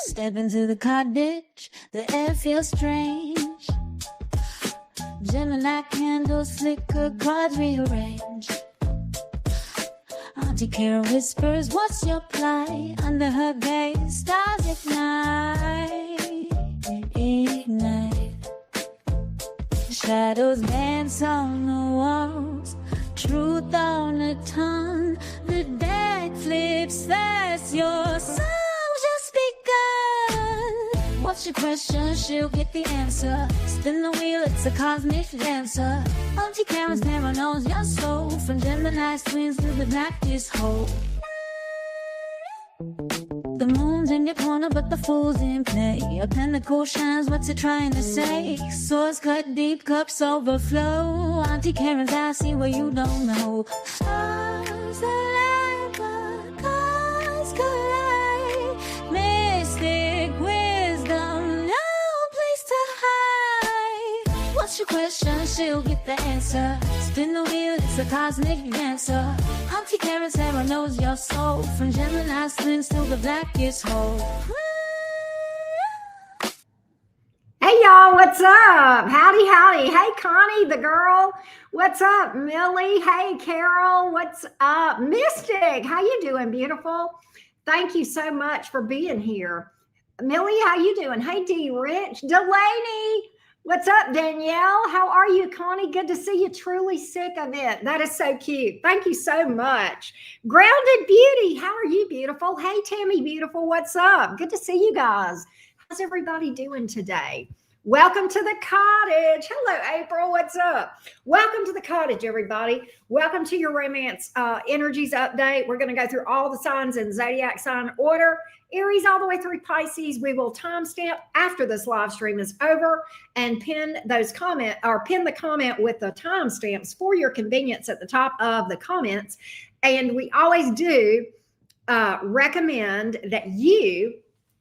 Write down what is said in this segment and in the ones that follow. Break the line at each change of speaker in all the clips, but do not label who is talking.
Step into the cottage, the air feels strange. Gemini candles flicker, cards rearrange. Auntie Kara whispers, what's your plight? Under her gaze, stars ignite. Shadows dance on the walls, truth on the tongue. The deck flips fast, your song just begun. What's your question? She'll get the answer. Spin the wheel, it's a cosmic dancer. Auntie Kara's never knows your soul. From Gemini's twins to the blackest hole. The moon's in your corner, but the fool's in play. A pinnacle shines, what's it trying to say? Swords cut deep, cups overflow. Auntie Karen's eyes see what you don't know. Stars align, but cars collide. Mystic wisdom, no place to hide. What's your question? She'll get the answer. Spin the wheel, it's a cosmic dancer. Auntie Karen Sarah knows your soul. From Gemini's twins to the blackest hole.
Hey y'all, what's up? Howdy, howdy. Hey Connie, the girl. What's up, Millie? Hey Carol, what's up? Mystic, how you doing, beautiful? Thank you so much for being here. Millie, how you doing? Hey D Rich, Delaney. What's up, Danielle? How are you, Connie? Good to see you. Truly sick of it. That is so cute. Thank you so much. Grounded Beauty, how are you, beautiful? Hey, Tammy, beautiful. What's up? Good to see you guys. How's everybody doing today? Welcome to the cottage. Hello, April. What's up? Welcome to the cottage, everybody. Welcome to your romance energies update. We're going to go through all the signs in zodiac sign order. Aries all the way through Pisces. We will timestamp after this live stream is over and pin those comment or pin the comment with the timestamps for your convenience at the top of the comments. And we always do recommend that you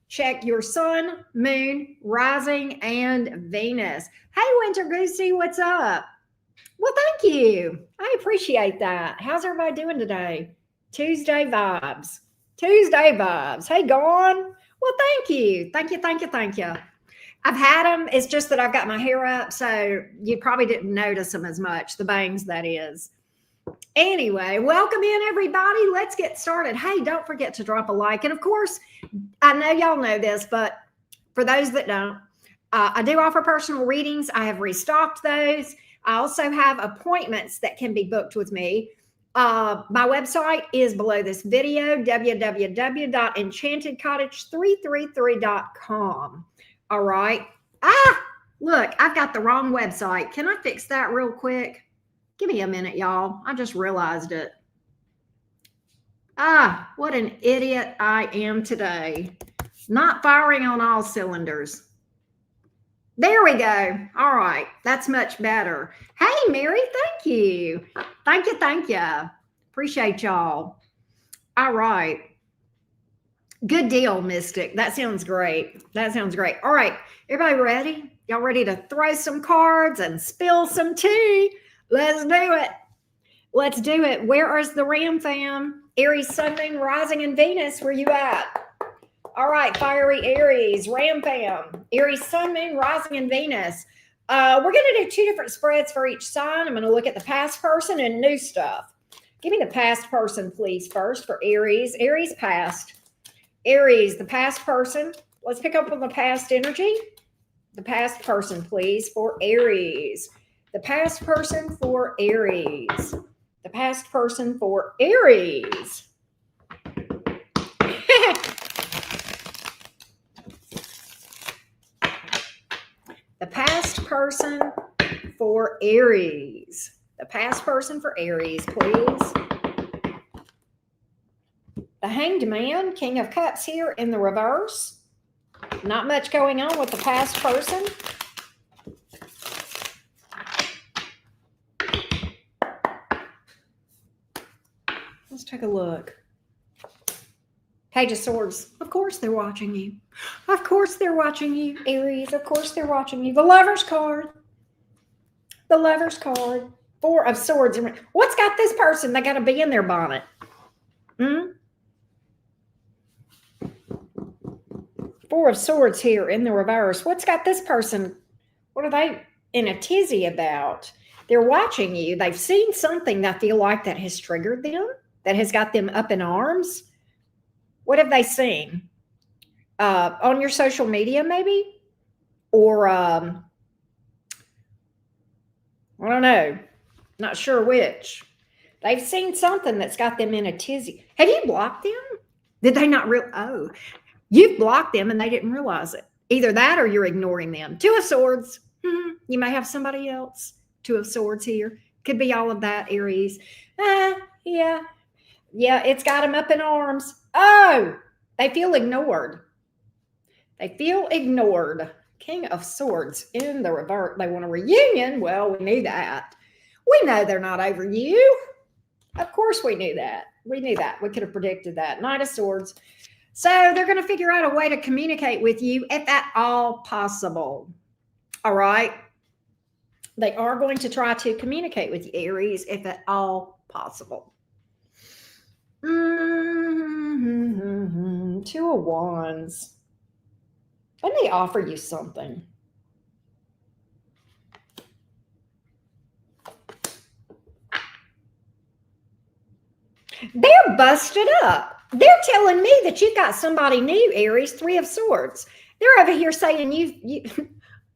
check your sun, moon, rising, and Venus. Hey, Winter Goosey, what's up? Well, thank you. I appreciate that. How's everybody doing today? Tuesday vibes. Tuesday vibes. Hey, Gone. Well, thank you. Thank you, thank you, thank you. I've had them. It's just that I've got my hair up, so you probably didn't notice them as much, the bangs, that is. Anyway, welcome in, everybody. Let's get started. Hey, don't forget to drop a like. And, of course, I know y'all know this, but for those that don't, I do offer personal readings. I have restocked those. I also have appointments that can be booked with me. My website is below this video, www.enchantedcottage333.com. All right. Look, I've got the wrong website. Can I fix that real quick? Give me a minute, y'all. I just realized it. What an idiot I am today. Not firing on all cylinders. There we go. All right. That's much better. Hey, Mary, thank you. Thank you. Thank you. Appreciate y'all. All right. Good deal, Mystic. That sounds great. That sounds great. All right. Everybody ready? Y'all ready to throw some cards and spill some tea? Let's do it. Let's do it. Where is the Ram fam? Aries, Sun, Moon, Rising, and Venus. Where you at? All right, fiery Aries, Ram fam, Aries, Sun, Moon, Rising, and Venus. We're going to do two different spreads for each sign. I'm going to look at the past person and new stuff. Give me the past person, please, first for Aries. Aries past. Aries, the past person. Let's pick up on the past energy. The past person, please, for Aries. The past person for Aries. The past person for Aries. The past person for Aries. The past person for Aries, please. The Hanged Man, King of Cups here in the reverse. Not much going on with the past person. Let's take a look. Page of Swords. Of course they're watching you. Of course they're watching you, Aries. Of course they're watching you. The Lover's card. The Lover's card. Four of Swords. What's got this person? They got to be in their bonnet. Four of Swords here in the reverse. What's got this person? What are they in a tizzy about? They're watching you. They've seen something that feel like that has triggered them, that has got them up in arms. What have they seen? On your social media, maybe? Or, I don't know. Not sure which. They've seen something that's got them in a tizzy. Have you blocked them? Did they not oh, you've blocked them and they didn't realize it. Either that or you're ignoring them. Two of Swords. You may have somebody else. Two of Swords here. Could be all of that, Aries. Yeah, it's got them up in arms. Oh, they feel ignored. They feel ignored. King of Swords in the reverse. They want a reunion. Well, we knew that. We know they're not over you. Of course we knew that. We knew that. We could have predicted that. Knight of Swords. So they're going to figure out a way to communicate with you if at all possible. All right? They are going to try to communicate with you, Aries, if at all possible. Two of Wands. Let me offer you something. They're busted up. They're telling me that you've got somebody new, Aries. Three of Swords. They're over here saying you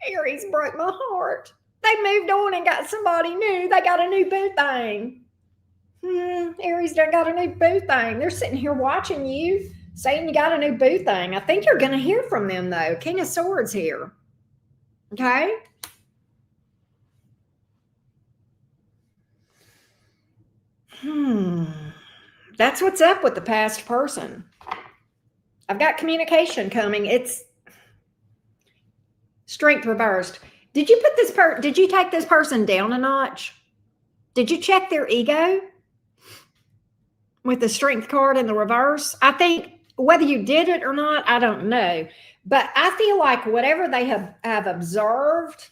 Aries broke my heart. They moved on and got somebody new. They got a new boo thing. Aries done got a new boo thing. They're sitting here watching you, saying you got a new boo thing. I think you're going to hear from them, though. King of Swords here. Okay? That's what's up with the past person. I've got communication coming. It's Strength reversed. Did you take this person down a notch? Did you check their ego with the Strength card in the reverse? I think whether you did it or not, I don't know. But I feel like whatever they have observed,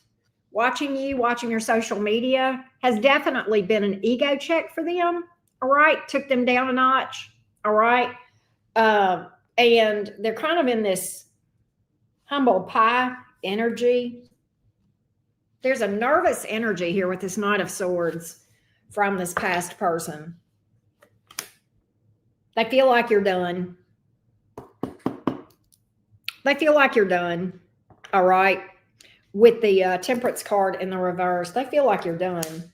watching your social media, has definitely been an ego check for them. All right. Took them down a notch. All right. And they're kind of in this humble pie energy. There's a nervous energy here with this Knight of Swords from this past person. They feel like you're done. They feel like you're done. All right. With the Temperance card in the reverse, they feel like you're done.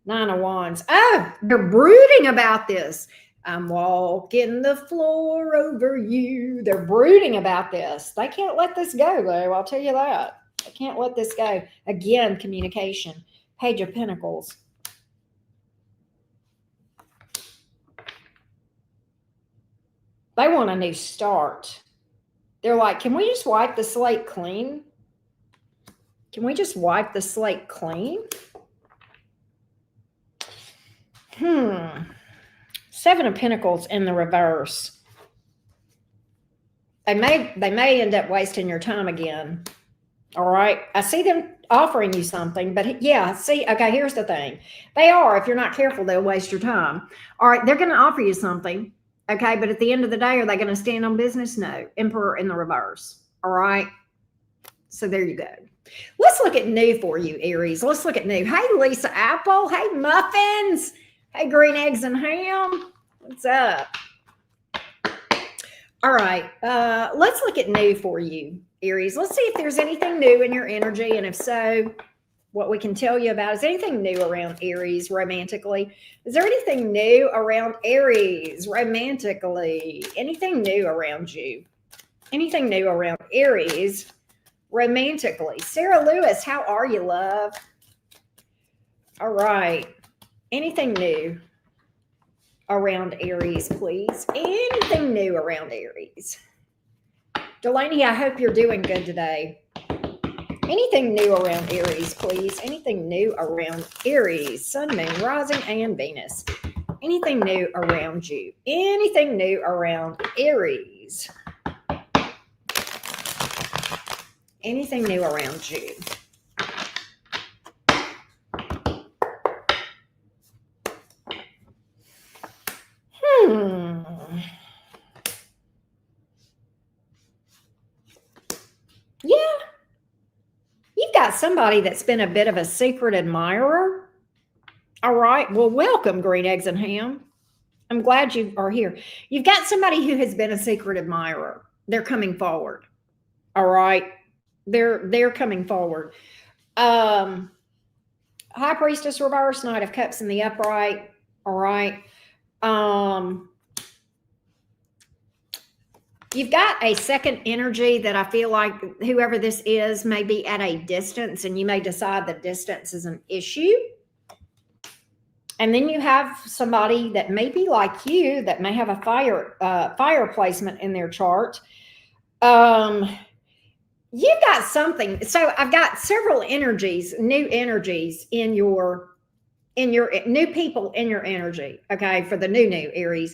Nine of Wands. Oh, they're brooding about this. I'm walking the floor over you. They're brooding about this. They can't let this go, though. I'll tell you that. They can't let this go. Again, communication. Page of Pentacles. They want a new start. They're like, can we just wipe the slate clean? Can we just wipe the slate clean? Seven of Pentacles in the reverse. They may end up wasting your time again. All right. I see them offering you something, but yeah, see, okay, here's the thing. They are, if you're not careful, they'll waste your time. All right. They're going to offer you something. Okay. But at the end of the day, are they going to stand on business? No. Emperor in the reverse. All right. So there you go. Let's look at new for you, Aries. Let's look at new. Hey, Lisa Apple. Hey, Muffins. Hey, Green Eggs and Ham. What's up? All right. Let's look at new for you, Aries. Let's see if there's anything new in your energy. And if so, what we can tell you about is anything new around Aries romantically. Is there anything new around Aries romantically? Anything new around you? Anything new around Aries romantically? Sarah Lewis, how are you, love? All right. Anything new around Aries, please? Anything new around Aries? Delaney, I hope you're doing good today. Anything new around Aries, please? Anything new around Aries? Sun, Moon, Rising, and Venus. Anything new around you? Anything new around Aries? Anything new around you? somebody that's been a bit of a secret admirer. All right. Well, welcome, Green Eggs and Ham. I'm glad you are here. You've got somebody who has been a secret admirer. They're coming forward. All right. They're coming forward. High Priestess reverse, Knight of Cups in the upright. All right. You've got a second energy that I feel like whoever this is may be at a distance, and you may decide the distance is an issue. And then you have somebody that may be like you that may have a fire placement in their chart. You've got something. So I've got several energies, new energies in your new people in your energy. Okay, for the new Aries.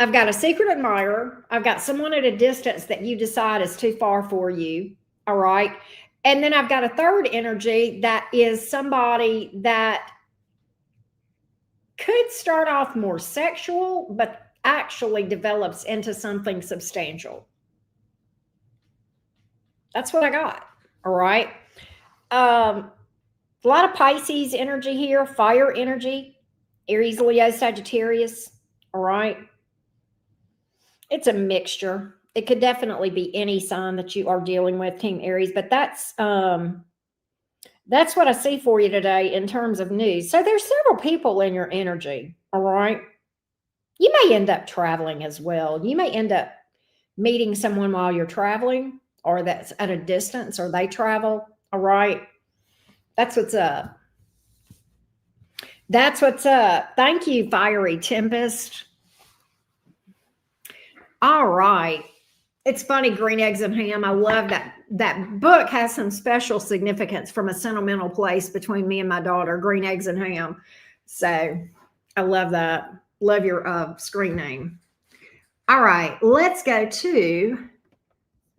I've got a secret admirer. I've got someone at a distance that you decide is too far for you. All right. And then I've got a third energy that is somebody that could start off more sexual, but actually develops into something substantial. That's what I got. All right. A lot of Pisces energy here, fire energy, Aries, Leo, Sagittarius. All right. It's a mixture. It could definitely be any sign that you are dealing with, Team Aries, but that's what I see for you today in terms of news. So there's several people in your energy, all right? You may end up traveling as well. You may end up meeting someone while you're traveling, or that's at a distance, or they travel, all right? That's what's up. That's what's up. Thank you, Fiery Tempest. All right. It's funny, Green Eggs and Ham. I love that. That book has some special significance from a sentimental place between me and my daughter, Green Eggs and Ham. So I love that. Love your screen name. All right. Let's go to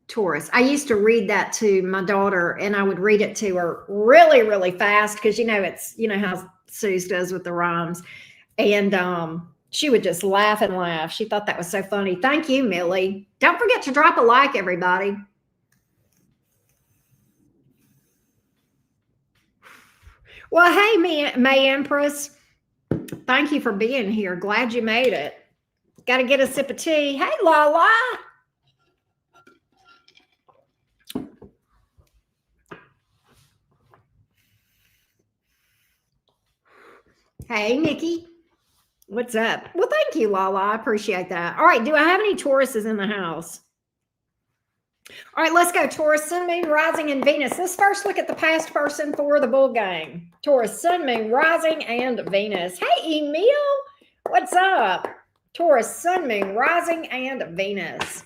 Taurus. I used to read that to my daughter, and I would read it to her really, really fast because, it's, how Suze does with the rhymes. And, she would just laugh and laugh. She thought that was so funny. Thank you, Millie. Don't forget to drop a like, everybody. Well, hey, May Empress. Thank you for being here. Glad you made it. Got to get a sip of tea. Hey, Lala. Hey, Nikki. What's up? Well, thank you, Lala. I appreciate that. All right. Do I have any Tauruses in the house? All right. Let's go. Taurus, Sun, Moon, Rising, and Venus. Let's first look at the past person for the bull gang. Taurus, Sun, Moon, Rising, and Venus. Hey, Emil. What's up? Taurus, Sun, Moon, Rising, and Venus.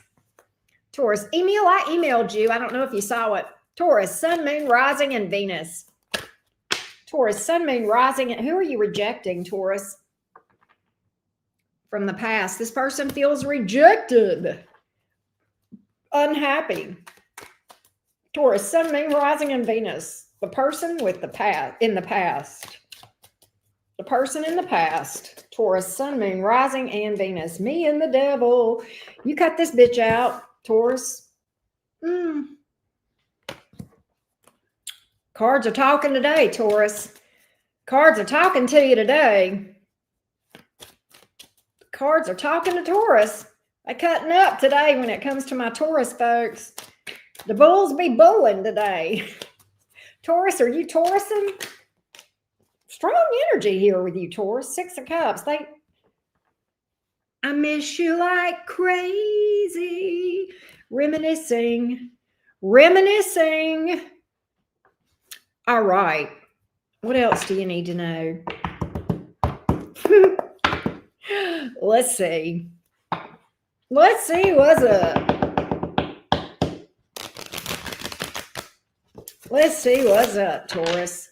Taurus, Emil, I emailed you. I don't know if you saw it. Taurus, Sun, Moon, Rising, and Venus. Taurus, Sun, Moon, Rising. And who are you rejecting, Taurus? From the past, this person feels rejected, unhappy. Taurus, Sun, Moon, Rising, and Venus. The person with the past, in the past. The person in the past. Taurus, Sun, Moon, Rising, and Venus. Me and the devil. You cut this bitch out, Taurus. Cards are talking today, Taurus. Cards are talking to you today. Cards are talking to Taurus. They're cutting up today when it comes to my Taurus folks. The bulls be bulling today. Taurus, are you Taurusing? Strong energy here with you, Taurus. 6 of Cups. I miss you like crazy. Reminiscing. All right. What else do you need to know? Let's see what's up. Let's see what's up, Taurus.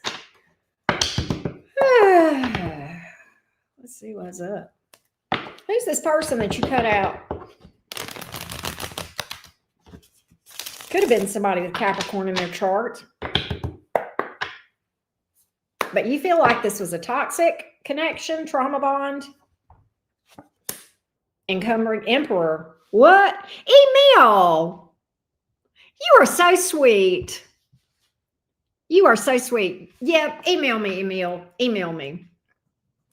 Let's see what's up. Who's this person that you cut out? Could have been somebody with Capricorn in their chart. But you feel like this was a toxic connection, trauma bond. Encumbering Emperor. What? Emil, you are so sweet. You are so sweet. Yeah, email me, email me.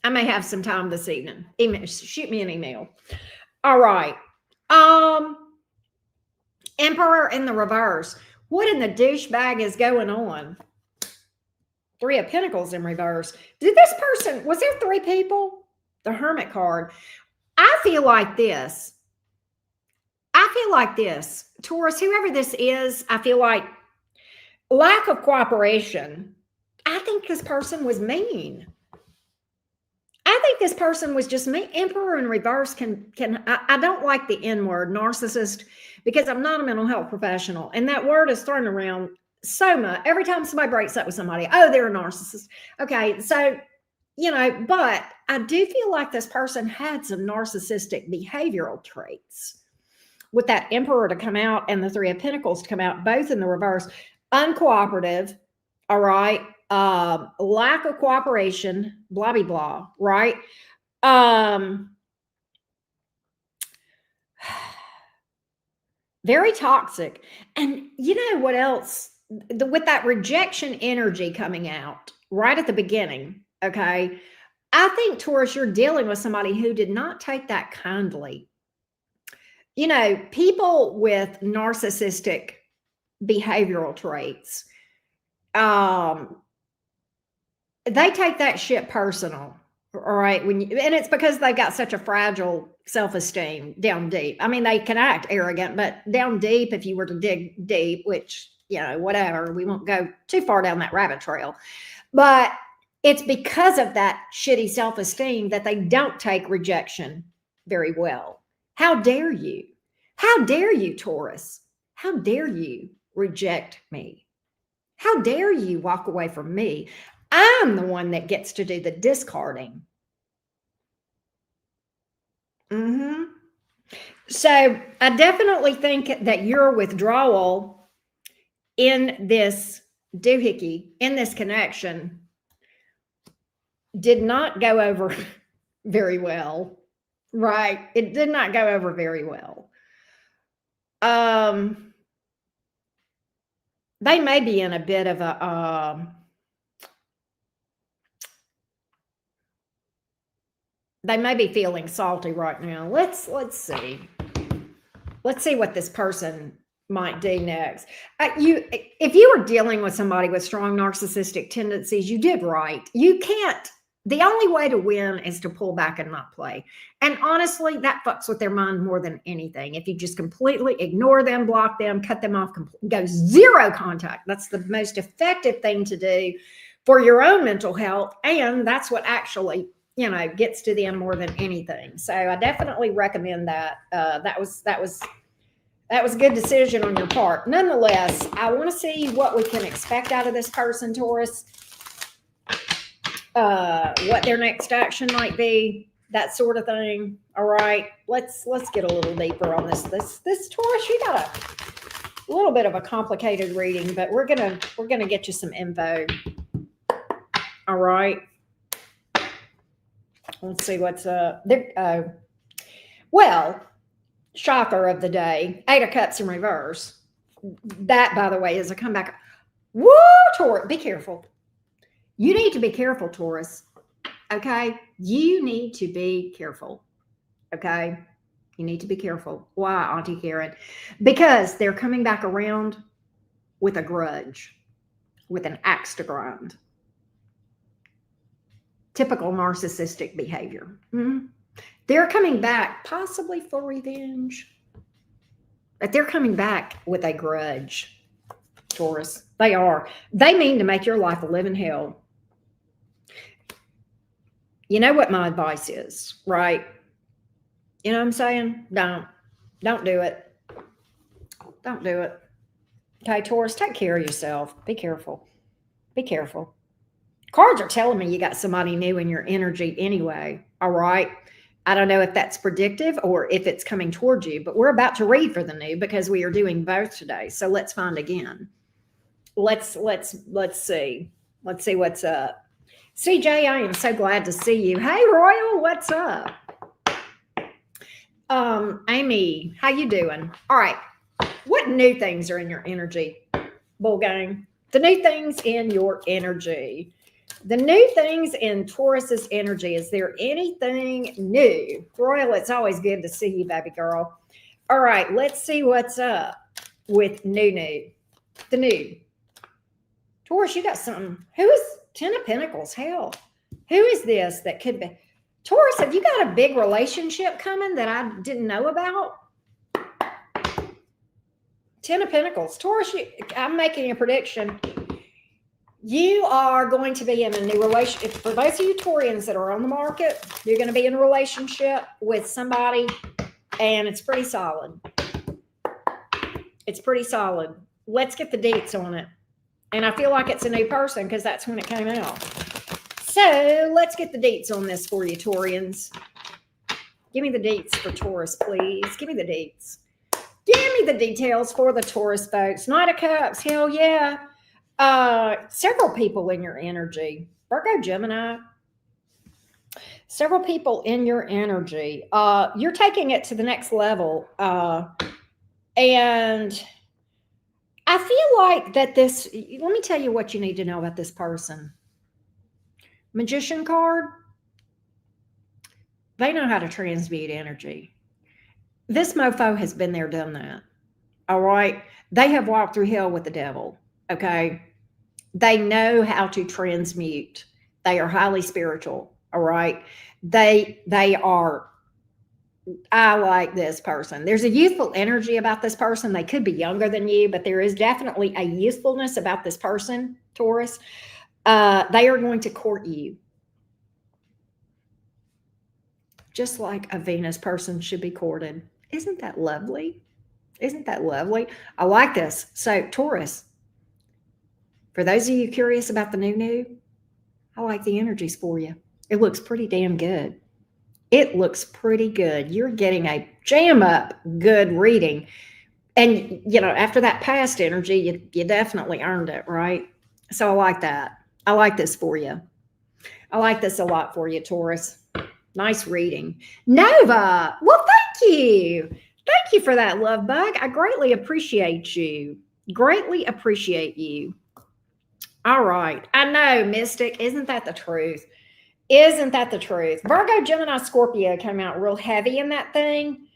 I may have some time this evening. Shoot me an email. All right. Um, Emperor in the reverse. What in the douchebag is going on? Three of Pentacles in reverse. Did this person, was there three people? The Hermit card. I feel like this. Taurus, whoever this is, I feel like lack of cooperation. I think this person was mean. I think this person was just mean. Emperor in reverse I don't like the N word, narcissist, because I'm not a mental health professional. And that word is thrown around so much. Every time somebody breaks up with somebody, oh, they're a narcissist. Okay, so, but I do feel like this person had some narcissistic behavioral traits. With that Emperor to come out and the Three of Pentacles to come out, both in the reverse, uncooperative, all right, lack of cooperation, blah, blah, blah, right? Very toxic. And you know what else? With that rejection energy coming out right at the beginning, okay? I think, Taurus, you're dealing with somebody who did not take that kindly. People with narcissistic behavioral traits, they take that shit personal, all right? And it's because they've got such a fragile self-esteem down deep. I mean, they can act arrogant, but down deep, if you were to dig deep, which, whatever, we won't go too far down that rabbit trail, but it's because of that shitty self-esteem that they don't take rejection very well. How dare you? How dare you, Taurus? How dare you reject me? How dare you walk away from me? I'm the one that gets to do the discarding. So I definitely think that your withdrawal in this doohickey, in this connection, did not go over very well, right? It did not go over very well. They may be in a bit of a they may be feeling salty right now. Let's see. Let's see what this person might do next. If you were dealing with somebody with strong narcissistic tendencies, you did right. You can't. The only way to win is to pull back and not play. And honestly, that fucks with their mind more than anything. If you just completely ignore them, block them, cut them off, go zero contact. That's the most effective thing to do for your own mental health. And that's what actually, gets to them more than anything. So I definitely recommend that. That was a good decision on your part. Nonetheless, I want to see what we can expect out of this person, Taurus. What their next action might be, that sort of thing. All right, let's get a little deeper on this Taurus. You got a little bit of a complicated reading, but we're gonna get you some info. All right, let's see what's there. Well, shocker of the day, 8 of Cups in reverse. That, by the way, is a comeback. Woo, Taurus, be careful. You need to be careful, Taurus. Okay? You need to be careful. Okay? You need to be careful. Why, Auntie Karen? Because they're coming back around with a grudge, with an axe to grind. Typical narcissistic behavior. They're coming back possibly for revenge, but they're coming back with a grudge, Taurus. They are. They mean to make your life a living hell. You know what my advice is, right? You know what I'm saying? Don't do it. Don't do it. Okay, Taurus, take care of yourself. Be careful. Be careful. Cards are telling me you got somebody new in your energy anyway. All right. I don't know if that's predictive or if it's coming towards you, but we're about to read for the new because we are doing both today. So let's find again. Let's see. Let's see what's up. CJ, I am so glad to see you. Hey, Royal, what's up? Amy, how you doing? All right. What new things are in your energy, Bull Gang? The new things in your energy. The new things in Taurus's energy. Is there anything new? Royal, it's always good to see you, baby girl. All right, let's see what's up with new. The new. Taurus, you got something. Who is 10 of Pentacles? Hell, who is this that could be? Taurus, have you got a big relationship coming that I didn't know about? 10 of Pentacles. Taurus, I'm making a prediction. You are going to be in a new relationship. For those of you Taurians that are on the market, you're going to be in a relationship with somebody, and it's pretty solid. It's pretty solid. Let's get the deets on it. And I feel like it's a new person because that's when it came out. So let's get the deets on this for you, Taurians. Give me the deets for Taurus, please. Give me the deets. Give me the details for the Taurus folks. Knight of Cups, hell yeah. Several people in your energy. Virgo, Gemini. Several people in your energy. You're taking it to the next level. And I feel like that this, let me tell you what you need to know about this person. Magician card. They know how to transmute energy. This mofo has been there, done that. All right. They have walked through hell with the devil. Okay. They know how to transmute. They are highly spiritual. All right. They are, I like this person. There's a youthful energy about this person. They could be younger than you, but there is definitely a youthfulness about this person, Taurus. They are going to court you. Just like a Venus person should be courted. Isn't that lovely? Isn't that lovely? I like this. So, Taurus, for those of you curious about the new, I like the energies for you. It looks pretty damn good. It looks pretty good. You're getting a jam up good reading. And, you know, after that past energy, you definitely earned it, right? So I like that. I like this for you. I like this a lot for you, Taurus. Nice reading. Nova, well, thank you. Thank you for that, love bug. I greatly appreciate you. Greatly appreciate you. All right. I know, Mystic. Isn't that the truth? Isn't that the truth? Virgo, Gemini, Scorpio came out real heavy in that thing.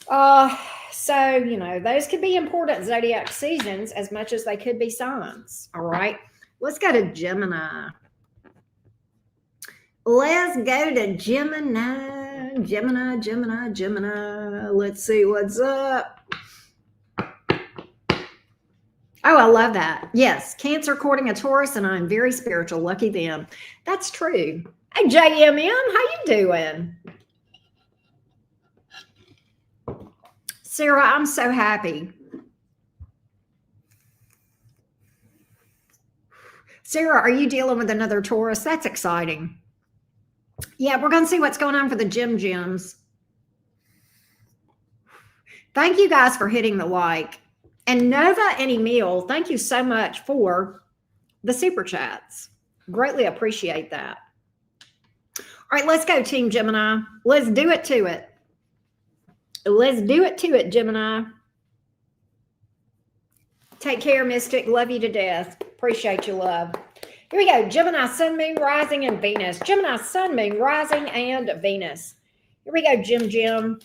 So, you know, those could be important zodiac seasons as much as they could be signs. All right. Let's go to Gemini. Let's go to Gemini. Gemini. Let's see what's up. Oh, I love that. Yes, Cancer courting a Taurus, and I'm very spiritual. Lucky them. That's true. Hey, JMM, how you doing? Sarah, I'm so happy. Sarah, are you dealing with another Taurus? That's exciting. Yeah, we're going to see what's going on for the Gems. Thank you guys for hitting the like. And Nova and Emil, thank you so much for the super chats. Greatly appreciate that. All right, let's go, Team Gemini. Let's do it to it. Let's do it to it, Gemini. Take care, Mystic. Love you to death. Appreciate your love. Here we go. Gemini, Sun, Moon, Rising, and Venus. Gemini, Sun, Moon, Rising, and Venus. Here we go, Gem.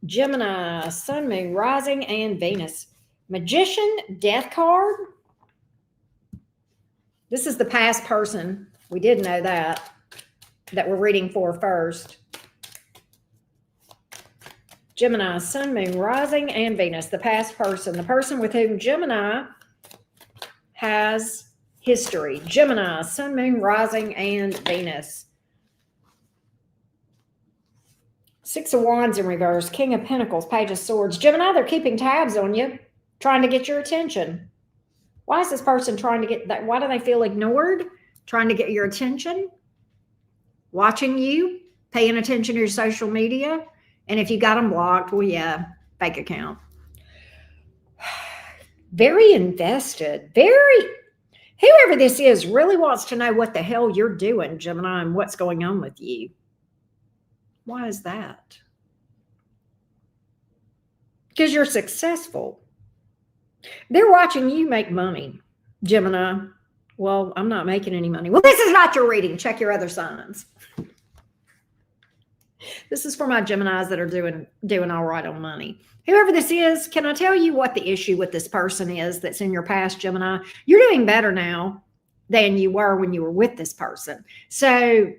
Gemini, Sun, Moon, Rising, and Venus. Magician, Death card. This is the past person. We did know that we're reading for first. Gemini, Sun, Moon, Rising, and Venus. The past person. The person with whom Gemini has history. Gemini, Sun, Moon, Rising, and Venus. Six of Wands in reverse. King of Pentacles, Page of Swords. Gemini, they're keeping tabs on you, trying to get your attention. Why is this person trying to get that? Why do they feel ignored? Trying to get your attention? Watching you? Paying attention to your social media? And if you got them blocked, well, yeah, fake account. Very invested. Whoever this is really wants to know what the hell you're doing, Gemini, and what's going on with you. Why is that? Because you're successful. They're watching you make money, Gemini. Well, I'm not making any money. Well, this is not your reading. Check your other signs. This is for my Geminis that are doing all right on money. Whoever this is, can I tell you what the issue with this person is that's in your past, Gemini? You're doing better now than you were when you were with this person. So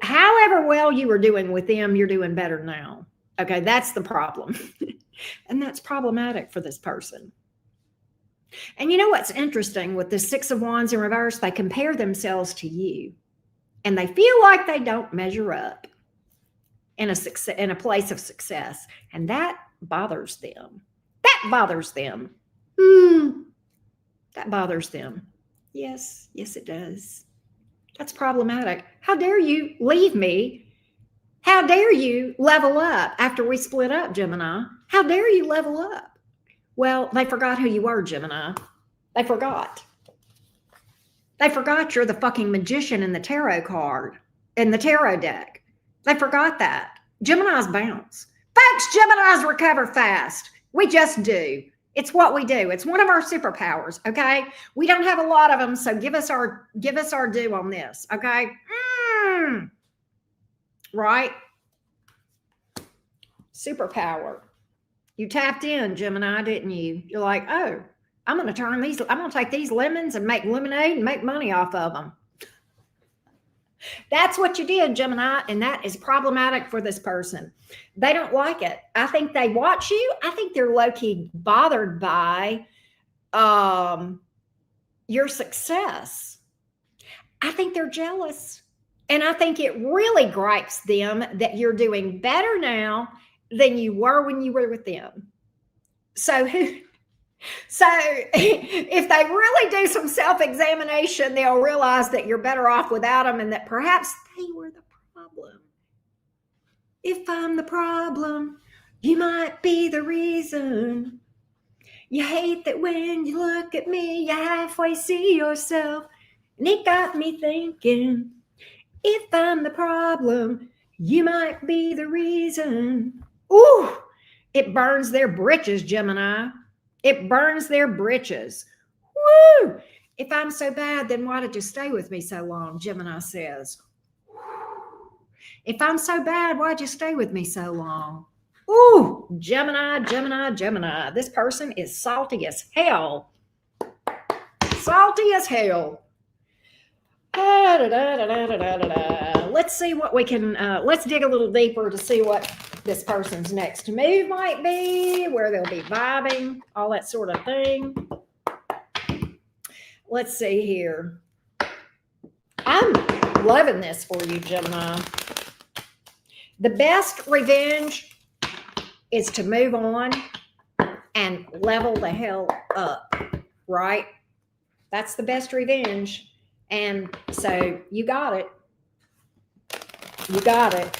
however well you were doing with them, you're doing better now. Okay, that's the problem. And that's problematic for this person. And you know what's interesting with the Six of Wands in reverse? They compare themselves to you and they feel like they don't measure up in a place of success. And that bothers them. That bothers them. That bothers them. Yes, it does. That's problematic. How dare you leave me? How dare you level up after we split up, Gemini? How dare you level up? Well, they forgot who you were, Gemini. They forgot. They forgot you're the fucking magician in the tarot card, in the tarot deck. They forgot that. Geminis bounce. Folks, Geminis recover fast. We just do. It's what we do. It's one of our superpowers, okay? We don't have a lot of them, so give us our due on this, okay? Right? Superpower. You tapped in, Gemini, didn't you? You're like, oh, I'm going to take these lemons and make lemonade and make money off of them. That's what you did, Gemini, and that is problematic for this person. They don't like it. I think they watch you. I think they're low-key bothered by your success. I think they're jealous. And I think it really gripes them that you're doing better now than you were when you were with them. So if they really do some self-examination, they'll realize that you're better off without them and that perhaps they were the problem. If I'm the problem, you might be the reason. You hate that when you look at me, you halfway see yourself. And it got me thinking, if I'm the problem, you might be the reason. Ooh, it burns their britches, Gemini. It burns their britches. Woo! If I'm so bad, then why did you stay with me so long? Gemini says. If I'm so bad, why'd you stay with me so long? Ooh, Gemini, Gemini, Gemini. This person is salty as hell. Salty as hell. Let's see what we can, let's dig a little deeper to see what this person's next move might be, where they'll be vibing, all that sort of thing. Let's see here. I'm loving this for you, Gemini. The best revenge is to move on and level the hell up, right? That's the best revenge. And so you got it. You got it.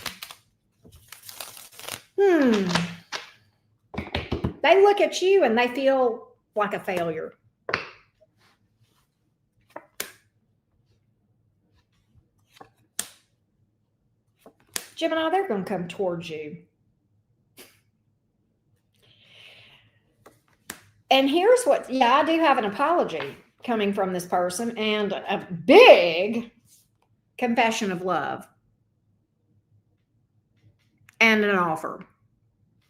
They look at you and they feel like a failure. Gemini, they're going to come towards you. And here's what, I do have an apology coming from this person and a big confession of love and an offer.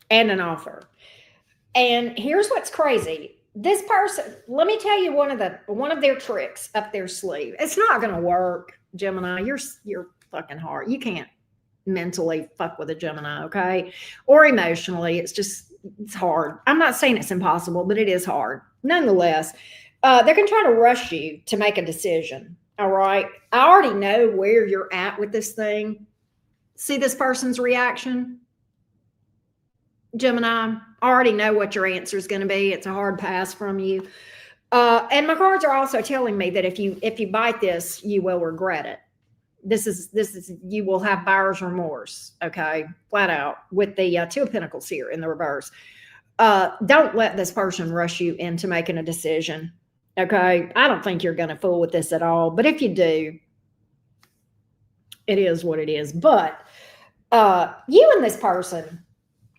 And here's what's crazy. This person, let me tell you one of their tricks up their sleeve. It's not going to work, Gemini. You're fucking hard. You can't mentally fuck with a Gemini, okay? Or emotionally. It's hard. I'm not saying it's impossible, but it is hard. Nonetheless, they're going to try to rush you to make a decision. All right. I already know where you're at with this thing. See this person's reaction? Gemini, I already know what your answer is going to be. It's a hard pass from you. And my cards are also telling me that if you bite this, you will regret it. This is you will have buyer's remorse. Okay. Flat out with the Two of Pentacles here in the reverse. Don't let this person rush you into making a decision. Okay. I don't think you're going to fool with this at all. But if you do, it is what it is. But you and this person,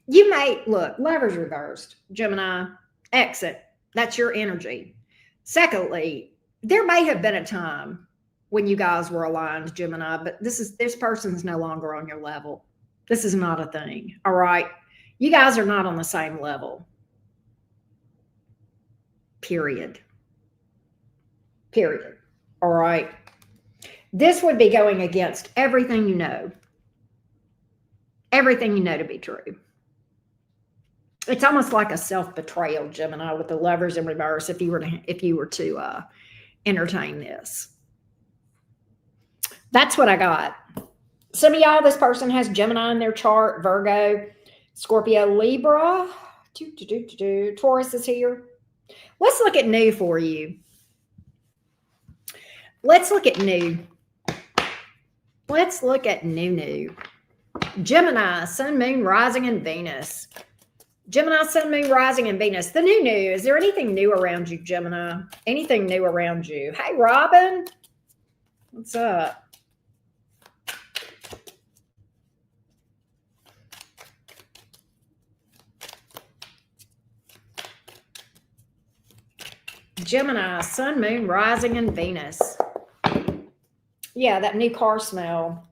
you may look, lever's reversed, Gemini, exit. That's your energy. Secondly, there may have been a time when you guys were aligned, Gemini, but this person's no longer on your level. This is not a thing. All right. You guys are not on the same level. Period. Period. All right. This would be going against everything you know. Everything you know to be true. It's almost like a self-betrayal, Gemini, with the Lovers in reverse if you were to entertain this. That's what I got. Some of y'all, this person has Gemini in their chart, Virgo, Scorpio, Libra. Taurus is here. Let's look at new for you. Let's look at new. Let's look at new. Gemini, Sun, Moon, Rising, and Venus. Gemini, Sun, Moon, Rising, and Venus. The new. Is there anything new around you, Gemini? Anything new around you? Hey, Robin. What's up? Gemini, Sun, Moon, Rising, and Venus. Yeah, that new car smell.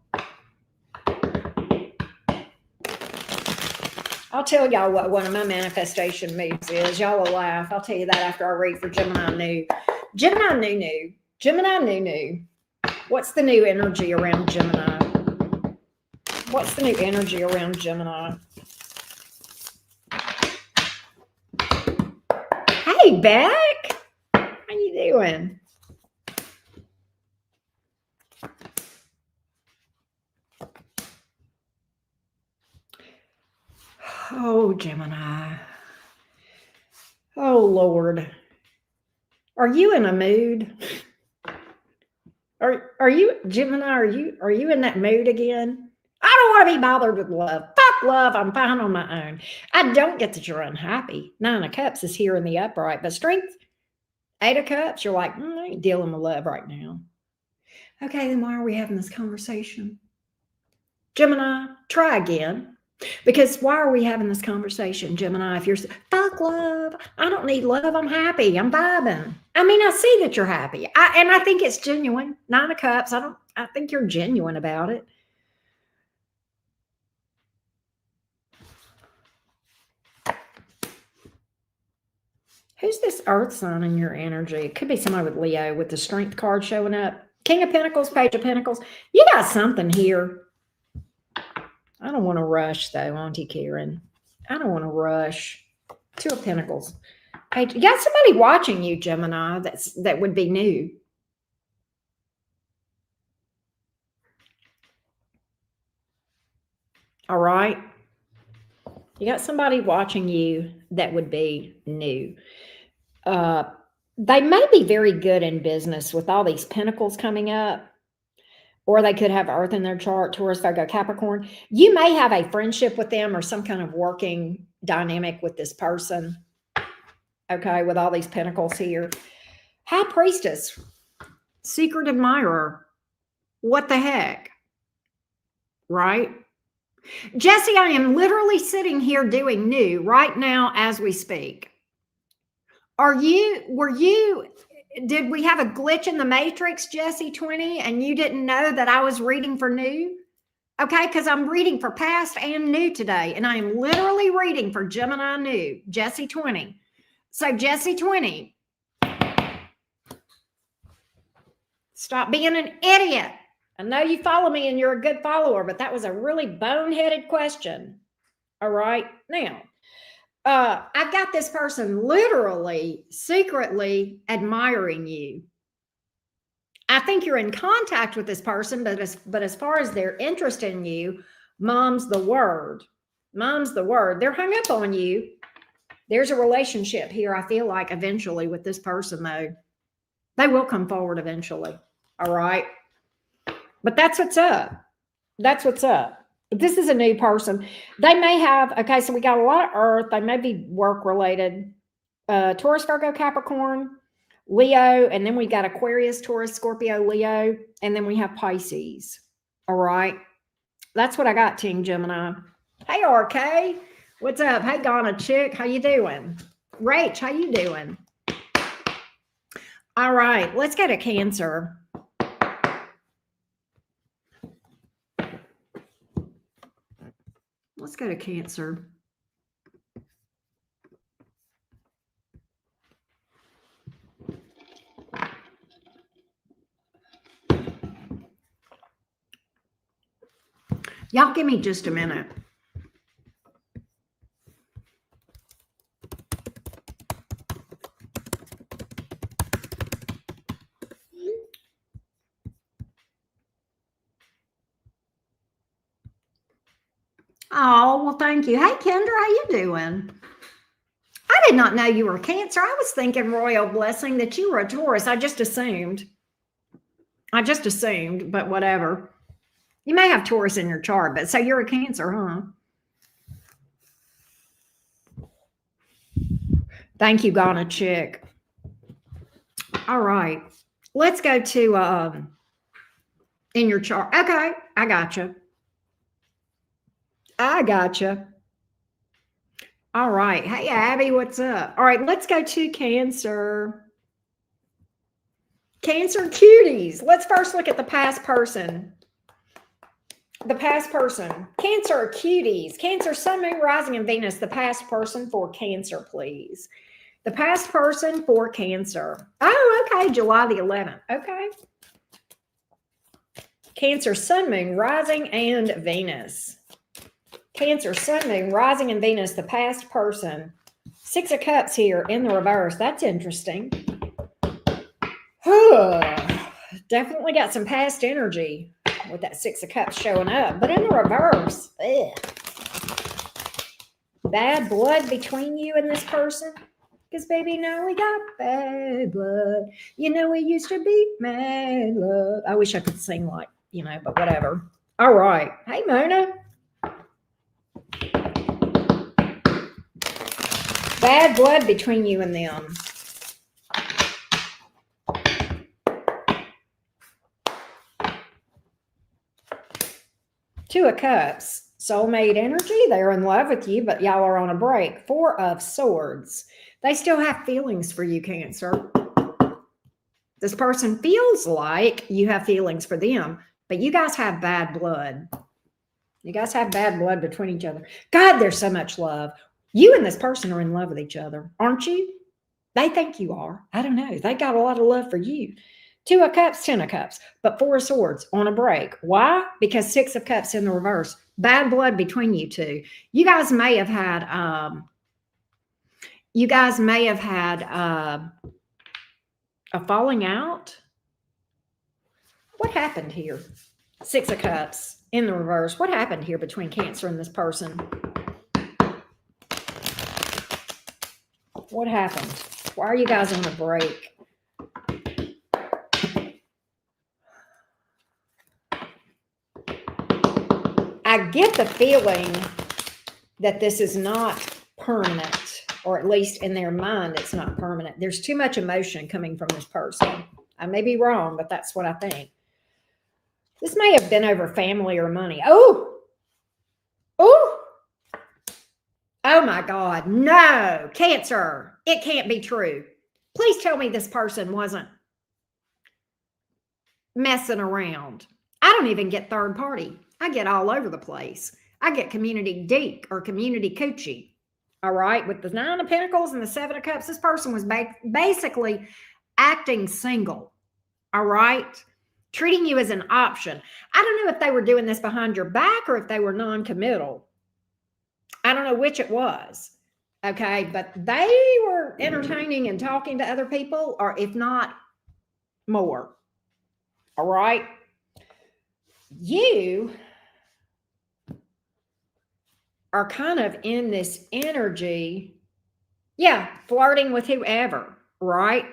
I'll tell y'all what one of my manifestation moves is. Y'all will laugh. I'll tell you that after I read for Gemini new. Gemini new. Gemini new. What's the new energy around Gemini? What's the new energy around Gemini? Hey, Beck. How you doing? Oh, Gemini. Oh, Lord. Are you in a mood? Are you, Gemini, are you in that mood again? I don't want to be bothered with love. Fuck love. I'm fine on my own. I don't get that you're unhappy. 9 of Cups is here in the upright, but Strength, 8 of Cups, you're like, I ain't dealing with love right now. Okay, then why are we having this conversation? Gemini, try again. Because why are we having this conversation, Gemini? If you're fuck love, I don't need love. I'm happy. I'm vibing. I mean, I see that you're happy. And I think it's genuine. 9 of Cups. I think you're genuine about it. Who's this Earth sign in your energy? It could be somebody with Leo with the Strength card showing up. King of Pentacles, Page of Pentacles. You got something here. I don't want to rush, though, Auntie Karen. I don't want to rush. 2 of Pentacles. You got somebody watching you, Gemini, that would be new. All right? You got somebody watching you that would be new. They may be very good in business with all these Pentacles coming up. Or they could have Earth in their chart, Taurus, Virgo, Capricorn. You may have a friendship with them or some kind of working dynamic with this person. Okay, with all these Pentacles here. High Priestess, Secret Admirer. What the heck? Right? Jesse, I am literally sitting here doing new right now as we speak. Did we have a glitch in the matrix, Jesse 20, and you didn't know that I was reading for new? Okay, because I'm reading for past and new today, and I am literally reading for Gemini new, Jesse 20. So Jesse 20, stop being an idiot. I know you follow me and you're a good follower, but that was a really boneheaded question. All right, now. I got this person literally, secretly admiring you. I think you're in contact with this person, but as far as their interest in you, mom's the word. Mom's the word. They're hung up on you. There's a relationship here, I feel like, eventually with this person, though. They will come forward eventually. All right? But that's what's up. That's what's up. This is a new person. They may have, okay, so we got a lot of Earth. They may be work-related. Taurus, Virgo, Capricorn, Leo, and then we got Aquarius, Taurus, Scorpio, Leo, and then we have Pisces. All right? That's what I got, Team Gemini. Hey, RK. What's up? Hey, Ghana Chick. How you doing? Rach, how you doing? All right, let's go to Cancer. Let's go to Cancer. Y'all give me just a minute. Oh, well, thank you. Hey, Kendra, how you doing? I did not know you were a Cancer. I was thinking, Royal Blessing, that you were a Taurus. I just assumed, but whatever. You may have Taurus in your chart, but so you're a Cancer, huh? Thank you, Ghana Chick. All right. Let's go to in your chart. Okay, I gotcha. All right. Hey, Abby, what's up? All right, let's go to Cancer. Cancer cuties. Let's first look at the past person. Cancer cuties. Cancer, Sun, Moon, Rising, and Venus. The past person for Cancer, please. The past person for Cancer. Oh, okay. July the 11th. Okay. Cancer, Sun, Moon, Rising, and Venus. Cancer, Sun, Moon, Rising, and Venus. The past person. 6 of Cups here in the reverse. That's interesting. Definitely got some past energy with that 6 of Cups showing up, but in the reverse, bad blood between you and this person. Because, baby, now we got bad blood. You know, we used to be mad love. I wish I could sing like, but whatever. All right. Hey, Mona. Bad blood between you and them. Two of Cups, soulmate energy. They're in love with you, but y'all are on a break. 4 of Swords. They still have feelings for you, Cancer. This person feels like you have feelings for them, but you guys have bad blood. You guys have bad blood between each other. God, there's so much love. You and this person are in love with each other, aren't you? They think you are. I don't know. They got a lot of love for you. 2 of Cups, 10 of Cups, but 4 of Swords on a break. Why? Because 6 of Cups in the reverse. Bad blood between you two. You guys may have had a falling out. What happened here? 6 of Cups in the reverse. What happened here between Cancer and this person? What happened? Why are you guys on a break? I get the feeling that this is not permanent, or at least in their mind, it's not permanent. There's too much emotion coming from this person. I may be wrong, but that's what I think. This may have been over family or money. Oh my God. No, Cancer. It can't be true. Please tell me this person wasn't messing around. I don't even get third party. I get all over the place. I get community deep or community coochie. All right. With the 9 of Pentacles and the 7 of Cups, this person was basically acting single. All right. Treating you as an option. I don't know if they were doing this behind your back or if they were non-committal. I don't know which it was. Okay. But they were entertaining and talking to other people, or if not more. All right. You are kind of in this energy. Yeah. Flirting with whoever. Right.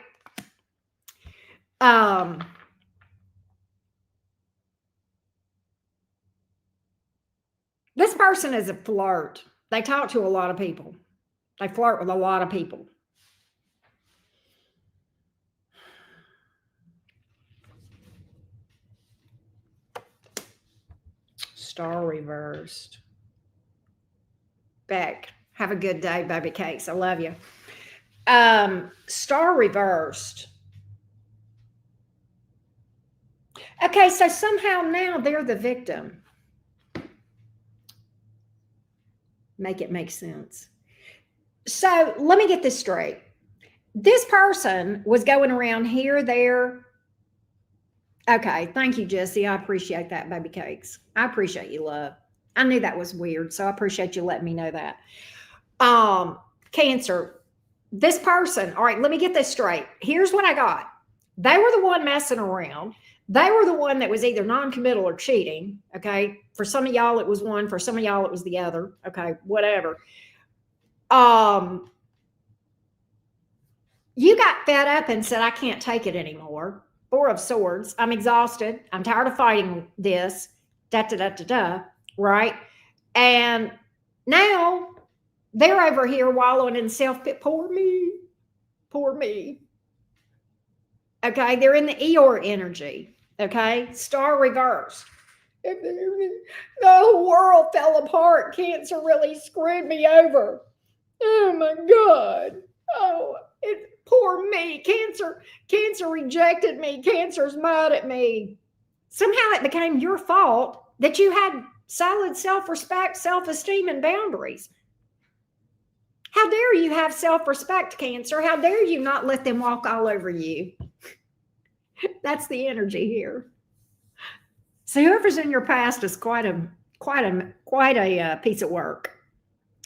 This person is a flirt. They talk to a lot of people. They flirt with a lot of people. Star reversed. Beck, have a good day, baby cakes. I love you. Star reversed. Okay, so somehow now they're the victim. Make it make sense. So let me get this straight. This person was going around here, there. Okay, thank you, Jesse. I appreciate that, baby cakes. I appreciate you, love. I knew that was weird, so I appreciate you letting me know that. Cancer, this person, all right, let me get this straight. Here's what I got. They were the one messing around. They were the one that was either non-committal or cheating. Okay. For some of y'all, it was one. For some of y'all, it was the other. Okay. Whatever. You got fed up and said, I can't take it anymore. Four of Swords. I'm exhausted. I'm tired of fighting this. Da, da, da, da, da. Right. And now they're over here wallowing in self-pity. Poor me. Poor me. Okay. They're in the Eeyore energy. Okay. Star reverse. The whole world fell apart. Cancer really screwed me over. Oh my God. Oh, poor me. Cancer rejected me. Cancer's mad at me. Somehow it became your fault that you had solid self-respect, self-esteem, and boundaries. How dare you have self-respect, Cancer? How dare you not let them walk all over you? That's the energy here. So whoever's in your past is quite a piece of work.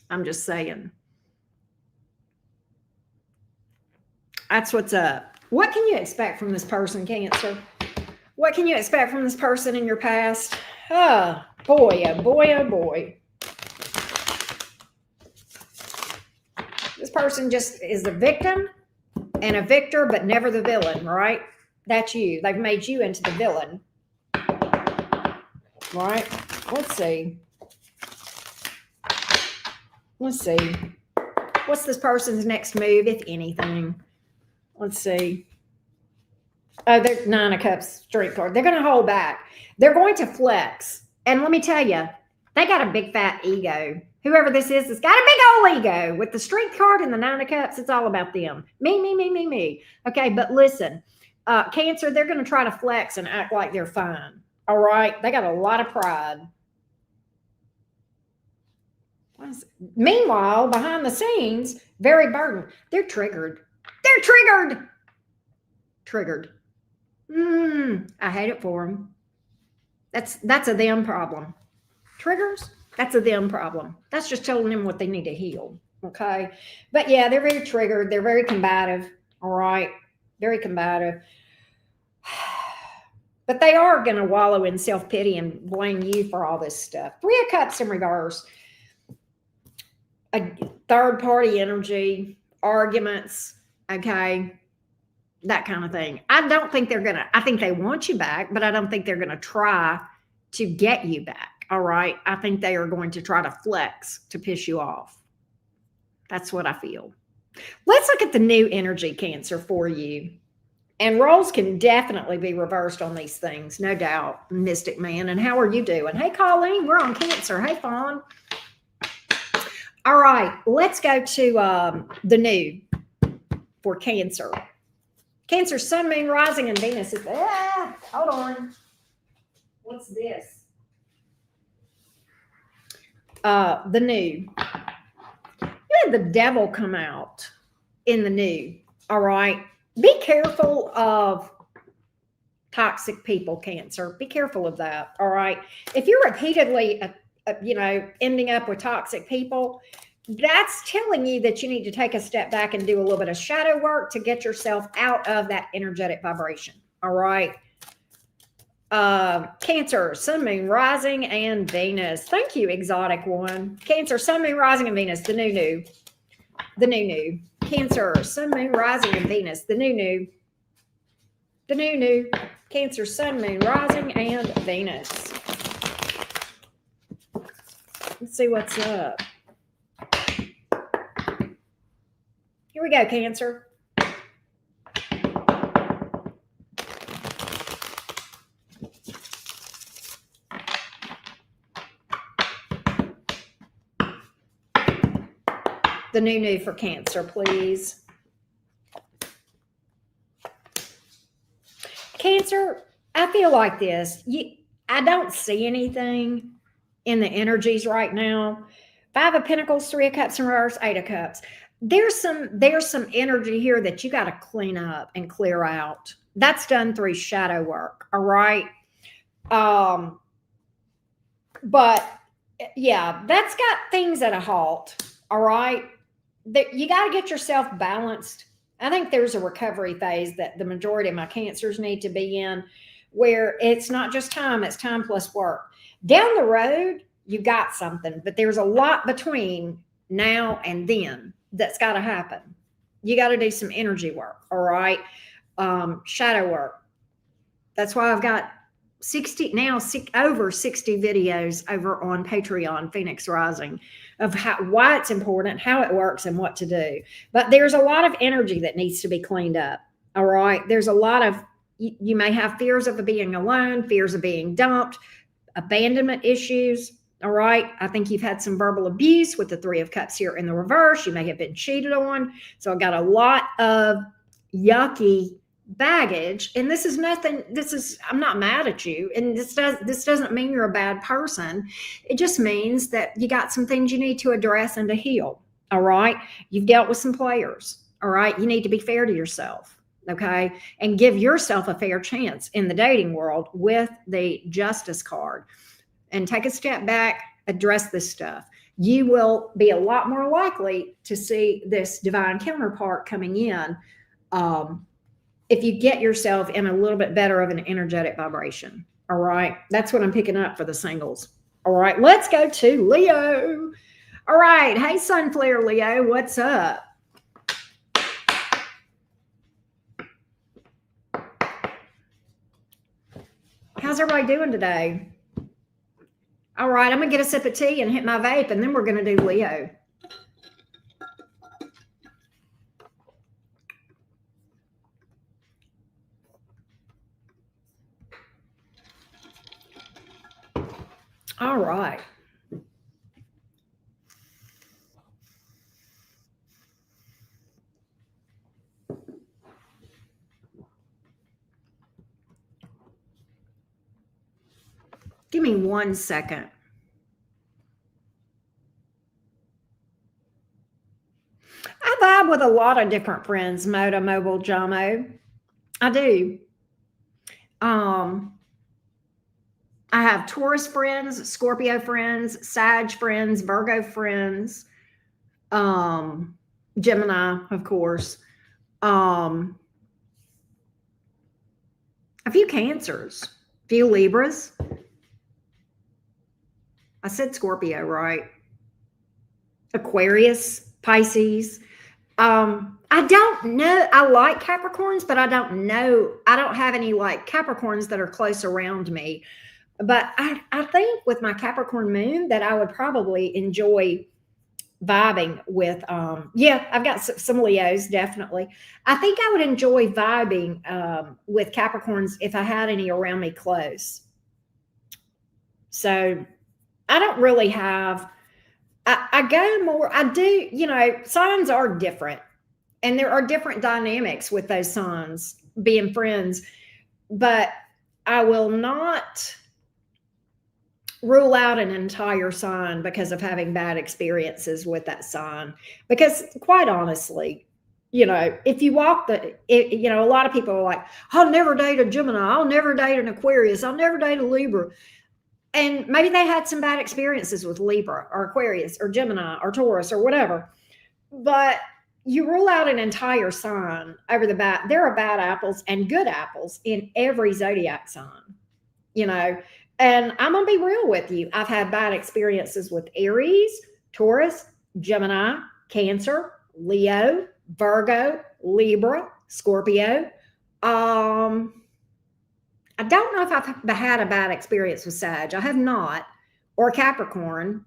I'm just saying. That's what's up. What can you expect from this person, Cancer? What can you expect from this person in your past? Oh, boy, oh, boy, oh, boy. This person just is the victim and a victor, but never the villain, right? That's you. They've made you into the villain. Right? Let's see. Let's see. What's this person's next move, if anything? Let's see. Oh, they're Nine of Cups, Strength card. They're going to hold back. They're going to flex. And let me tell you, they got a big fat ego. Whoever this is, has got a big old ego. With the Strength card and the Nine of Cups, it's all about them. Me, me, me, me, me. Okay, but listen, Cancer, they're going to try to flex and act like they're fine. All right? They got a lot of pride. Meanwhile, behind the scenes, very burdened. They're triggered. They're triggered. Triggered. I hate it for them. That's a them problem. Triggers, that's a them problem. That's just telling them what they need to heal. Okay. But yeah, they're very triggered. They're very combative. All right. Very combative. But they are going to wallow in self-pity and blame you for all this stuff. Three of Cups in reverse. A third-party energy, arguments, okay, that kind of thing. I don't think they're going to, I think they want you back, but I don't think they're going to try to get you back, all right? I think they are going to try to flex to piss you off. That's what I feel. Let's look at the new energy, Cancer, for you. And roles can definitely be reversed on these things, no doubt, Mystic Man. And how are you doing? Hey, Colleen, we're on Cancer. Hey, Fawn. All right, let's go to the new for Cancer. Cancer, Sun, Moon, Rising, and Venus. Hold on. What's this? The new. You had the Devil come out in the new. All right. Be careful of toxic people, Cancer. Be careful of that. All right. If you're repeatedly, ending up with toxic people, that's telling you that you need to take a step back and do a little bit of shadow work to get yourself out of that energetic vibration. All right. Cancer, Sun, Moon, Rising, and Venus. Thank you, Exotic One. Cancer, Sun, Moon, Rising, and Venus. The new. The new. Cancer, Sun, Moon, Rising, and Venus. The new. The new. Cancer, Sun, Moon, Rising, and Venus. Let's see what's up. Here we go, Cancer. The new for Cancer, please. Cancer, I feel like this. I don't see anything in the energies right now. Five of Pentacles, Three of Cups in reverse, Eight of Cups. There's some energy here that you got to clean up and clear out. That's done through shadow work. All right. But yeah, that's got things at a halt. All right. You got to get yourself balanced. I think there's a recovery phase that the majority of my cancers need to be in, where it's not just time, it's time plus work. Down the road, you got something, but there's a lot between now and then that's got to happen. You got to do some energy work. All right. Shadow work. That's why I've got over 60 videos over on Patreon, Phoenix Rising, of why it's important, how it works, and what to do. But there's a lot of energy that needs to be cleaned up. All right. There's a lot of, you may have fears of being alone, fears of being dumped, abandonment issues. All right. I think you've had some verbal abuse with the Three of Cups here in the reverse. You may have been cheated on. So I've got a lot of yucky baggage, and this is nothing. I'm not mad at you, and this doesn't mean you're a bad person. It just means that you got some things you need to address and to heal. All right. You've dealt with some players. All right. You need to be fair to yourself. Okay. And give yourself a fair chance in the dating world with the Justice card, and take a step back, address this stuff. You will be a lot more likely to see this divine counterpart coming in if you get yourself in a little bit better of an energetic vibration. All right. That's what I'm picking up for the singles. All right. Let's go to Leo. All right. Hey, Sun Flare Leo. What's up? How's everybody doing today? All right. I'm going to get a sip of tea and hit my vape, and then we're going to do Leo. All right. Give me 1 second. I vibe with a lot of different friends, Moto, Mobile, Jamo. I do. I have Taurus friends, Scorpio friends, Sag friends, Virgo friends, Gemini, of course, a few Cancers, a few Libras. I said Scorpio, right? Aquarius, Pisces. I don't know. I like Capricorns, but I don't know. I don't have any like Capricorns that are close around me. But I think with my Capricorn moon that I would probably enjoy vibing with. I've got some Leos, definitely. I think I would enjoy vibing with Capricorns if I had any around me close. So I don't really have, I go more, I do, signs are different, and there are different dynamics with those signs being friends, but I will not rule out an entire sign because of having bad experiences with that sign. Because quite honestly, if you walk a lot of people are like, I'll never date a Gemini, I'll never date an Aquarius, I'll never date a Libra. And maybe they had some bad experiences with Libra or Aquarius or Gemini or Taurus or whatever. But you rule out an entire sign over the bat. There are bad apples and good apples in every zodiac sign, And I'm going to be real with you. I've had bad experiences with Aries, Taurus, Gemini, Cancer, Leo, Virgo, Libra, Scorpio. I don't know if I've had a bad experience with Sag. I have not. Or Capricorn.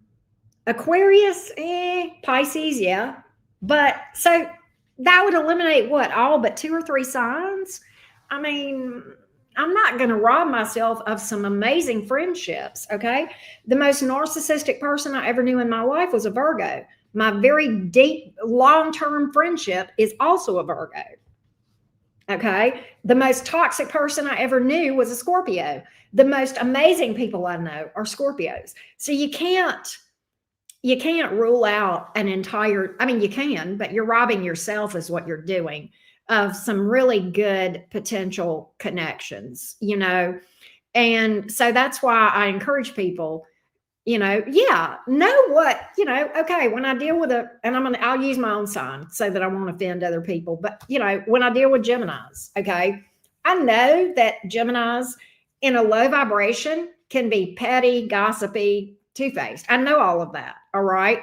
Aquarius, Pisces, yeah. But so that would eliminate what? All but 2 or 3 signs? I mean, I'm not going to rob myself of some amazing friendships, okay? The most narcissistic person I ever knew in my life was a Virgo. My very deep, long-term friendship is also a Virgo. Okay. The most toxic person I ever knew was a Scorpio. The most amazing people I know are Scorpios. So you can't rule out an entire, I mean, you can, but you're robbing yourself is what you're doing of some really good potential connections, you know? And so that's why I encourage people, you know, yeah, know what, you know, okay, when I deal with and I'll use my own sign so that I won't offend other people. But, you know, when I deal with Geminis, okay, I know that Geminis in a low vibration can be petty, gossipy, two-faced. I know all of that. All right.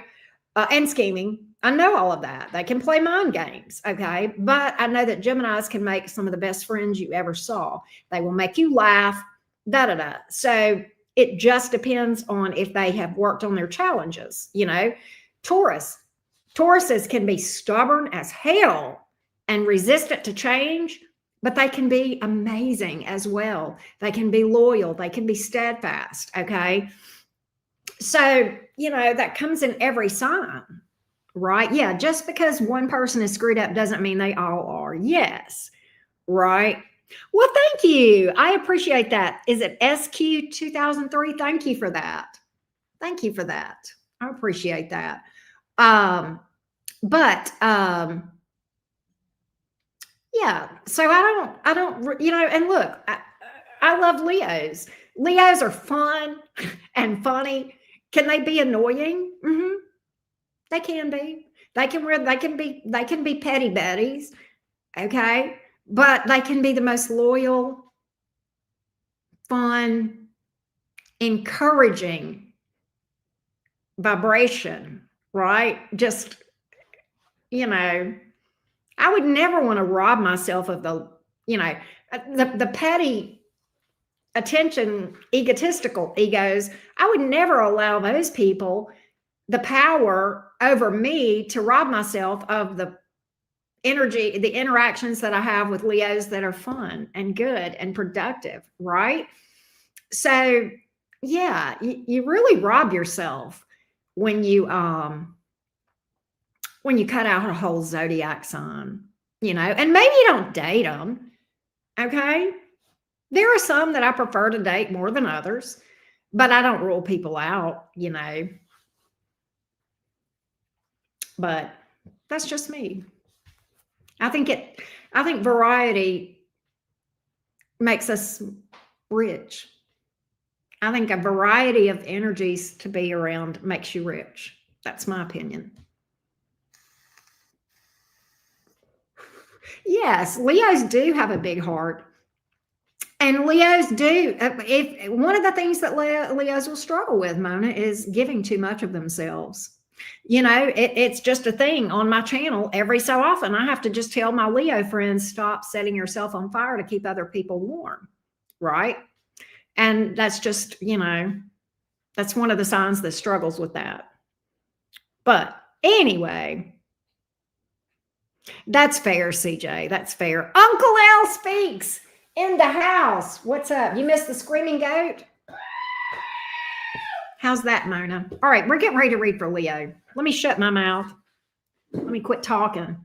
And scheming. I know all of that. They can play mind games. Okay. But I know that Geminis can make some of the best friends you ever saw. They will make you laugh, da da da. So it just depends on if they have worked on their challenges. You know, Tauruses can be stubborn as hell and resistant to change, but they can be amazing as well. They can be loyal. They can be steadfast. Okay. So, you know, that comes in every sign, right? Yeah. Just because one person is screwed up doesn't mean they all are. Yes. Right. Well, thank you. I appreciate that. Is it SQ 2003? Thank you for that. Thank you for that. I appreciate that. Yeah. So I don't, you know, and look, I love Leos. Leos are fun and funny. Can they be annoying? Mm-hmm. They can be. They can be petty betties. Okay. But they can be the most loyal, fun, encouraging vibration, right? Just, you know, I would never want to rob myself of the, you know, the petty, attention, egotistical egos. I would never allow those people the power over me to rob myself of the energy, the interactions that I have with Leos that are fun and good and productive, right? So yeah, you really rob yourself when you cut out a whole zodiac sign, you know, and maybe you don't date them. Okay. There are some that I prefer to date more than others, but I don't rule people out, you know. But that's just me. I think variety makes us rich. I think a variety of energies to be around makes you rich. That's my opinion. Yes, Leos do have a big heart. And Leos do. If one of the things that Leos will struggle with, Mona, is giving too much of themselves. You know, it's just a thing on my channel. Every so often, I have to just tell my Leo friends, stop setting yourself on fire to keep other people warm, right? And that's just, you know, that's one of the signs that struggles with that. But anyway, that's fair, CJ. That's fair. Uncle L speaks in the house. What's up? You missed the screaming goat? How's that, Mona? All right, we're getting ready to read for Leo. Let me shut my mouth. Let me quit talking.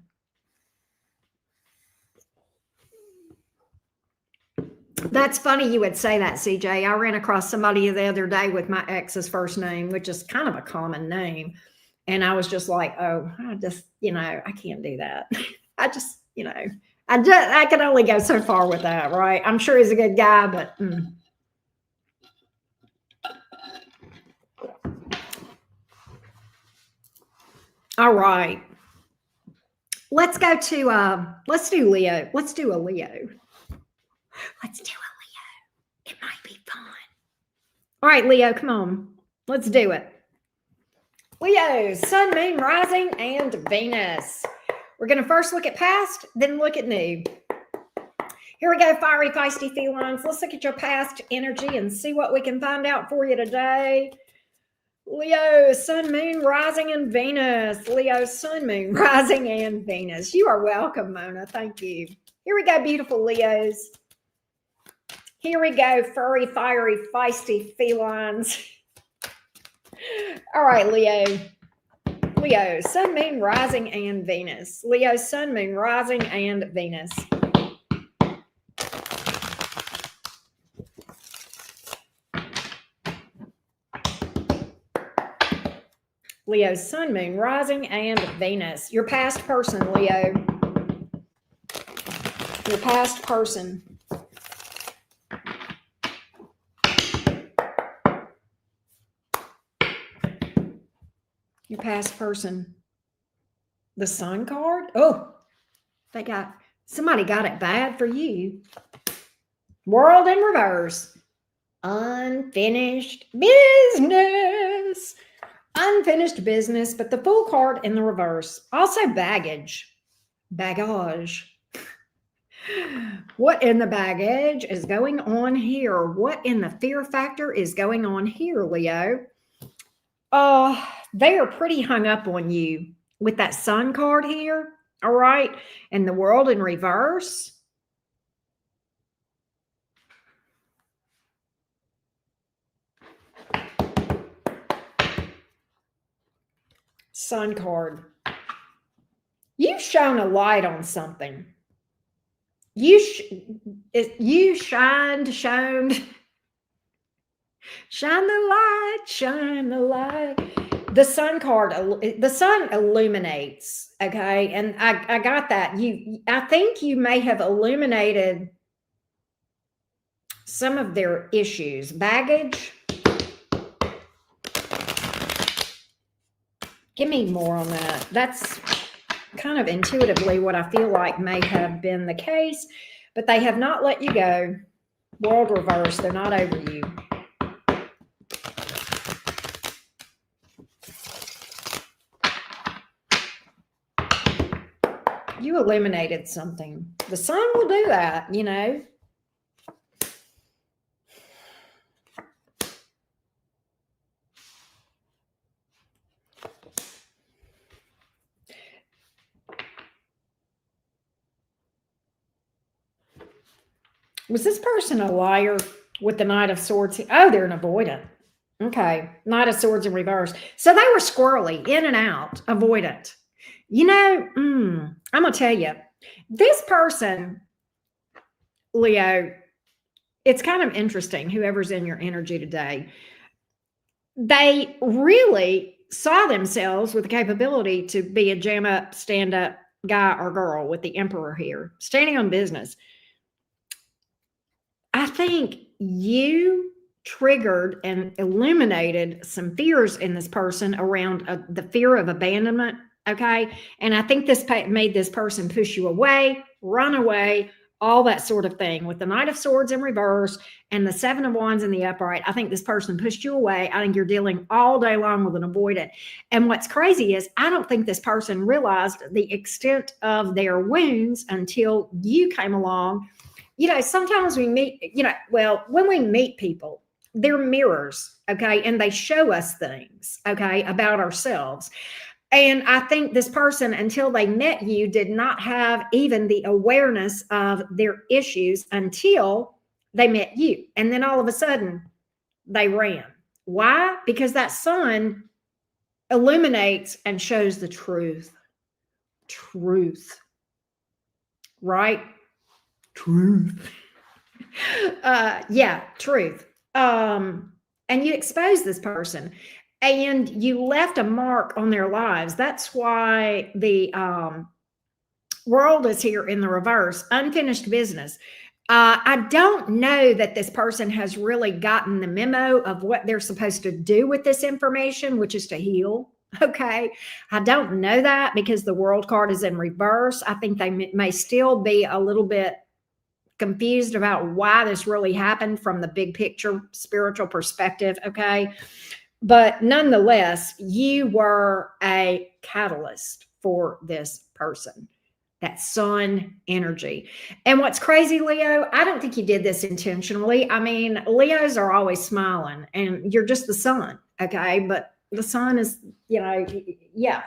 That's funny you would say that, CJ. I ran across somebody the other day with my ex's first name, which is kind of a common name. And I was just like, oh, I just, you know, I can't do that. I just, you know, I can only go so far with that, right? I'm sure he's a good guy, but All right. Let's go to let's do Leo. Let's do a Leo. Let's do a Leo. It might be fun. All right, Leo, come on. Let's do it. Leo, Sun, Moon, Rising, and Venus. We're going to first look at past, then look at new. Here we go, fiery, feisty felines. Let's look at your past energy and see what we can find out for you today. Leo, Sun, Moon, Rising, and Venus. Leo, Sun, Moon, Rising, and Venus. You are welcome, Mona. Thank you. Here we go, beautiful Leos. Here we go, furry, fiery, feisty felines. All right, Leo. Leo, Sun, Moon, Rising, and Venus. Leo, Sun, Moon, Rising, and Venus. Leo, sun, moon, rising, and Venus. Your past person, Leo. Your past person. Your past person. The sun card? Oh, somebody got it bad for you. World in reverse. Unfinished business. Unfinished business, but the Fool card in the reverse. Also baggage. Baggage. What in the baggage is going on here? What in the fear factor is going on here, Leo? They are pretty hung up on you with that sun card here. All right. And the world in reverse. Sun card. You've shone a light on something. You shone the light. The sun card, the sun illuminates. Okay. And I got that. I think you may have illuminated some of their issues. Baggage. Give me more on that. That's kind of intuitively what I feel like may have been the case, but they have not let you go. World reverse. They're not over you. You eliminated something. The sun will do that, you know. Was this person a liar with the Knight of Swords? Oh, they're an avoidant. Okay. Knight of Swords in reverse. So they were squirrely, in and out, avoidant. You know, I'm going to tell you, this person, Leo, it's kind of interesting, whoever's in your energy today, they really saw themselves with the capability to be a jam up, stand up guy or girl with the Emperor here, standing on business. I think you triggered and illuminated some fears in this person around the fear of abandonment. Okay. And I think this made this person push you away, run away, all that sort of thing. With the Knight of Swords in reverse and the Seven of Wands in the upright, I think this person pushed you away. I think you're dealing all day long with an avoidant. And what's crazy is I don't think this person realized the extent of their wounds until you came along. You know, sometimes we meet, when we meet people, they're mirrors, okay? And they show us things, okay, about ourselves. And I think this person, until they met you, did not have even the awareness of their issues until they met you. And then all of a sudden, they ran. Why? Because that sun illuminates and shows the truth. Truth. Right? Truth. Truth. And you expose this person and you left a mark on their lives. That's why the world is here in the reverse. Unfinished business. I don't know that this person has really gotten the memo of what they're supposed to do with this information, which is to heal. Okay. I don't know that because the world card is in reverse. I think they may still be a little bit confused about why this really happened from the big picture spiritual perspective. Okay. But nonetheless, you were a catalyst for this person, that sun energy. And what's crazy, Leo, I don't think you did this intentionally. I mean, Leos are always smiling and you're just the sun. Okay. But the sun is, yeah.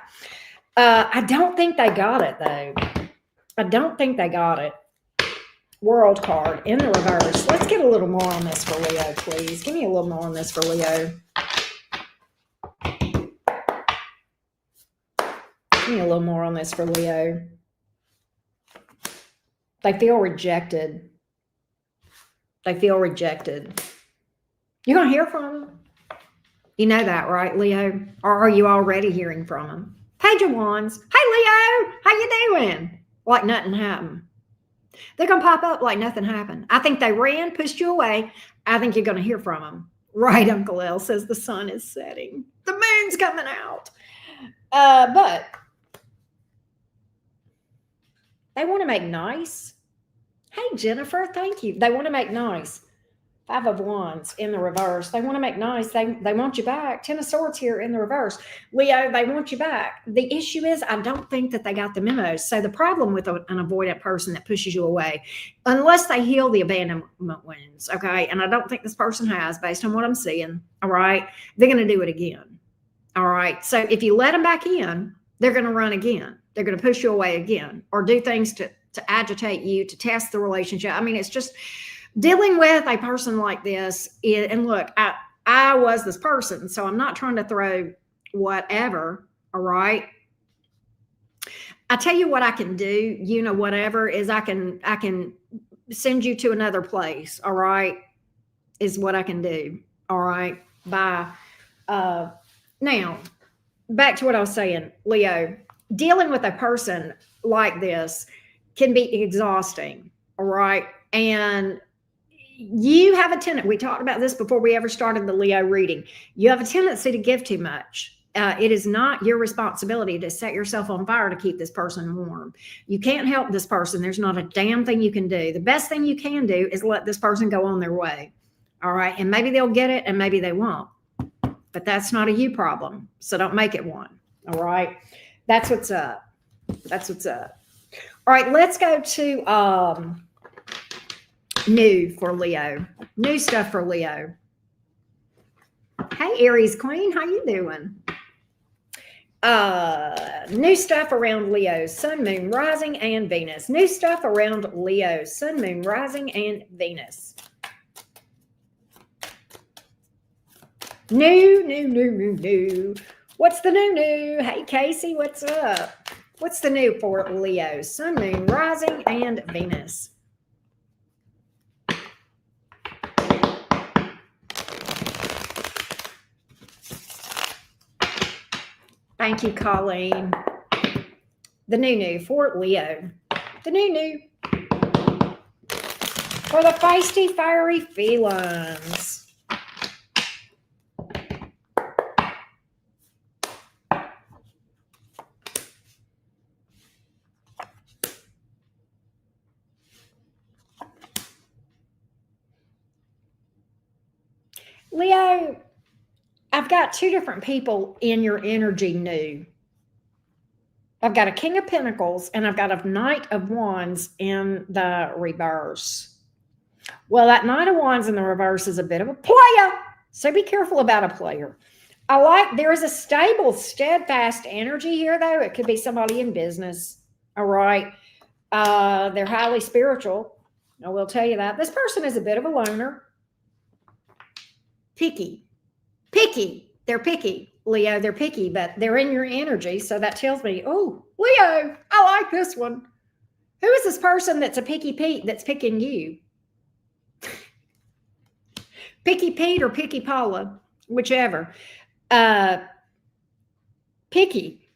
I don't think they got it though. I don't think they got it. World card in the reverse. Let's get a little more on this for Leo, please. Give me a little more on this for Leo. Give me a little more on this for Leo. They feel rejected. They feel rejected. You're going to hear from them. You know that, right, Leo? Or are you already hearing from them? Page of Wands. Hey, Leo, how you doing? Like nothing happened. They're going to pop up like nothing happened. I think they ran, pushed you away. I think you're going to hear from them. Right, Uncle L says the sun is setting. The moon's coming out. But they want to make nice. Hey, Jennifer, thank you. They want to make nice. 5 of Wands in the reverse. They want to make nice. They want you back. 10 of Swords here in the reverse. Leo, they want you back. The issue is I don't think that they got the memos. So the problem with an avoidant person that pushes you away, unless they heal the abandonment wounds, okay, and I don't think this person has based on what I'm seeing, all right, they're going to do it again, all right? So if you let them back in, they're going to run again. They're going to push you away again or do things to agitate you, to test the relationship. I mean, it's just dealing with a person like this. And look, I was this person, so I'm not trying to throw whatever, all right? I tell you what I can do, you know, whatever is I can send you to another place, all right, is what I can do, all right? Bye. Now, back to what I was saying, Leo, dealing with a person like this can be exhausting, all right? And you have a tendency, we talked about this before we ever started the Leo reading, you have a tendency to give too much. It is not your responsibility to set yourself on fire to keep this person warm. You can't help this person. There's not a damn thing you can do. The best thing you can do is let this person go on their way, all right? And maybe they'll get it and maybe they won't. But that's not a you problem, so don't make it one, all right? That's what's up. That's what's up. All right, let's go to new for Leo. New stuff for Leo. Hey, Aries Queen, how you doing? New stuff around Leo, Sun, Moon, Rising, and Venus. New stuff around Leo, Sun, Moon, Rising, and Venus. New. What's the new? Hey, Casey, what's up? What's the new for Leo, Sun, Moon, Rising, and Venus? Thank you, Colleen. The new for Leo. The new for the feisty, fiery felines. Leo, I've got 2 different people in your energy new. I've got a King of Pentacles and I've got a Knight of Wands in the reverse. Well, that Knight of Wands in the reverse is a bit of a player, so be careful about a player. There is a stable, steadfast energy here, though. It could be somebody in business, all right? They're highly spiritual. I will tell you that. This person is a bit of a loner. Picky. They're picky, Leo. They're picky, but they're in your energy. So that tells me, oh, Leo, I like this one. Who is this person that's a picky Pete that's picking you? Picky Pete or Picky Paula, whichever. Picky.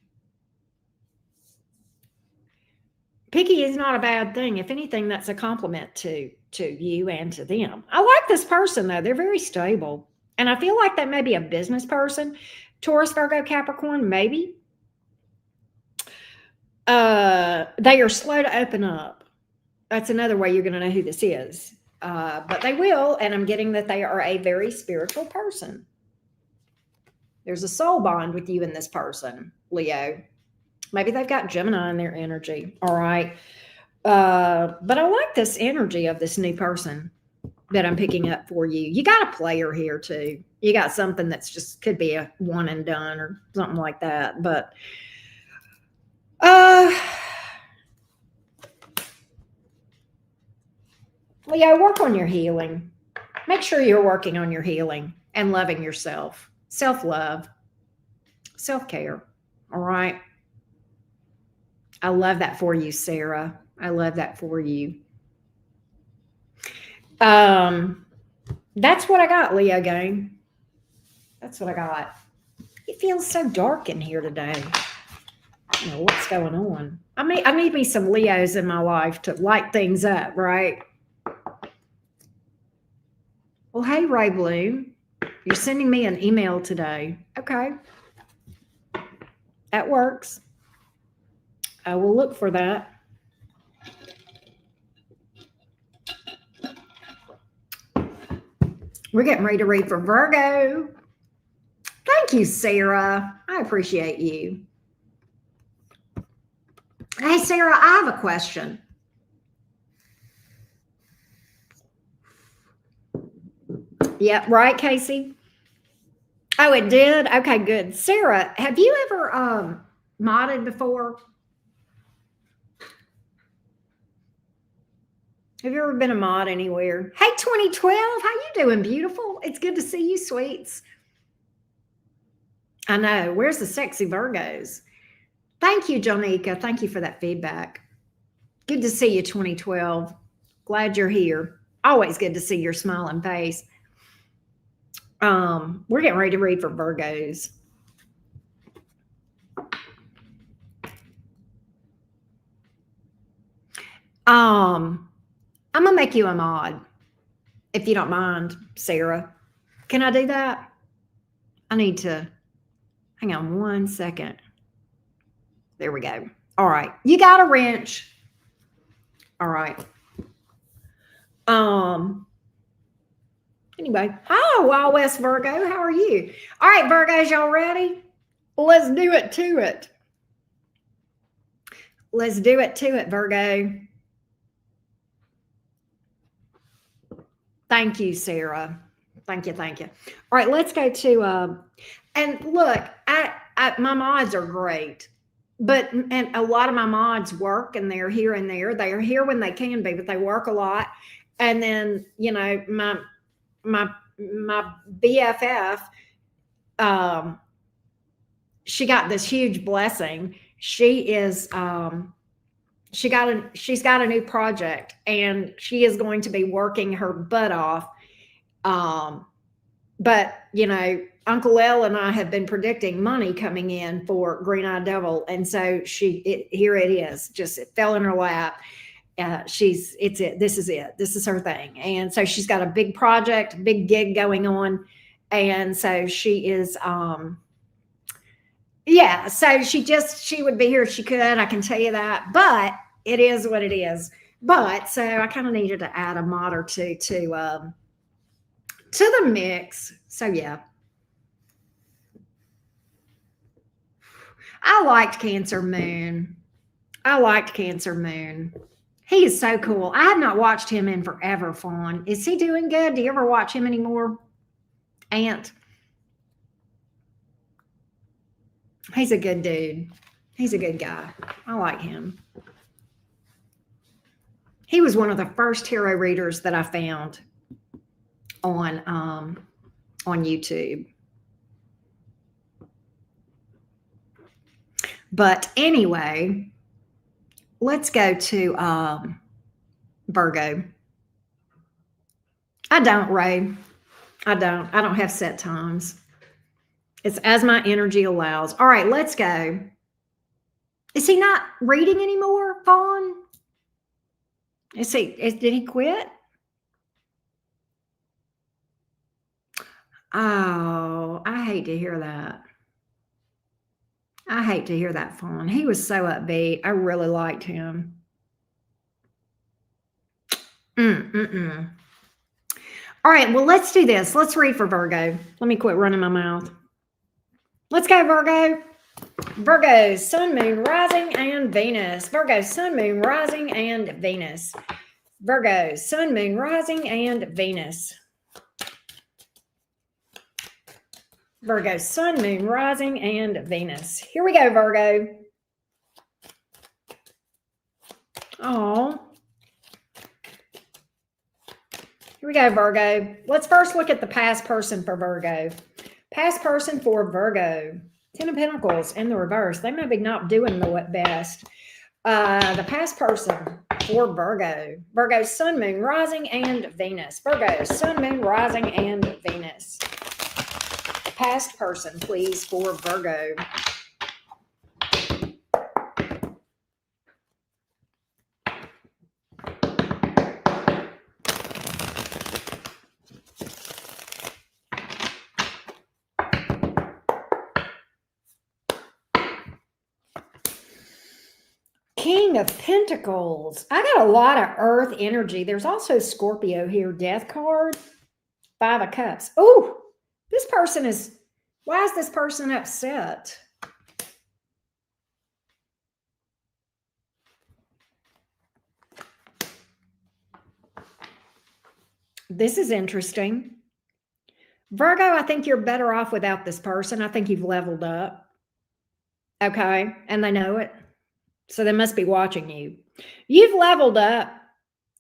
Picky is not a bad thing. If anything, that's a compliment to you and to them. I like this person, though. They're very stable. And I feel like that may be a business person. Taurus, Virgo, Capricorn, maybe. They are slow to open up. That's another way you're going to know who this is. But they will, and I'm getting that they are a very spiritual person. There's a soul bond with you and this person, Leo. Maybe they've got Gemini in their energy, all right? But I like this energy of this new person that I'm picking up for you. You got a player here, too. You got something that's just could be a one and done or something like that. But Leo, work on your healing. Make sure you're working on your healing and loving yourself. Self-love. Self-care. All right? I love that for you, Sarah. I love that for you. That's what I got, Leo gang. That's what I got. It feels so dark in here today. I don't know what's going on. I need me some Leos in my life to light things up, right? Well, hey, Ray Bloom, you're sending me an email today. Okay. That works. I will look for that. We're getting ready to read for Virgo. Thank you, Sarah. I appreciate you. Hey, Sarah, I have a question. Yep, right, Casey? Oh, it did? Okay, good. Sarah, have you ever modded before? Have you ever been a mod anywhere? Hey, 2012, how you doing, beautiful? It's good to see you, sweets. I know. Where's the sexy Virgos? Thank you, Jonica. Thank you for that feedback. Good to see you, 2012. Glad you're here. Always good to see your smiling face. We're getting ready to read for Virgos. I'm gonna make you a mod, if you don't mind, Sarah. Can I do that? I need to hang on one second. There we go. All right. You got a wrench. All right. Anyway. Oh, Wild West Virgo. How are you? All right, Virgos, y'all ready? Let's do it to it. Let's do it to it, Virgo. Thank you, Sarah. Thank you. Thank you. All right, let's go to and look, my mods are great. And a lot of my mods work and they're here and there. They are here when they can be, but they work a lot. And then, you know, my BFF, she got this huge blessing. She's got a new project and she is going to be working her butt off. But you know, Uncle L and I have been predicting money coming in for Green Eyed Devil. And so here it is, just it fell in her lap. This is it. This is her thing. And so she's got a big project, big gig going on. And so she is, yeah, so she would be here if she could. I can tell you that, but it is what it is. But so I kind of needed to add a mod or two to the mix. So yeah. I liked Cancer Moon. He is so cool. I have not watched him in forever, Fawn. Is he doing good? Do you ever watch him anymore? Ant. He's a good dude. He's a good guy. I like him. He was one of the first tarot readers that I found on YouTube. But anyway, let's go to Virgo. I don't, Ray. I don't have set times. It's as my energy allows. All right, let's go. Is he not reading anymore, Fawn? Did he quit? Oh, I hate to hear that. Fawn. He was so upbeat. I really liked him. All right, well, let's do this. Let's read for Virgo. Let me quit running my mouth. Let's go, Virgo. Virgo, Sun, Moon, Rising, and Venus. Virgo, Sun, Moon, Rising, and Venus. Virgo, Sun, Moon, Rising, and Venus. Virgo, Sun, Moon, Rising, and Venus. Here we go, Virgo. Oh. Here we go, Virgo. Let's first look at the past person for Virgo. Past person for Virgo. 10 of Pentacles in the reverse. They may be not doing the best. The past person for Virgo. Virgo, Sun, Moon, Rising, and Venus. Virgo, Sun, Moon, Rising, and Venus. past person, please, for Virgo. King of Pentacles. I got a lot of earth energy. There's also Scorpio here. Death card. 5 of Cups. Oh, this person is, why is this person upset? This is interesting. Virgo, I think you're better off without this person. I think you've leveled up. Okay. And they know it. So they must be watching you. You've leveled up.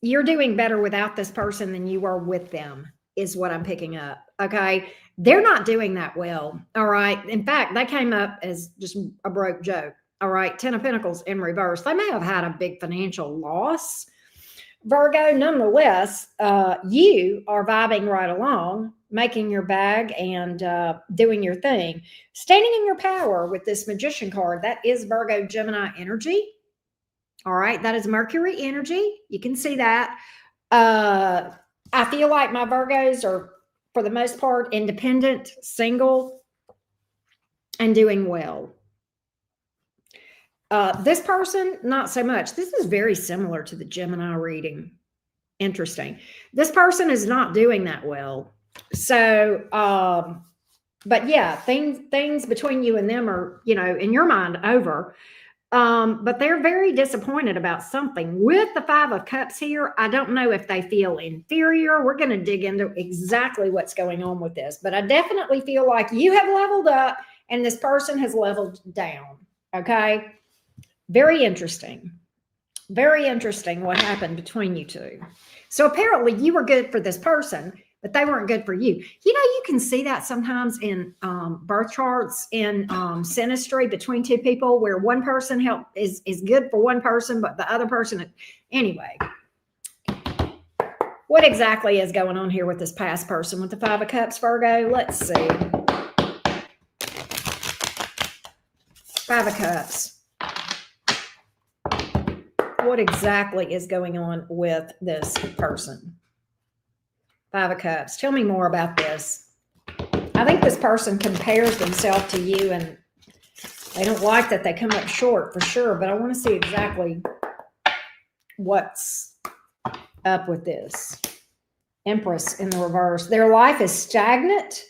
You're doing better without this person than you are with them, is what I'm picking up. Okay. They're not doing that well. All right. In fact, they came up as just a broke joke. All right. 10 of Pentacles in reverse. They may have had a big financial loss. Virgo, nonetheless, you are vibing right along, making your bag and doing your thing. Standing in your power with this Magician card. That is Virgo Gemini energy. All right. That is Mercury energy. You can see that. I feel like my Virgos are, for the most part, independent, single, and doing well. This person, not so much. This is very similar to the Gemini reading. Interesting. This person is not doing that well. So, but yeah, things between you and them are, you know, in your mind over. But they're very disappointed about something. With the 5 of Cups here, I don't know if they feel inferior. We're going to dig into exactly what's going on with this. But I definitely feel like you have leveled up and this person has leveled down. Okay? Very interesting. Very interesting what happened between you two. So apparently you were good for this person, but they weren't good for you. You know, you can see that sometimes in birth charts, in synastry between two people, where one person is good for one person, but the other person, anyway. What exactly is going on here with this past person with the 5 of Cups, Virgo? Let's see. 5 of Cups. What exactly is going on with this person? 5 of Cups. Tell me more about this. I think this person compares themselves to you and they don't like that they come up short for sure, but I want to see exactly what's up with this. Empress in the reverse. Their life is stagnant.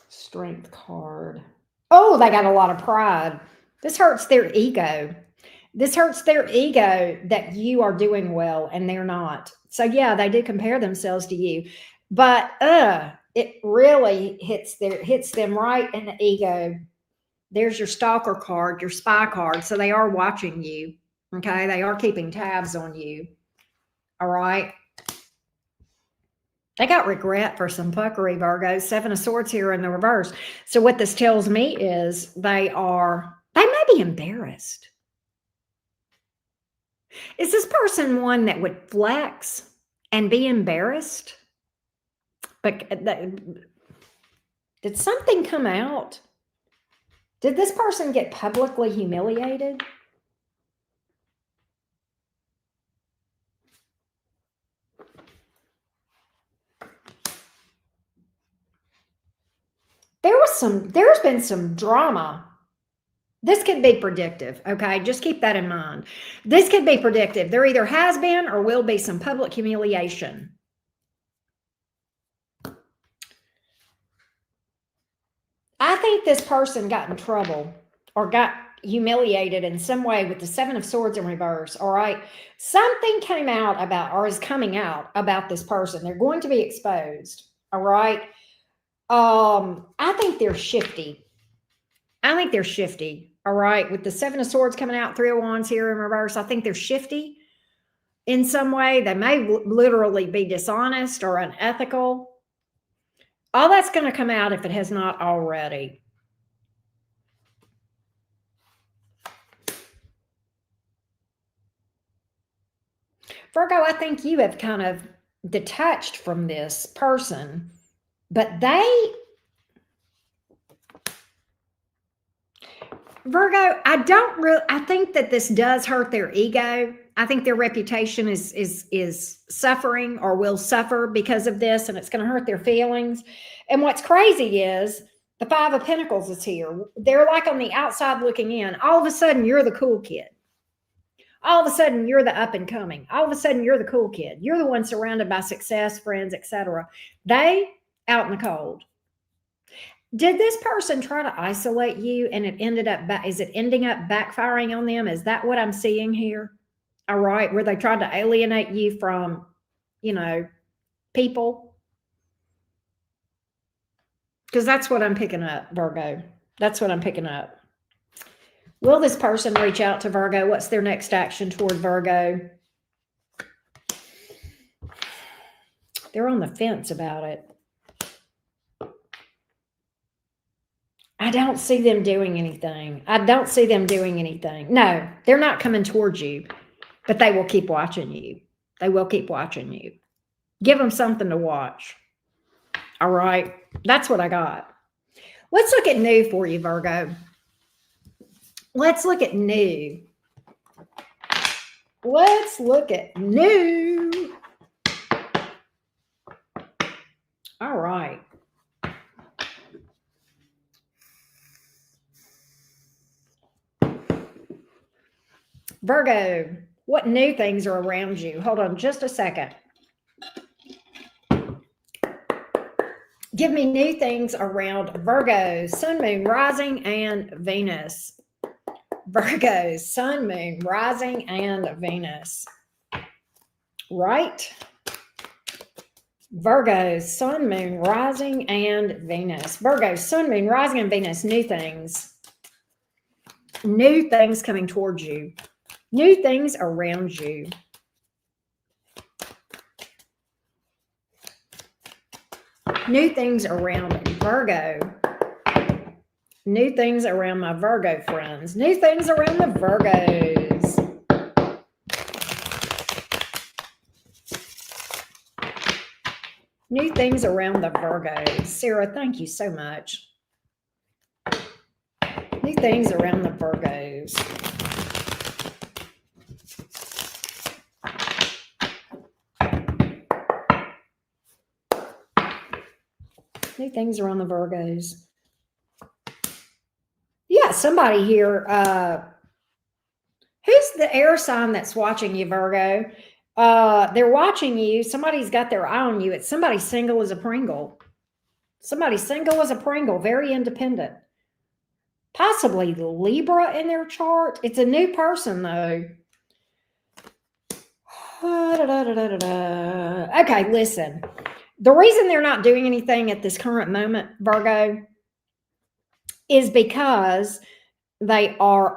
Strength card. Oh, they got a lot of pride. This hurts their ego. This hurts their ego that you are doing well and they're not. So yeah, they do compare themselves to you, but it really hits them right in the ego. There's your stalker card, your spy card. So they are watching you. Okay. They are keeping tabs on you. All right. They got regret for some fuckery, Virgo. 7 of Swords here in the reverse. So what this tells me is they may be embarrassed. Is this person one that would flex and be embarrassed? But did something come out? Did this person get publicly humiliated? There's been some drama. This could be predictive, okay? Just keep that in mind. This could be predictive. There either has been or will be some public humiliation. I think this person got in trouble or got humiliated in some way with the 7 of Swords in reverse, all right? Something came out about or is coming out about this person. They're going to be exposed, all right? I think they're shifty. I think they're shifty. All right. With the 7 of Swords coming out, 3 of Wands here in reverse, I think they're shifty in some way. They may literally be dishonest or unethical. All that's going to come out if it has not already. Virgo, I think you have kind of detached from this person, but Virgo, I think that this does hurt their ego. I think their reputation is suffering or will suffer because of this, and it's going to hurt their feelings. And what's crazy is the Five of Pentacles is here. They're like on the outside looking in. All of a sudden, you're the cool kid. All of a sudden, you're the up and coming. All of a sudden, you're the cool kid. You're the one surrounded by success, friends, etc. They out in the cold. Did this person try to isolate you and is it ending up backfiring on them? Is that what I'm seeing here? All right, where they tried to alienate you from, people? Because that's what I'm picking up, Virgo. That's what I'm picking up. Will this person reach out to Virgo? What's their next action toward Virgo? They're on the fence about it. I don't see them doing anything. No, they're not coming towards you, but they will keep watching you. Give them something to watch. All right. That's what I got. Let's look at new for you, Virgo. Let's look at new. All right. Virgo, what new things are around you? Hold on just a second. Give me new things around Virgo, Sun, Moon, Rising, and Venus. Virgo, Sun, Moon, Rising, and Venus. Right? Virgo, Sun, Moon, Rising, and Venus. Virgo, Sun, Moon, Rising, and Venus. New things. New things coming towards you. New things around you. New things around Virgo. New things around my Virgo friends. New things around the Virgos. New things around the Virgos. Sarah, thank you so much. New things around the Virgos. New things around the Virgos. Yeah, somebody here. Who's the air sign that's watching you, Virgo? They're watching you. Somebody's got their eye on you. It's somebody single as a Pringle. Somebody single as a Pringle, very independent. Possibly Libra in their chart. It's a new person, though. Okay, listen. The reason they're not doing anything at this current moment, Virgo, is because they are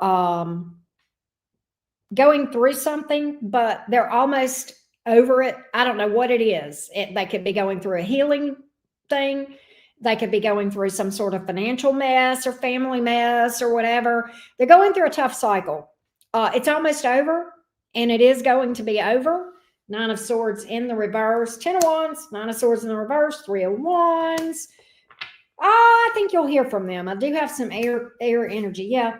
going through something, but they're almost over it. I don't know what it is. They could be going through a healing thing. They could be going through some sort of financial mess or family mess or whatever. They're going through a tough cycle. It's almost over, and it is going to be over. 9 of Swords in the reverse, 10 of Wands, 9 of Swords in the reverse, 3 of Wands. I think you'll hear from them. I do have some air energy. Yeah,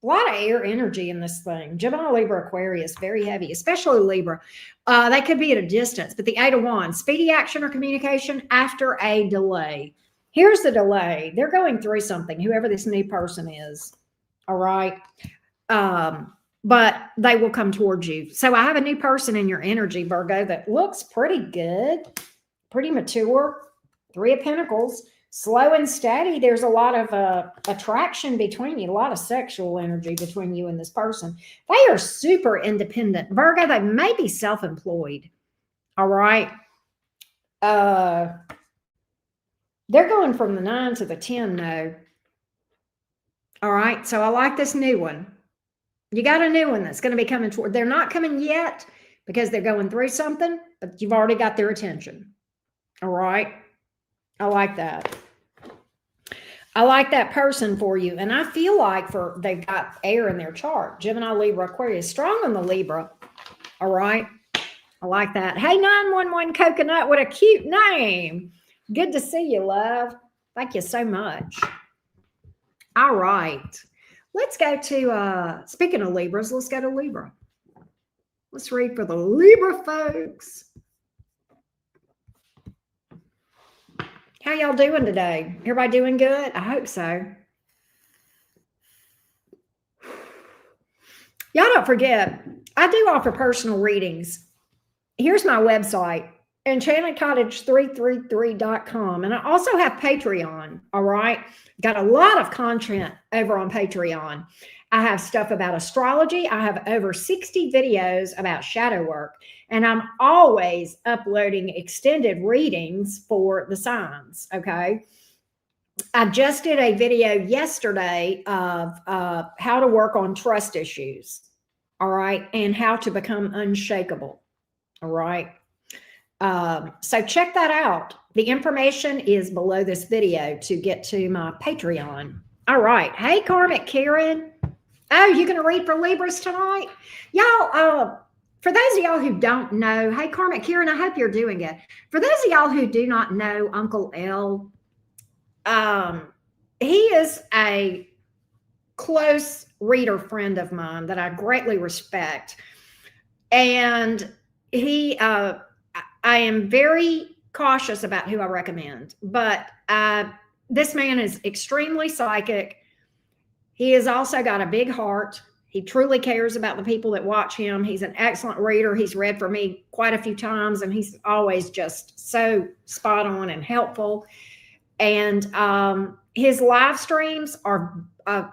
a lot of air energy in this thing. Gemini, Libra, Aquarius, very heavy, especially Libra. They could be at a distance, but the 8 of Wands, speedy action or communication after a delay. Here's the delay. They're going through something, whoever this new person is. All right. But they will come towards you. So I have a new person in your energy, Virgo, that looks pretty good, pretty mature. 3 of Pentacles, slow and steady. There's a lot of attraction between you, a lot of sexual energy between you and this person. They are super independent. Virgo, they may be self-employed. All right. They're going from the 9 to the 10 now. All right. So I like this new one. You got a new one that's going to be coming toward. They're not coming yet because they're going through something, but you've already got their attention. All right. I like that. I like that person for you. And I feel like they've got air in their chart. Gemini, Libra, Aquarius, strong on the Libra. All right. I like that. Hey, 911 Coconut, what a cute name. Good to see you, love. Thank you so much. All right. Let's go to, speaking of Libras, let's go to Libra. Let's read for the Libra folks. How y'all doing today? Everybody doing good? I hope so. Y'all don't forget, I do offer personal readings. Here's my website, enchantedcottage333.com. And I also have Patreon, all right? Got a lot of content over on Patreon. I have stuff about astrology. I have over 60 videos about shadow work. And I'm always uploading extended readings for the signs, okay? I just did a video yesterday of how to work on trust issues, all right? And how to become unshakable, all right? So check that out. The information is below this video to get to my Patreon. All right. Hey, Karmic Karen. Oh, you going to read for Libras tonight? Y'all, for those of y'all who don't know, hey, Karmic Karen, I hope you're doing it. For those of y'all who do not know Uncle L, he is a close reader friend of mine that I greatly respect. And he, I am very cautious about who I recommend, but this man is extremely psychic. He has also got a big heart. He truly cares about the people that watch him. He's an excellent reader. He's read for me quite a few times, and he's always just so spot on and helpful. And his live streams are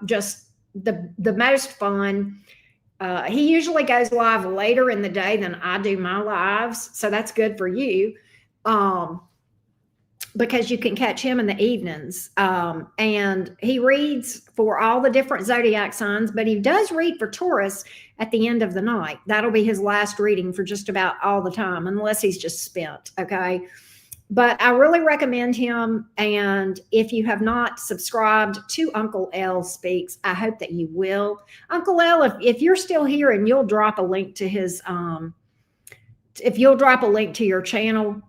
just the most fun. He usually goes live later in the day than I do my lives. So that's good for you because you can catch him in the evenings. And he reads for all the different zodiac signs, but he does read for Taurus at the end of the night. That'll be his last reading for just about all the time, unless he's just spent, okay? But I really recommend him. And if you have not subscribed to Uncle L Speaks, I hope that you will. Uncle L, if you're still here and you'll drop a link to his, if you'll drop a link to your channel.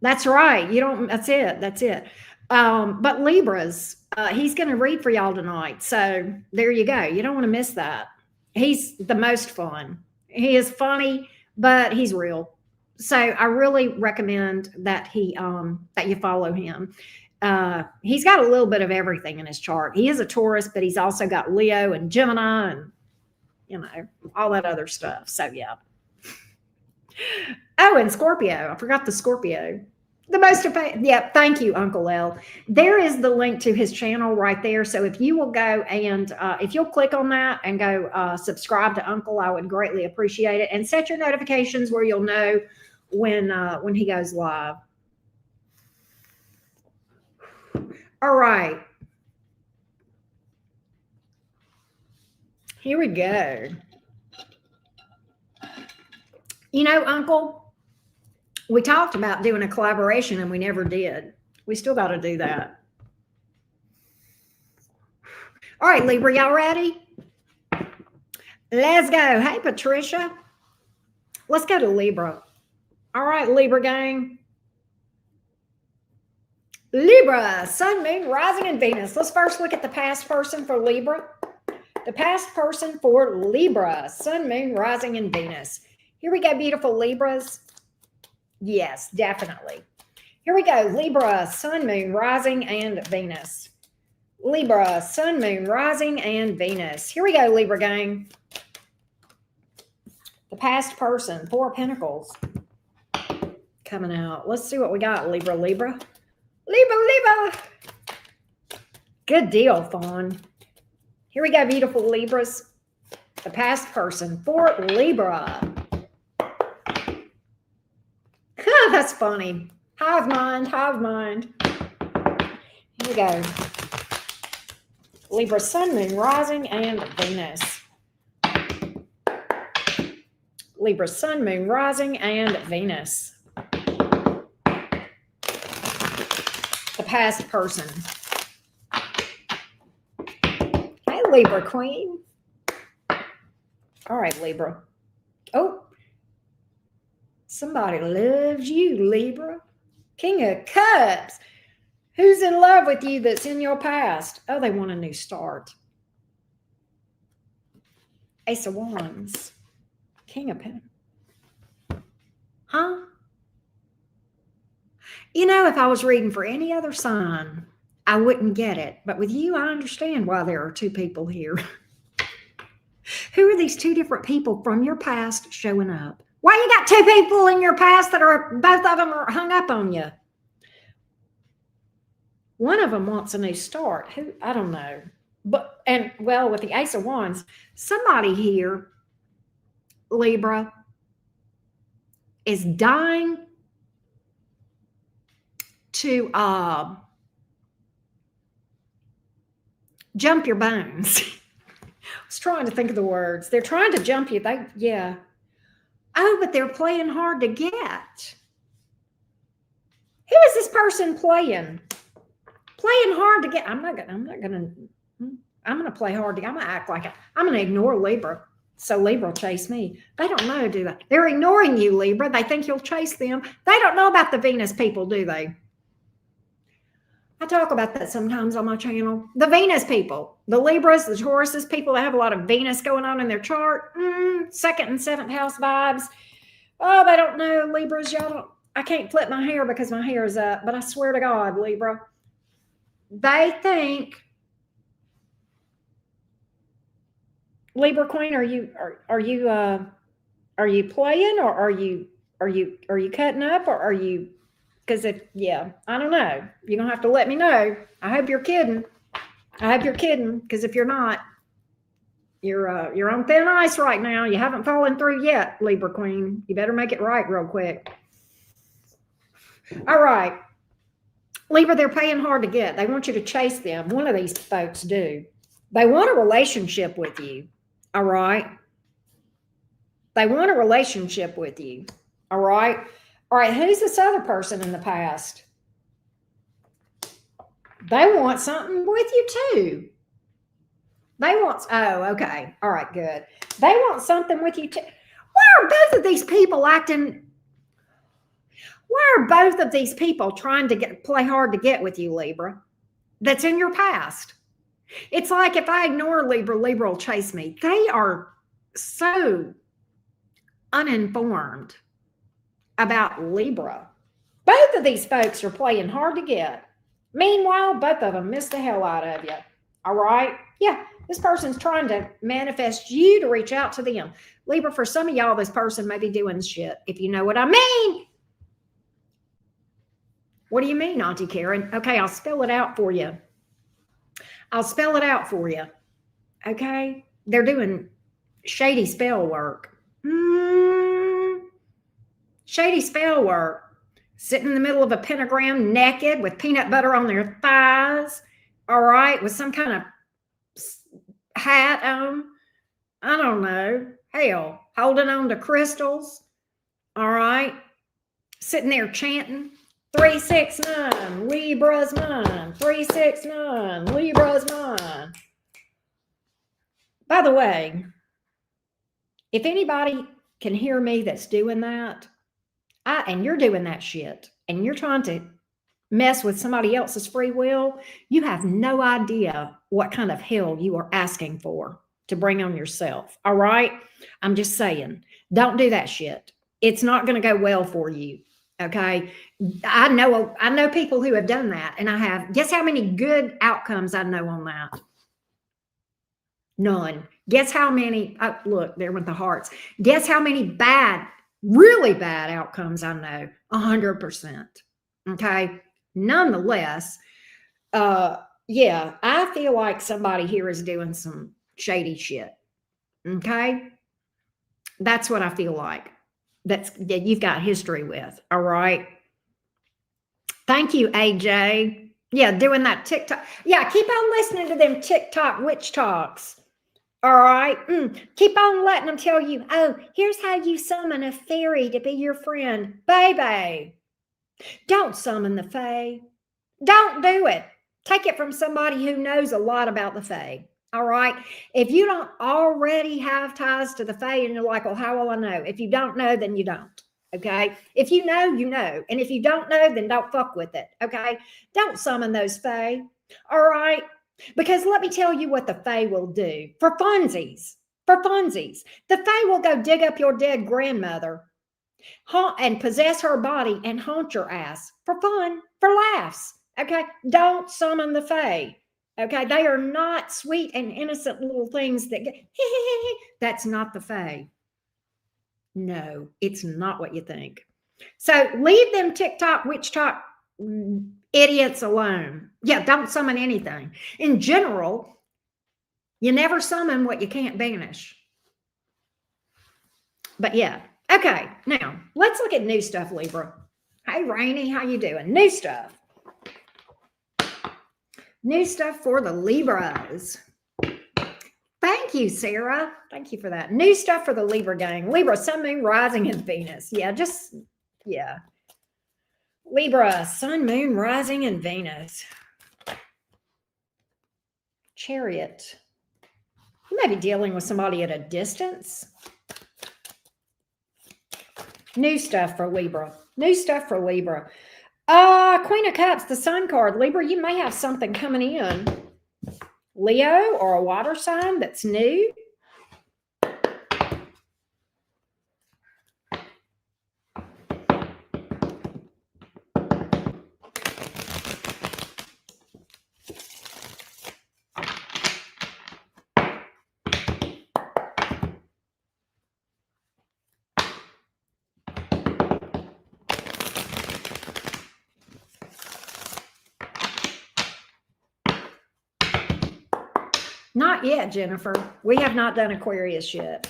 That's right. You don't, that's it. That's it. But Libras, he's going to read for y'all tonight. So there you go. You don't want to miss that. He's the most fun. He is funny, but he's real. So I really recommend that that you follow him. He's got a little bit of everything in his chart. He is a Taurus, but he's also got Leo and Gemini and, you know, all that other stuff. So yeah. Oh, and Scorpio. I forgot the Scorpio. The most, yeah, thank you, Uncle L. There is the link to his channel right there. So if you will go and if you'll click on that and go subscribe to Uncle, I would greatly appreciate it. And set your notifications where you'll know when he goes live. All right. Here we go. You know, Uncle, we talked about doing a collaboration and we never did. We still got to do that. All right, Libra, y'all ready? Let's go. Hey, Patricia. Let's go to Libra. All right, Libra gang. Libra, Sun, Moon, Rising, and Venus. Let's first look at the past person for Libra. The past person for Libra, Sun, Moon, Rising, and Venus. Here we go, beautiful Libras. Yes, definitely. Here we go. Libra, Sun, Moon, Rising, and Venus. Libra, Sun, Moon, Rising, and Venus. Here we go, Libra gang. The past person, Four of Pentacles. Coming out. Let's see what we got, Libra, Libra. Libra, Libra. Good deal, Fawn. Here we go, beautiful Libras. The past person for Libra. That's funny. Hive mind, hive mind. Here we go. Libra, Sun, Moon, Rising, and Venus. Libra, Sun, Moon, Rising, and Venus. The past person. Hey, Libra Queen. All right, Libra. Oh, Somebody loves you, Libra. King of Cups. Who's in love with you that's in your past? Oh, they want a new start. Ace of Wands. King of Pentacles. Huh? You know, if I was reading for any other sign, I wouldn't get it. But with you, I understand why there are two people here. Who are these two different people from your past showing up? Why you got two people in your past that are, both of them are hung up on you? One of them wants a new start. Who? I don't know. But, and well, with the Ace of Wands, somebody here, Libra, is dying to jump your bones. I was trying to think of the words. They're trying to jump you. Yeah. Oh, but they're playing hard to get. Who is this person playing? Playing hard to get. I'm gonna play hard to get. I'm gonna act like I'm gonna ignore Libra. So Libra will chase me. They don't know, do they? They're ignoring you, Libra. They think you'll chase them. They don't know about the Venus people, do they? I talk about that sometimes on my channel. The Venus people, the Libras, the Tauruses, people that have a lot of Venus going on in their chart, second and seventh house vibes. Oh, they don't know, Libras. Y'all don't. I can't flip my hair because my hair is up, but I swear to God, Libra, they think. Libra Queen, are you playing, or are you cutting up, or are you? Because I don't know. You're gonna have to let me know. I hope you're kidding. Because if you're not, you're on thin ice right now. You haven't fallen through yet, Libra Queen. You better make it right real quick. All right, Libra, they're paying hard to get. They want you to chase them. One of these folks do. They want a relationship with you. All right. They want a relationship with you. All right. All right. Who's this other person in the past? They want something with you too. Oh, okay. All right, good. They want something with you too. Why are both of these people acting? Why are both of these people trying to play hard to get with you, Libra? That's in your past. It's like if I ignore Libra, Libra will chase me. They are so uninformed about Libra. Both of these folks are playing hard to get. Meanwhile, both of them miss the hell out of you. All right? Yeah, this person's trying to manifest you to reach out to them. Libra, for some of y'all, this person may be doing shit, if you know what I mean. What do you mean, Auntie Karen? Okay, I'll spell it out for you. Okay? They're doing shady spell work. Shady spell work. Sitting in the middle of a pentagram naked with peanut butter on their thighs. All right? With some kind of hat on. I don't know. Hell, holding on to crystals. All right? Sitting there chanting. 369, Libra's mine. 369, Libra's mine. By the way, if anybody can hear me that's doing that, and you're doing that shit, and you're trying to mess with somebody else's free will, you have no idea what kind of hell you are asking for to bring on yourself. All right? I'm just saying, don't do that shit. It's not going to go well for you. Okay. I know people who have done that, and I have. Guess how many good outcomes I know on that? None. Guess how many? Oh, look, there went the hearts. Guess how many bad, really bad outcomes I know? 100%. Okay. Nonetheless, I feel like somebody here is doing some shady shit. Okay. That's what I feel like. That you've got history with. All right. Thank you, AJ. Yeah, doing that TikTok. Yeah, keep on listening to them TikTok witch talks. All right. Keep on letting them tell you, oh, here's how you summon a fairy to be your friend. Baby, don't summon the fae. Don't do it. Take it from somebody who knows a lot about the fae. All right. If you don't already have ties to the fae and you're like, well, how will I know? If you don't know, then you don't. Okay. If you know, you know. And if you don't know, then don't fuck with it. Okay. Don't summon those fae. All right. Because let me tell you what the fae will do for funsies. For funsies, the fae will go dig up your dead grandmother and possess her body and haunt your ass for fun, for laughs. Okay. Don't summon the fae. Okay. They are not sweet and innocent little things that get, that's not the fae. No, it's not what you think. So leave them TikTok, witch talk idiots alone. Yeah, don't summon anything. In general, you never summon what you can't banish. But yeah, okay. Now let's look at new stuff, Libra. Hey, Rainy, how you doing? New stuff. New stuff for the Libras. Thank you, Sarah. Thank you for that. New stuff for the Libra gang. Libra, Sun, Moon, Rising, and Venus. Yeah. Libra, Sun, Moon, Rising, and Venus. Chariot. You may be dealing with somebody at a distance. New stuff for Libra. New stuff for Libra. Queen of Cups, the Sun card. Libra, you may have something coming in. Leo or a water sign that's new. Not yet, Jennifer. We have not done Aquarius yet.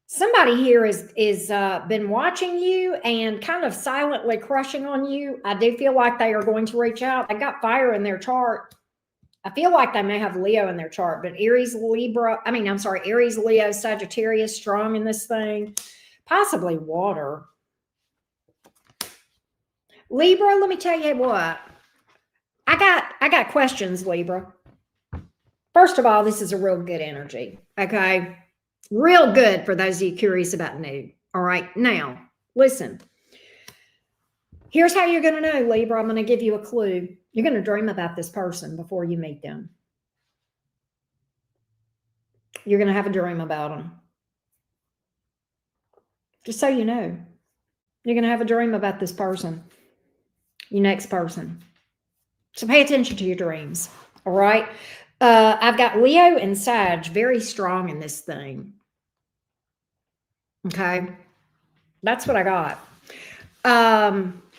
Somebody here is been watching you and kind of silently crushing on you. I do feel like they are going to reach out. They got fire in their chart. I feel like they may have Leo in their chart, but Aries, Leo, Sagittarius, strong in this thing. Possibly water. Libra, let me tell you what. I got questions, Libra. First of all, this is a real good energy, okay? Real good for those of you curious about nude. All right, now, listen. Here's how you're going to know, Libra. I'm going to give you a clue. You're going to dream about this person before you meet them. You're going to have a dream about them. Just so you know. You're going to have a dream about this person, your next person. So pay attention to your dreams, all right? I've got Leo and Sag very strong in this thing. Okay. That's what I got.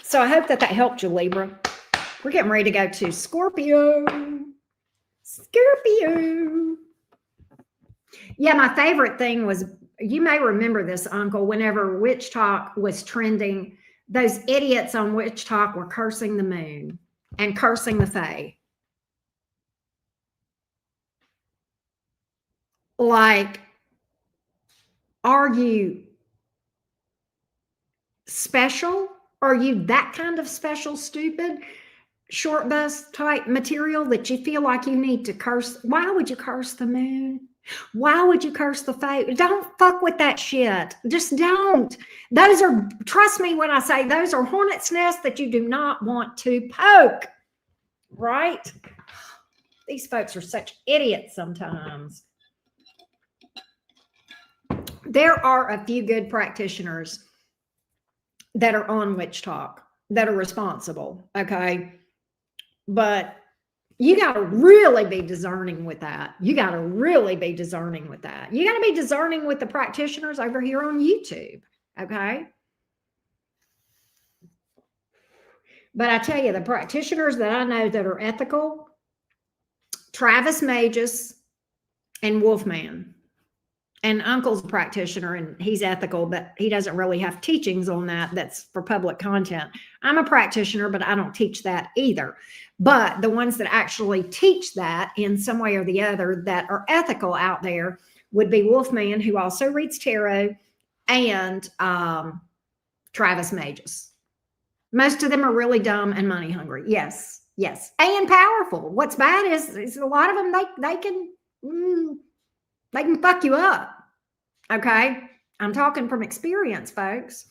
So I hope that helped you, Libra. We're getting ready to go to Scorpio. Scorpio. Yeah, my favorite thing was, you may remember this, Uncle, whenever Witch Talk was trending, those idiots on Witch Talk were cursing the moon and cursing the fae. Like, are you special? Are you that kind of special, stupid, short bus type material that you feel like you need to curse? Why would you curse the moon? Why would you curse the fae? Don't fuck with that shit. Just don't. Those are, trust me when I say, those are hornet's nests that you do not want to poke. Right? These folks are such idiots sometimes. There are a few good practitioners that are on Witch Talk that are responsible, okay? But you got to really be discerning with that. You got to really be discerning with that. You got to be discerning with the practitioners over here on YouTube, okay? But I tell you, the practitioners that I know that are ethical, Travis Magus and Wolfman. And Uncle's a practitioner and he's ethical, but he doesn't really have teachings on that. That's for public content. I'm a practitioner, but I don't teach that either. But the ones that actually teach that in some way or the other that are ethical out there would be Wolfman, who also reads tarot, and Travis Magus. Most of them are really dumb and money hungry. Yes, yes. And powerful. What's bad is a lot of them, they can fuck you up. Okay. I'm talking from experience, folks.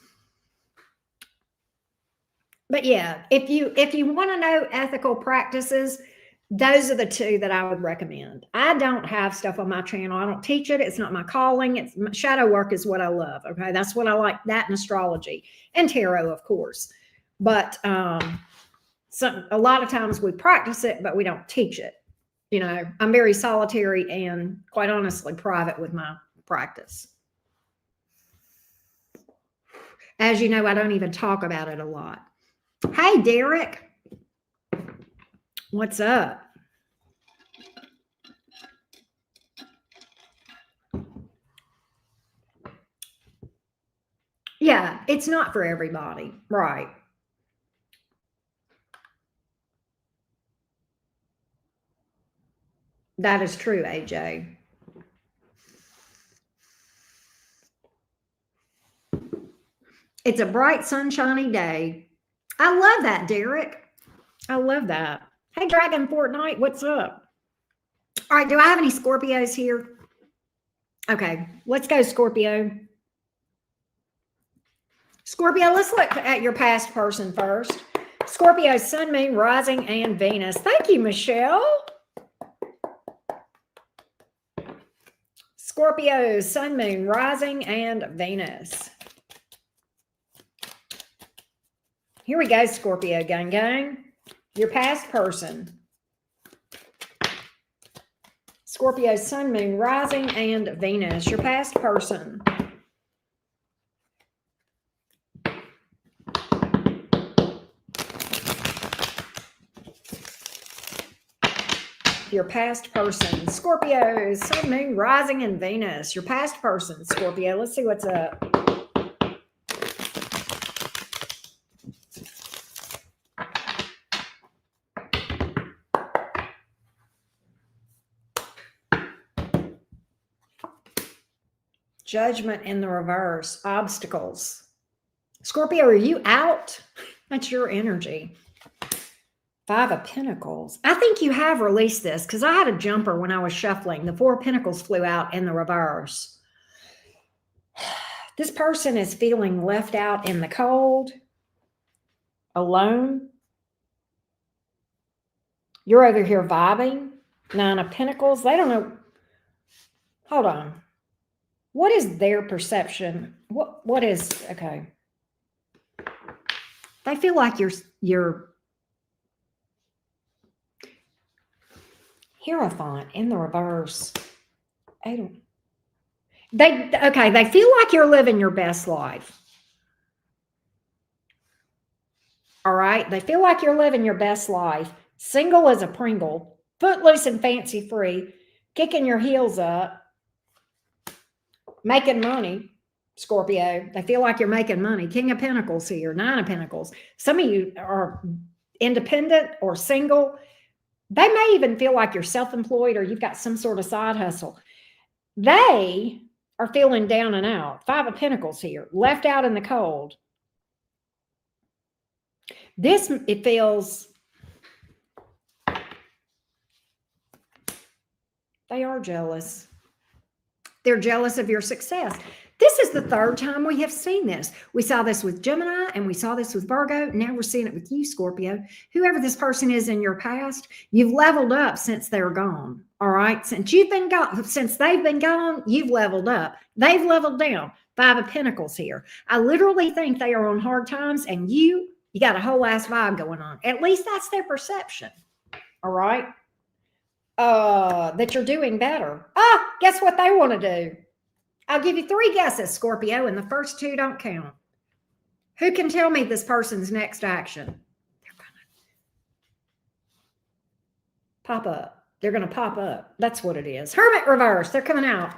But yeah, if you want to know ethical practices, those are the two that I would recommend. I don't have stuff on my channel. I don't teach it. It's not my calling. It's shadow work is what I love. Okay, that's what I like. That and astrology and tarot, of course. But a lot of times we practice it, but we don't teach it. You know, I'm very solitary and quite honestly private with my practice. As you know, I don't even talk about it a lot. Hey, Derek. What's up? Yeah, it's not for everybody. Right. That is true, AJ. It's a bright, sunshiny day. I love that, Derek. I love that. Hey, Dragon Fortnite, what's up? All right, do I have any Scorpios here? Okay, let's go, Scorpio. Scorpio, let's look at your past person first. Scorpio, Sun, Moon, Rising, and Venus. Thank you, Michelle. Scorpio, Sun, Moon, Rising, and Venus. Here we go, Scorpio, gang, gang. Your past person. Scorpio, Sun, Moon, Rising, and Venus. Your past person. Your past person. Scorpio, Sun, Moon, Rising, and Venus. Your past person, Scorpio. Let's see what's up. Judgment in the reverse. Obstacles. Scorpio, are you out? That's your energy. Five of Pentacles. I think you have released this because I had a jumper when I was shuffling. The Four of Pentacles flew out in the reverse. This person is feeling left out in the cold, alone. You're over here vibing. Nine of Pentacles. They don't know. Hold on. What is their perception? What is, okay. They feel like you're Hierophant in the reverse. They feel like you're living your best life. All right. They feel like you're living your best life. Single as a Pringle, footloose and fancy free, kicking your heels up, making money. Scorpio, they feel like you're making money. King of Pentacles here, Nine of Pentacles. Some of you are independent or single. They may even feel like you're self-employed or you've got some sort of side hustle. They are feeling down and out. Five of Pentacles here, left out in the cold. It feels, they are jealous. They're jealous of your success. This is the third time we have seen this. We saw this with Gemini and we saw this with Virgo. Now we're seeing it with you, Scorpio. Whoever this person is in your past, you've leveled up since they're gone. All right. Since they've been gone, you've leveled up. They've leveled down. Five of Pentacles here. I literally think they are on hard times and you got a whole ass vibe going on. At least that's their perception. All right. That you're doing better. Guess what they want to do? I'll give you three guesses, Scorpio, and the first two don't count. Who can tell me this person's next action? They're going to pop up. They're going to pop up. That's what it is. Hermit reverse. They're coming out.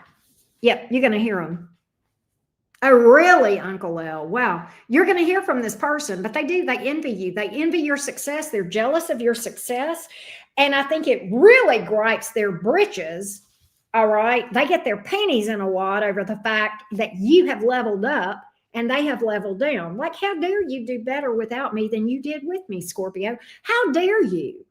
Yep, you're going to hear them. Oh, really, Uncle L? Wow. You're going to hear from this person, but they envy you. They envy your success. They're jealous of your success. And I think it really gripes their britches. All right. They get their panties in a wad over the fact that you have leveled up and they have leveled down. Like, how dare you do better without me than you did with me, Scorpio? How dare you?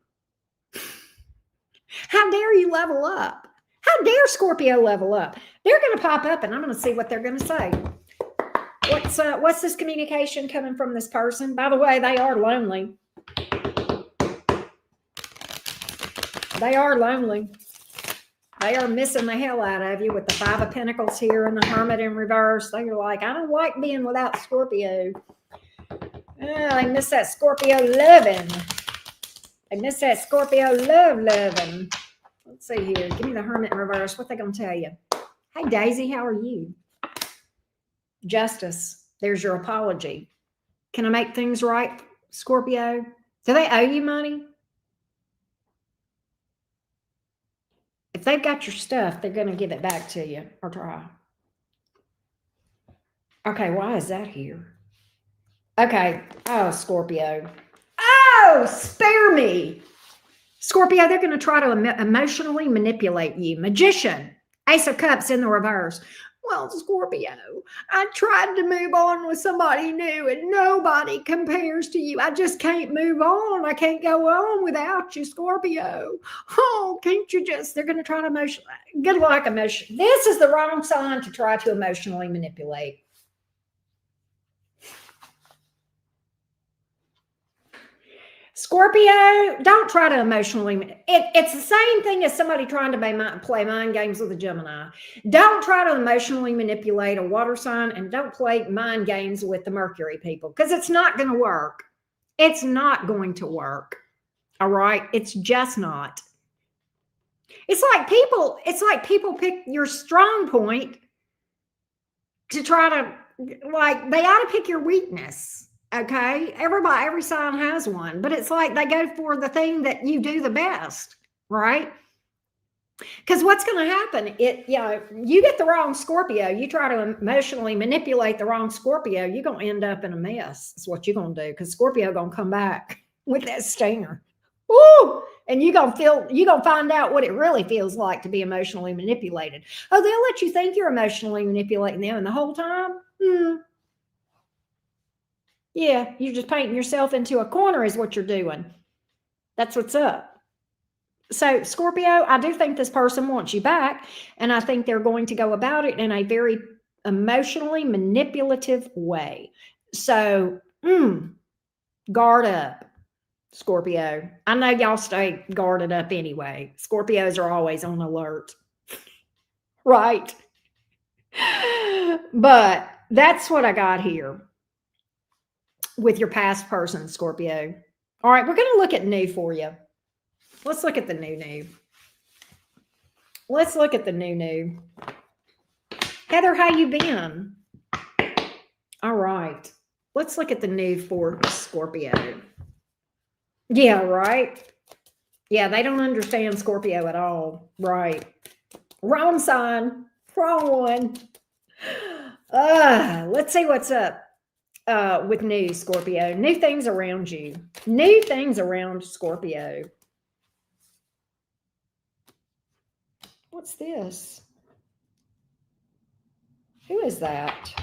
How dare you level up? How dare Scorpio level up? They're going to pop up and I'm going to see what they're going to say. What's this communication coming from this person? By the way, they are lonely. They are lonely. They are missing the hell out of you with the Five of Pentacles here and the Hermit in reverse. They're like, I don't like being without Scorpio. They miss that Scorpio loving. They miss that Scorpio loving. Let's see here. Give me the Hermit in reverse. What they going to tell you? Hey, Daisy, how are you? Justice. There's your apology. Can I make things right, Scorpio? Do they owe you money? If they've got your stuff, they're going to give it back to you or try. Okay, why is that here? Okay. Oh, Scorpio. Oh, spare me. Scorpio, they're going to try to emotionally manipulate you. Magician. Ace of Cups in the reverse. Well, Scorpio, I tried to move on with somebody new and nobody compares to you. I just can't move on. I can't go on without you, Scorpio. Oh, can't you just, they're going to try to emotionally, good luck emotion. This is the wrong sign to try to emotionally manipulate. Scorpio, don't try to emotionally. It's the same thing as somebody trying to play mind games with a Gemini. Don't try to emotionally manipulate a water sign and don't play mind games with the Mercury people because it's not going to work. It's not going to work. All right. It's just not. It's like people pick your strong point to try to, like, they ought to pick your weakness. Okay, every sign has one, but it's like they go for the thing that you do the best, right? Because what's going to happen? You get the wrong Scorpio, you try to emotionally manipulate the wrong Scorpio, you're going to end up in a mess. That's what you're going to do because Scorpio going to come back with that stinger. Woo! And you're going to find out what it really feels like to be emotionally manipulated. Oh, they'll let you think you're emotionally manipulating them, and the whole time, yeah, you're just painting yourself into a corner is what you're doing. That's what's up. So, Scorpio, I do think this person wants you back, and I think they're going to go about it in a very emotionally manipulative way. So, guard up, Scorpio. I know y'all stay guarded up anyway. Scorpios are always on alert, right? But that's what I got here with your past person, Scorpio. All right, we're going to look at new for you. Let's look at the new. Let's look at the new. Heather, how you been? All right. Let's look at the new for Scorpio. Yeah, right. Yeah, they don't understand Scorpio at all. Right. Wrong sign. Wrong one. Let's see what's up. With new Scorpio, new things around you, new things around Scorpio. What's this? Who is that?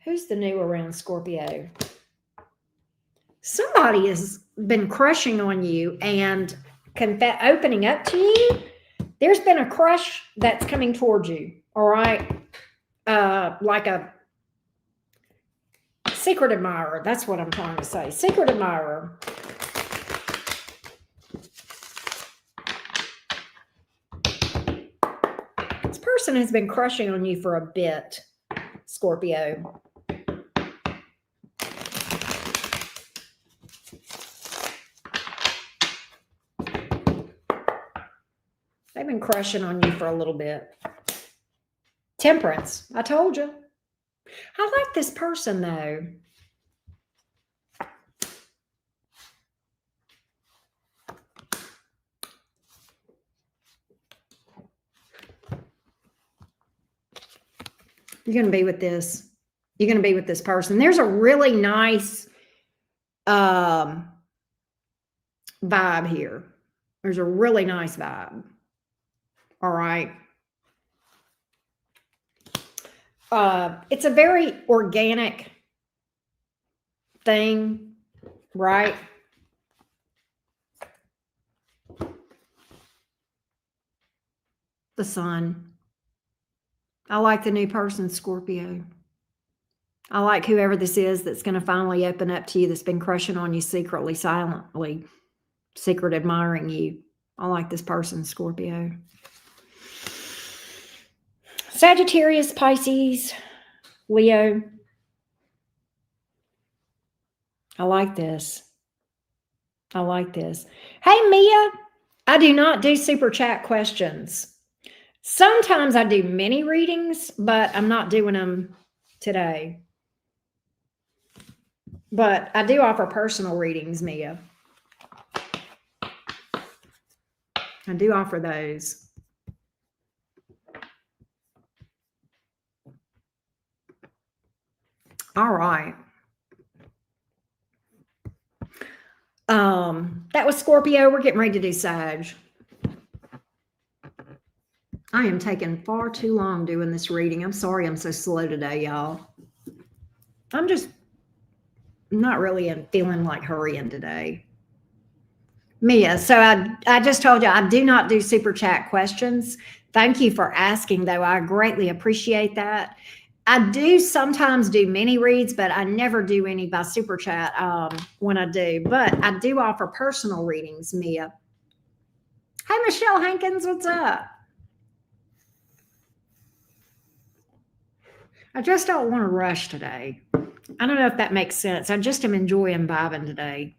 Who's the new around Scorpio? Somebody has been crushing on you and opening up to you. There's been a crush that's coming towards you, all right? Like a secret admirer. That's what I'm trying to say. Secret admirer. This person has been crushing on you for a bit, Scorpio. They've been crushing on you for a little bit. Temperance. I told you. I like this person, though. You're going to be with this. You're going to be with this person. There's a really nice vibe here. There's a really nice vibe. All right. It's a very organic thing, right? The Sun. I like the new person, Scorpio. I like whoever this is that's going to finally open up to you, that's been crushing on you secretly, silently, secret admiring you. I like this person, Scorpio. Sagittarius, Pisces, Leo. I like this. I like this. Hey, Mia, I do not do super chat questions. Sometimes I do mini readings, but I'm not doing them today. But I do offer personal readings, Mia. I do offer those. All right. That was Scorpio. We're getting ready to do Sag. I am taking far too long doing this reading. I'm sorry I'm so slow today, y'all. I'm just not really feeling like hurrying today. Mia, so I just told you I do not do super chat questions. Thank you for asking, though. I greatly appreciate that. I do sometimes do mini reads, but I never do any by super chat when I do. But I do offer personal readings, Mia. Hey, Michelle Hankins, what's up? I just don't want to rush today. I don't know if that makes sense. I just am enjoying vibing today.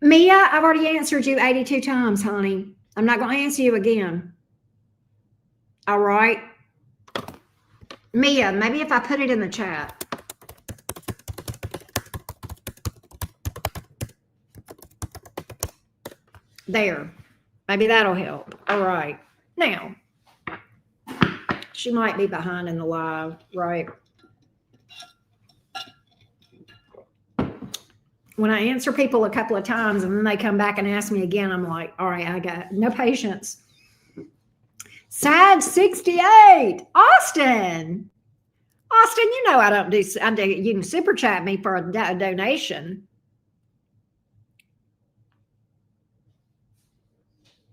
Mia, I've already answered you 82 times, honey. I'm not going to answer you again. All right. Mia, maybe if I put it in the chat. There. Maybe that'll help. All right. Now, she might be behind in the live, right? When I answer people a couple of times and then they come back and ask me again, I'm like, all right, I got no patience. Sag 68, Austin. Austin, you know I do. You can super chat me for a donation.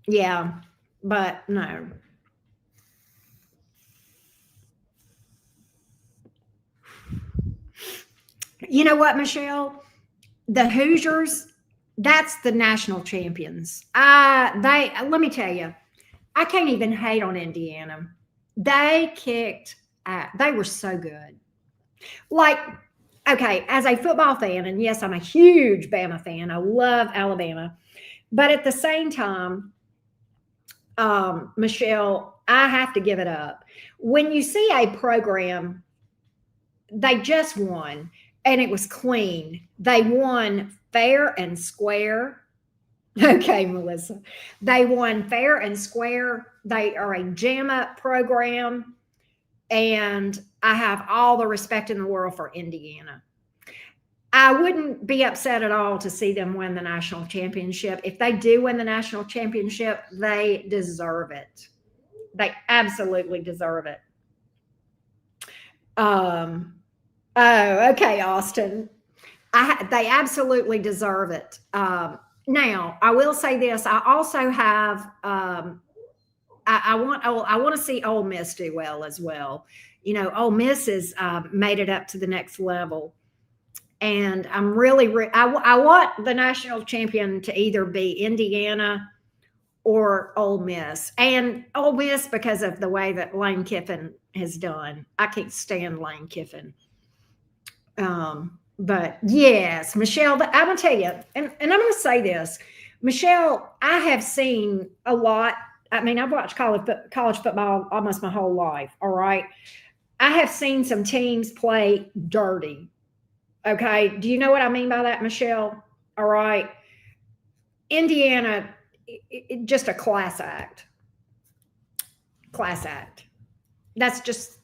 Yeah, but no. You know what, Michelle? The Hoosiers, that's the national champions. Let me tell you, I can't even hate on Indiana. They kicked ass. They were so good. Like, okay, as a football fan, and yes, I'm a huge Bama fan. I love Alabama. But at the same time, Michelle, I have to give it up. When you see a program, they just won, and it was clean. They won fair and square. Okay, Melissa. They won fair and square. They are a jam-up program, and I have all the respect in the world for Indiana. I wouldn't be upset at all to see them win the national championship. If they do win the national championship, they deserve it. They absolutely deserve it. Oh, okay, Austin. They absolutely deserve it. Now, I will say this. I also have. I want to see Ole Miss do well as well. You know, Ole Miss has made it up to the next level, and I'm really. I want the national champion to either be Indiana or Ole Miss, and Ole Miss because of the way that Lane Kiffin has done. I can't stand Lane Kiffin. But yes, Michelle, I'm gonna tell you, and I'm gonna say this, Michelle, I have seen a lot. I mean, I've watched college football almost my whole life. All right. I have seen some teams play dirty. Okay. Do you know what I mean by that, Michelle? All right. Indiana, just a class act. Class act. That's just.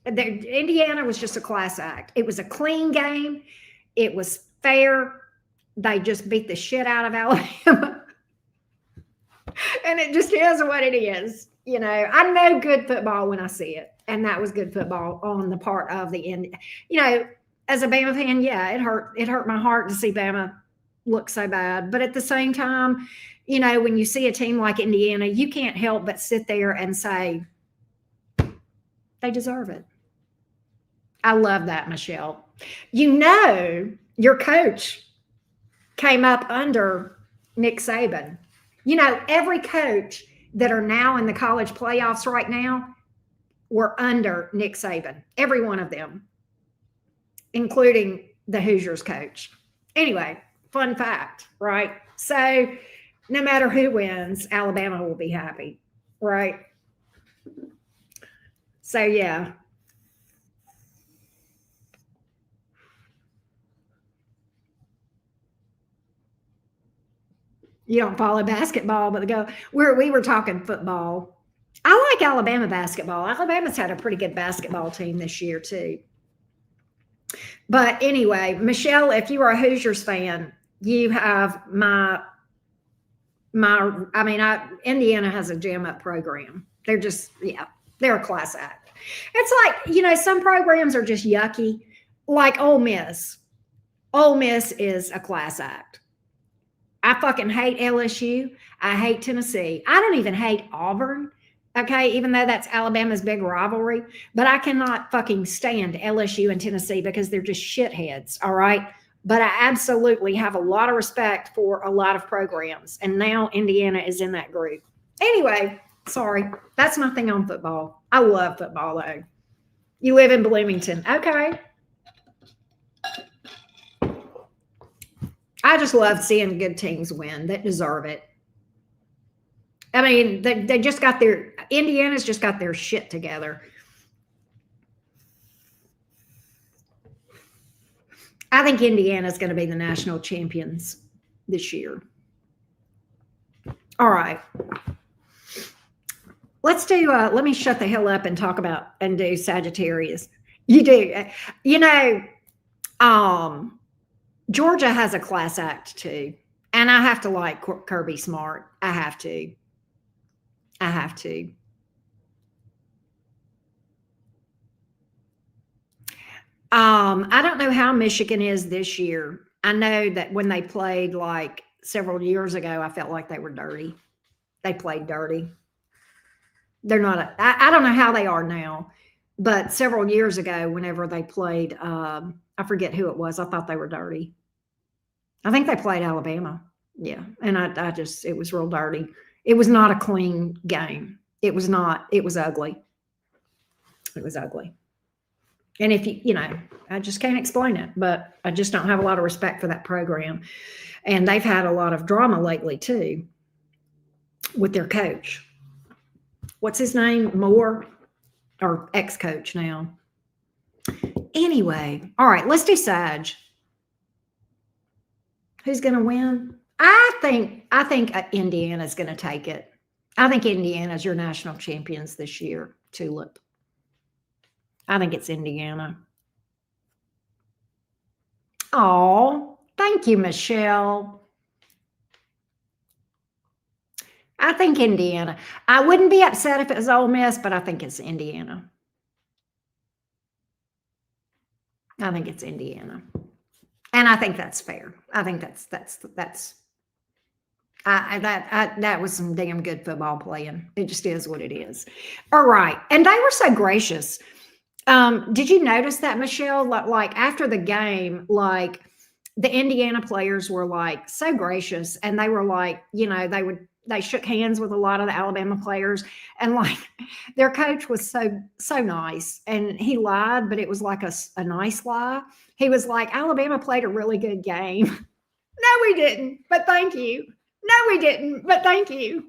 Indiana was just a class act. It was a clean game. It was fair. They just beat the shit out of Alabama. And it just is what it is. You know, I know good football when I see it. And that was good football on the part of the end. You know, as a Bama fan, yeah, it hurt my heart to see Bama look so bad. But at the same time, you know, when you see a team like Indiana, you can't help but sit there and say, they deserve it. I love that, Michelle. You know, your coach came up under Nick Saban. You know, every coach that are now in the college playoffs right now were under Nick Saban, every one of them, including the Hoosiers coach. Anyway, fun fact, right? So no matter who wins, Alabama will be happy, right? So yeah. You don't follow basketball, but we were talking football. I like Alabama basketball. Alabama's had a pretty good basketball team this year too. But anyway, Michelle, if you are a Hoosiers fan, you have Indiana has a jam up program. They're just, yeah, they're a class act. It's like, you know, some programs are just yucky, like Ole Miss. Ole Miss is a class act. I fucking hate LSU. I hate Tennessee. I don't even hate Auburn. Okay, even though that's Alabama's big rivalry, but I cannot fucking stand LSU and Tennessee because they're just shitheads. All right. But I absolutely have a lot of respect for a lot of programs. And now Indiana is in that group. Anyway, sorry. That's my thing on football. I love football though. You live in Bloomington. Okay. I just love seeing good teams win that deserve it. I mean, they just got Indiana's just got their shit together. I think Indiana's going to be the national champions this year. All right. Let's do, let me shut the hell up and talk about and do Sagittarius. You do. You know, Georgia has a class act too. And I have to like Kirby Smart. I have to. I don't know how Michigan is this year. I know that when they played like several years ago, I felt like they were dirty. They played dirty. They're not, I don't know how they are now, but several years ago, whenever they played, I forget who it was. I thought they were dirty. I think they played Alabama. Yeah. And I just, it was real dirty. It was not a clean game. It was not, it was ugly. It was ugly. And if you know, I just can't explain it, but I just don't have a lot of respect for that program. And they've had a lot of drama lately too with their coach. What's his name? Moore, or ex-coach now. Anyway, all right, let's do Sag. Who's going to win? I think Indiana's going to take it. I think Indiana's your national champions this year, Tulip. I think it's Indiana. Oh, thank you, Michelle. I think Indiana. I wouldn't be upset if it was Ole Miss, but I think it's Indiana. I think it's Indiana. And I think that's fair. I think that was some damn good football playing. It just is what it is. All right. And they were so gracious. Did you notice that, Michelle? Like after the game, like the Indiana players were like so gracious, and they were like, you know, they shook hands with a lot of the Alabama players, and like their coach was so nice, and he lied, but it was like a nice lie. He was like, Alabama played a really good game. No, we didn't, but thank you. No, we didn't, but thank you.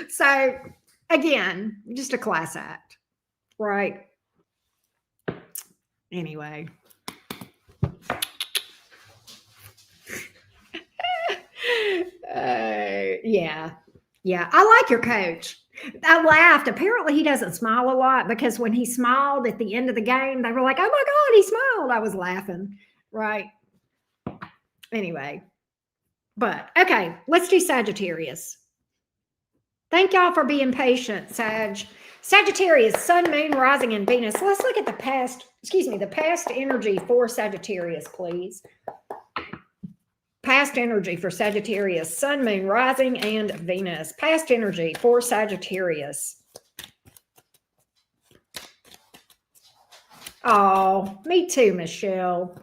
So again, just a class act, right? Anyway. Yeah. I like your coach. I laughed. Apparently he doesn't smile a lot, because when he smiled at the end of the game, they were like, oh my God, he smiled. I was laughing. Right. Anyway, but okay, let's do Sagittarius. Thank y'all for being patient, Sagittarius, Sun, Moon, Rising, and Venus. Let's look at the past energy for Sagittarius, please. Past energy for Sagittarius, Sun, Moon, Rising, and Venus. Past energy for Sagittarius. Oh, me too, Michelle.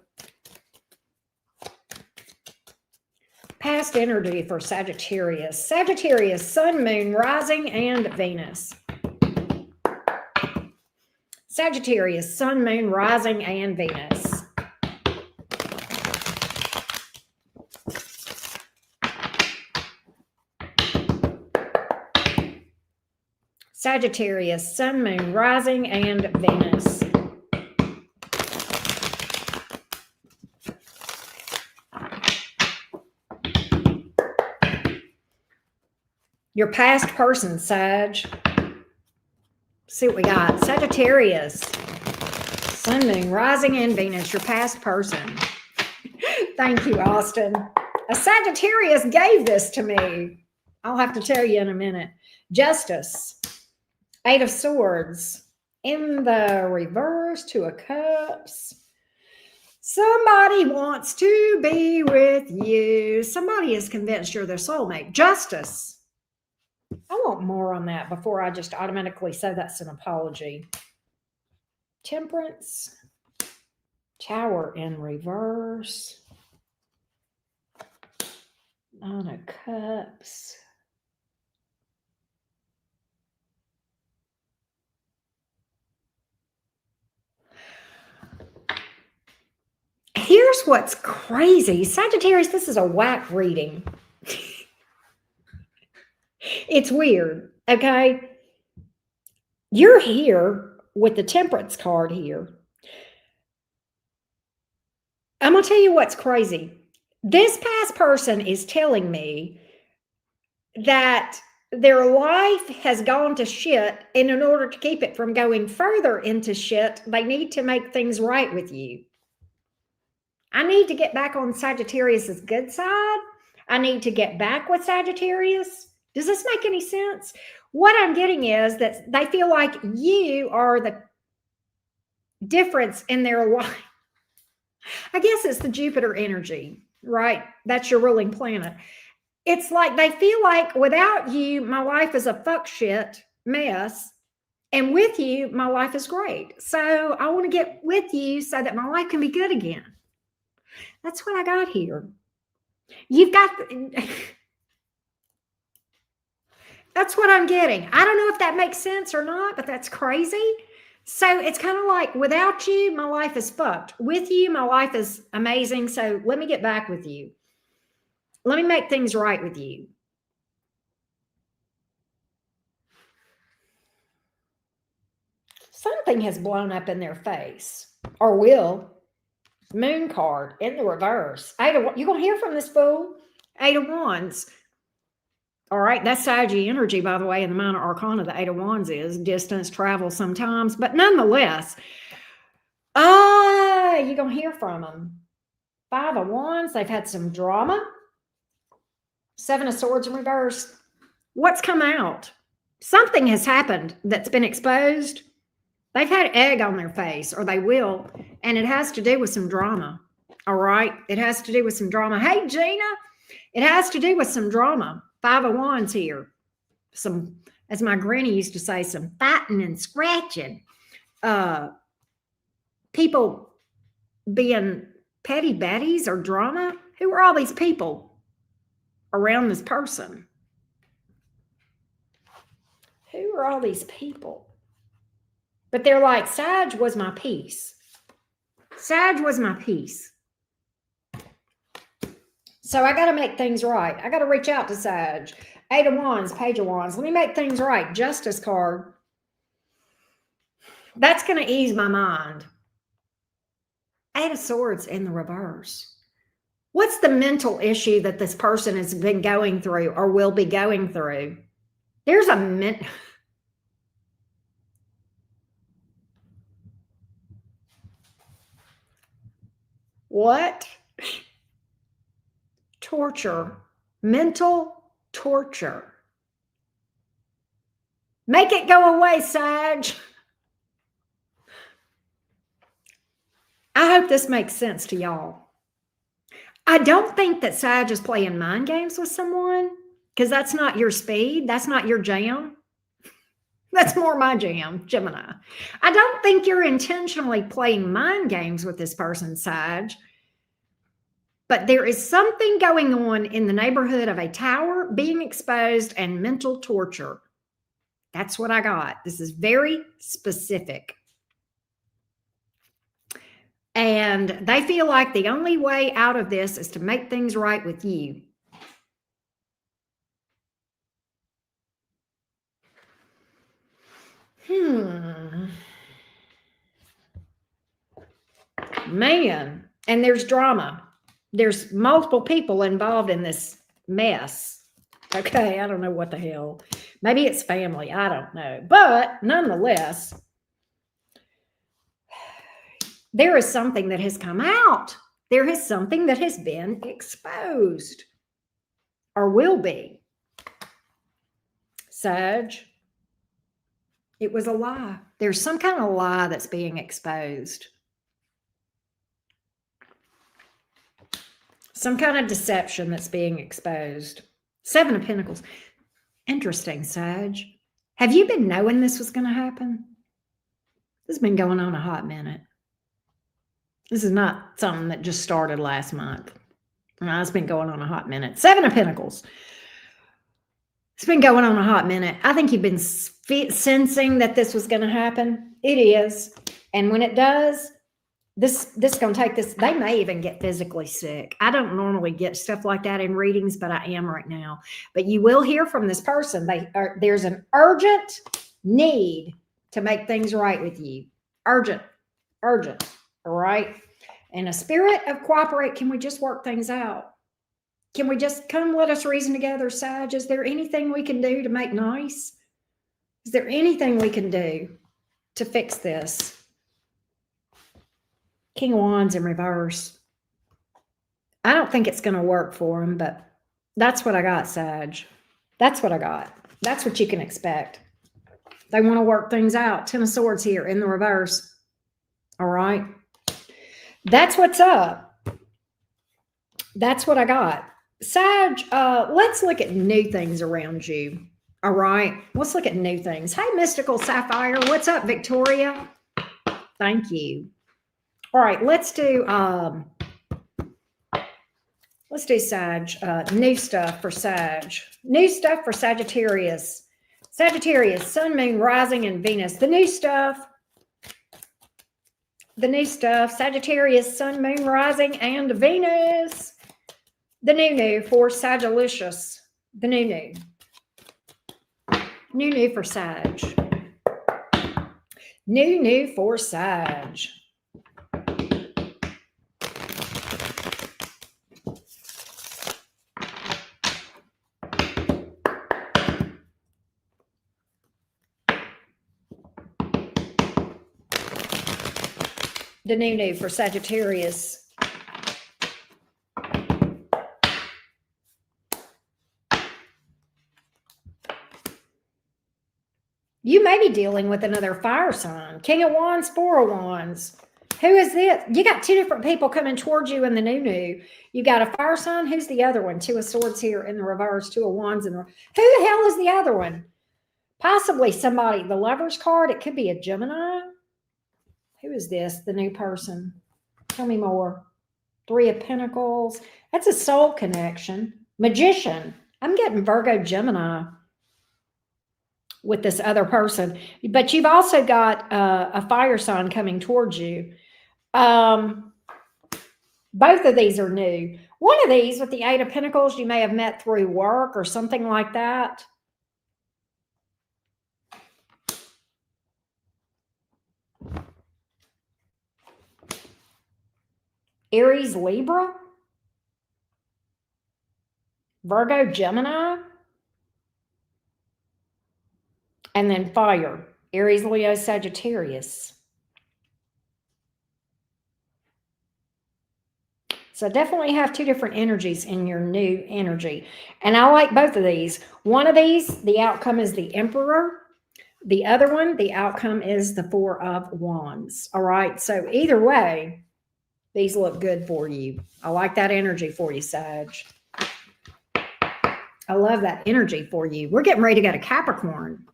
Past energy for Sagittarius. Sagittarius, Sun, Moon, Rising, and Venus. Sagittarius, Sun, Moon, Rising, and Venus. Sagittarius, Sun, Moon, Rising, and Venus. Your past person, Sag. See what we got. Sagittarius, Sun, Moon, Rising, and Venus. Your past person. Thank you, Austin. A Sagittarius gave this to me. I'll have to tell you in a minute. Justice. 8 of Swords. In the reverse, 2 of Cups. Somebody wants to be with you. Somebody is convinced you're their soulmate. Justice. I want more on that before I just automatically say that's an apology. Temperance. Tower in reverse. 9 of Cups. Here's what's crazy. Sagittarius, this is a whack reading. It's weird, okay? You're here with the Temperance card here. I'm going to tell you what's crazy. This past person is telling me that their life has gone to shit, and in order to keep it from going further into shit, they need to make things right with you. I need to get back on Sagittarius's good side. I need to get back with Sagittarius. Does this make any sense? What I'm getting is that they feel like you are the difference in their life. I guess it's the Jupiter energy, right? That's your ruling planet. It's like they feel like without you, my life is a fuck shit mess. And with you, my life is great. So I want to get with you so that my life can be good again. That's what I got here. You've got... That's what I'm getting. I don't know if that makes sense or not, but that's crazy. So it's kind of like without you, my life is fucked. With you, my life is amazing. So let me get back with you. Let me make things right with you. Something has blown up in their face, or will. Moon card in the reverse. 8 of, you gonna hear from this fool? 8 of Wands. All right, that's Saggy energy, by the way, in the minor arcana. The 8 of Wands is distance, travel sometimes, but nonetheless, you're gonna hear from them. 5 of Wands. They've had some drama. 7 of Swords in reverse. What's come out? Something has happened that's been exposed. They've had egg on their face, or they will, and it has to do with some drama. All right, it has to do with some drama. Hey, Gina, it has to do with some drama. 5 of Wands here. Some, as my granny used to say, some fighting and scratching. People being petty baddies or drama. Who are all these people around this person? Who are all these people? But they're like, Sag was my peace. Sag was my peace. So I got to make things right. I got to reach out to Sag. 8 of Wands, Page of Wands. Let me make things right. Justice card. That's going to ease my mind. 8 of Swords in the reverse. What's the mental issue that this person has been going through or will be going through? There's a what? Torture. Mental torture. Make it go away, Sag. I hope this makes sense to y'all. I don't think that Sag is playing mind games with someone, because that's not your speed. That's not your jam. That's more my jam, Gemini. I don't think you're intentionally playing mind games with this person, Sag. But there is something going on in the neighborhood of a tower being exposed and mental torture. That's what I got. This is very specific. And they feel like the only way out of this is to make things right with you. Man, and there's drama. There's multiple people involved in this mess. Okay, I don't know what the hell. Maybe it's family. I don't know. But nonetheless, there is something that has come out. There is something that has been exposed or will be. Sag, it was a lie. There's some kind of lie that's being exposed. Some kind of deception that's being exposed. 7 of Pentacles. Interesting, Sag. Have you been knowing this was going to happen? This has been going on a hot minute. This is not something that just started last month. No, it's been going on a hot minute. 7 of Pentacles. It's been going on a hot minute. I think you've been sensing that this was going to happen. It is. And when it does, this is going to take this. They may even get physically sick. I don't normally get stuff like that in readings, but I am right now. But you will hear from this person. There's an urgent need to make things right with you. Urgent. All right. And a spirit of cooperate. Can we just work things out? Can we just come let us reason together, Sag? Is there anything we can do to make nice? Is there anything we can do to fix this? King of Wands in reverse. I don't think it's going to work for him, but that's what I got, Sag. That's what I got. That's what you can expect. They want to work things out. 10 of Swords here in the reverse. All right. That's what's up. That's what I got. Sag, let's look at new things around you. All right. Let's look at new things. Hey, Mystical Sapphire. What's up, Victoria? Thank you. All right. Let's do Sag. New stuff for Sag. New stuff for Sagittarius. Sagittarius, Sun, Moon, Rising, and Venus. The new stuff. Sagittarius, Sun, Moon, Rising, and Venus. The new for Sagitarius. The new for Sag. New for Sag. The new for Sagittarius. You may be dealing with another fire sign. King of Wands, 4 of Wands. Who is this? You got 2 different people coming towards you in the new. You got a fire sign. Who's the other one? 2 of Swords here in the reverse, 2 of Wands in the reverse. Who the hell is the other one? Possibly somebody. The Lover's card. It could be a Gemini. Who is this? The new person. Tell me more. 3 of Pentacles. That's a soul connection. Magician. I'm getting Virgo, Gemini with this other person. But you've also got a fire sign coming towards you. Both of these are new. One of these with the 8 of Pentacles, you may have met through work or something like that. Aries, Libra. Virgo, Gemini. And then fire. Aries, Leo, Sagittarius. So definitely have 2 different energies in your new energy. And I like both of these. One of these, the outcome is the Emperor. The other one, the outcome is the 4 of Wands. All right. So either way, These look good for you. I like that energy for you, Sag. I love that energy for you. We're getting ready to go to Capricorn.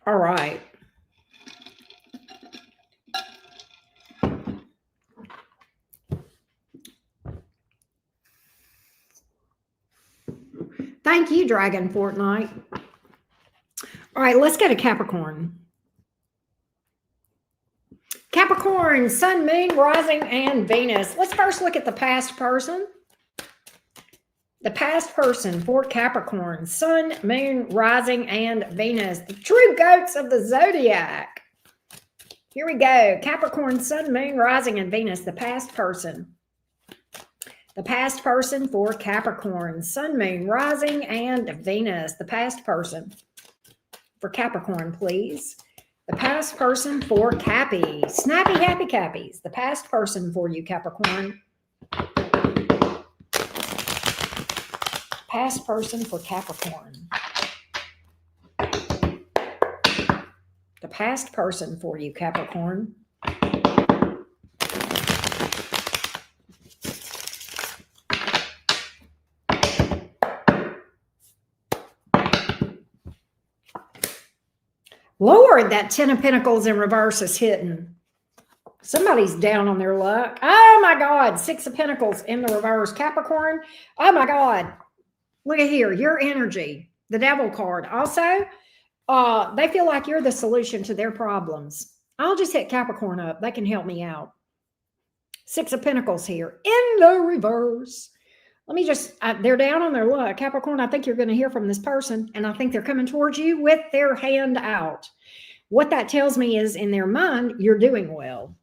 All right. Thank you, Dragon Fortnite. All right, let's go to Capricorn. Capricorn, Sun, Moon, Rising, and Venus. Let's first look at the past person. The past person for Capricorn, Sun, Moon, Rising, and Venus. The true goats of the zodiac. Here we go. Capricorn, Sun, Moon, Rising, and Venus. The past person. The past person for Capricorn, Sun, Moon, Rising, and Venus. The past person for Capricorn, please. The past person for Cappy. Snappy, happy Cappies. The past person for you, Capricorn. Past person for Capricorn. The past person for you, Capricorn. Lord, that 10 of Pentacles in reverse is hitting. Somebody's down on their luck. Oh my God, 6 of Pentacles in the reverse. Capricorn, oh my God. Look at here, your energy, the Devil card. Also, they feel like you're the solution to their problems. I'll just hit Capricorn up. They can help me out. 6 of Pentacles here in the reverse. Let me just, they're down on their luck. Capricorn, I think you're going to hear from this person, and I think they're coming towards you with their hand out. What that tells me is in their mind, you're doing well.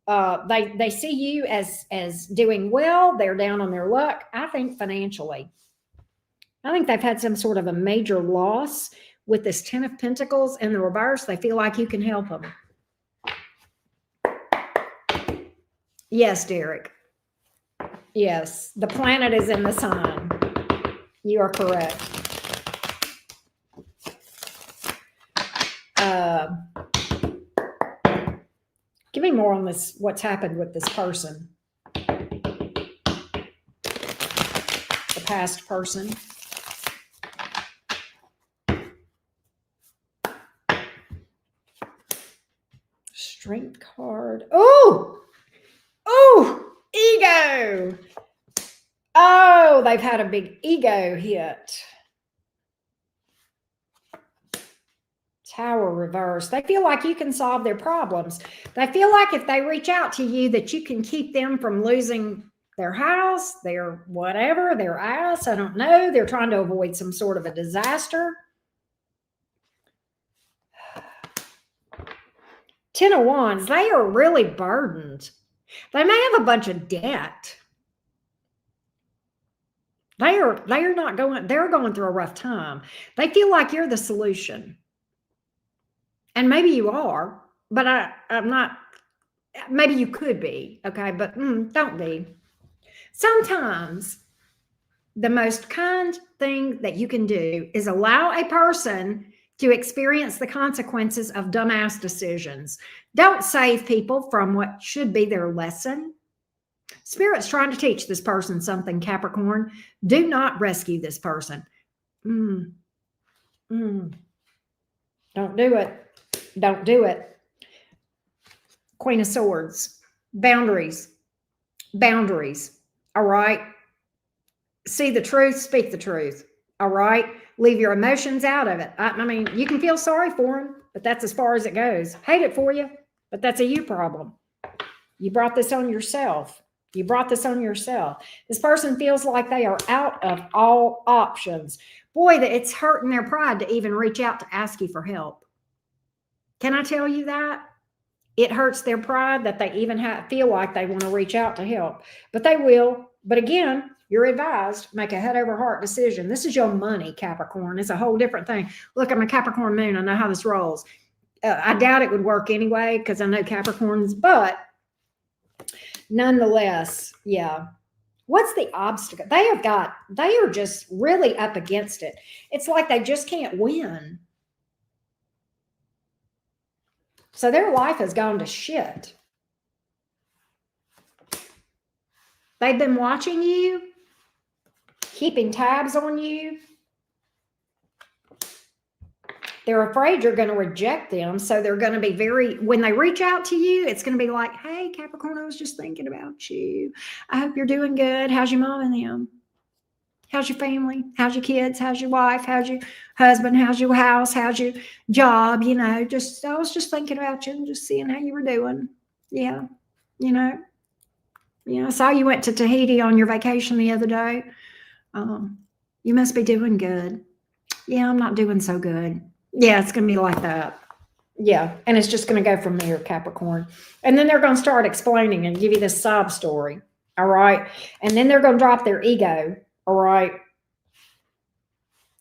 They see you as doing well. They're down on their luck. I think financially. I think they've had some sort of a major loss with this 10 of Pentacles in the reverse. They feel like you can help them. Yes, Derek. Yes, the planet is in the sign. You are correct. Give me more on this, what's happened with this person. The past person. Strength card. Oh! Oh! Ego. Oh, they've had a big ego hit. Tower reverse. They feel like you can solve their problems. They feel like if they reach out to you that you can keep them from losing their house, their whatever, their ass. I don't know. They're trying to avoid some sort of a disaster. 10 of Wands. They are really burdened. They may have a bunch of debt. They're going through a rough time. They feel like you're the solution. And maybe you are, but I'm not, maybe you could be, okay, but don't be. Sometimes the most kind thing that you can do is allow a person to experience the consequences of dumbass decisions. Don't save people from what should be their lesson. Spirit's trying to teach this person something, Capricorn. Do not rescue this person. Don't do it. Don't do it. Queen of Swords. Boundaries. Boundaries. All right. See the truth, speak the truth. All right. Leave your emotions out of it. I mean, you can feel sorry for them, but that's as far as it goes. Hate it for you, but that's a you problem. You brought this on yourself. You brought this on yourself. This person feels like they are out of all options. Boy, it's hurting their pride to even reach out to ask you for help. Can I tell you that? It hurts their pride that they even feel like they want to reach out to help. But they will. But again, you're advised, make a head over heart decision. This is your money, Capricorn. It's a whole different thing. Look, I'm a Capricorn moon. I know how this rolls. I doubt it would work anyway because I know Capricorns, but nonetheless, yeah. What's the obstacle? They are just really up against it. It's like they just can't win. So their life has gone to shit. They've been watching you, keeping tabs on you. They're afraid you're going to reject them. So they're going to be when they reach out to you, it's going to be like, hey, Capricorn, I was just thinking about you. I hope you're doing good. How's your mom and them? How's your family? How's your kids? How's your wife? How's your husband? How's your house? How's your job? I was just thinking about you and just seeing how you were doing. Yeah. I saw you went to Tahiti on your vacation the other day. You must be doing good. Yeah, I'm not doing so good. Yeah, it's going to be like that. Yeah, and it's just going to go from there, Capricorn. And then they're going to start explaining and give you this sob story, all right? And then they're going to drop their ego, all right?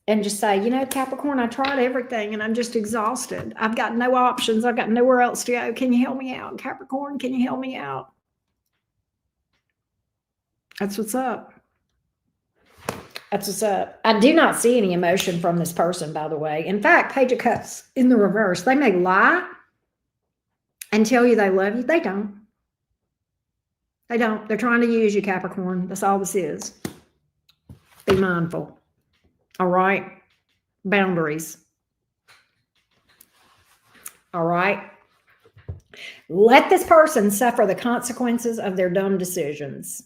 And just say, Capricorn, I tried everything and I'm just exhausted. I've got no options. I've got nowhere else to go. Can you help me out? Capricorn, can you help me out? That's what's up. That's what's up. I do not see any emotion from this person, by the way. In fact, Page of Cups in the reverse. They may lie and tell you they love you. They don't. They don't. They're trying to use you, Capricorn. That's all this is. Be mindful. All right? Boundaries. All right? Let this person suffer the consequences of their dumb decisions.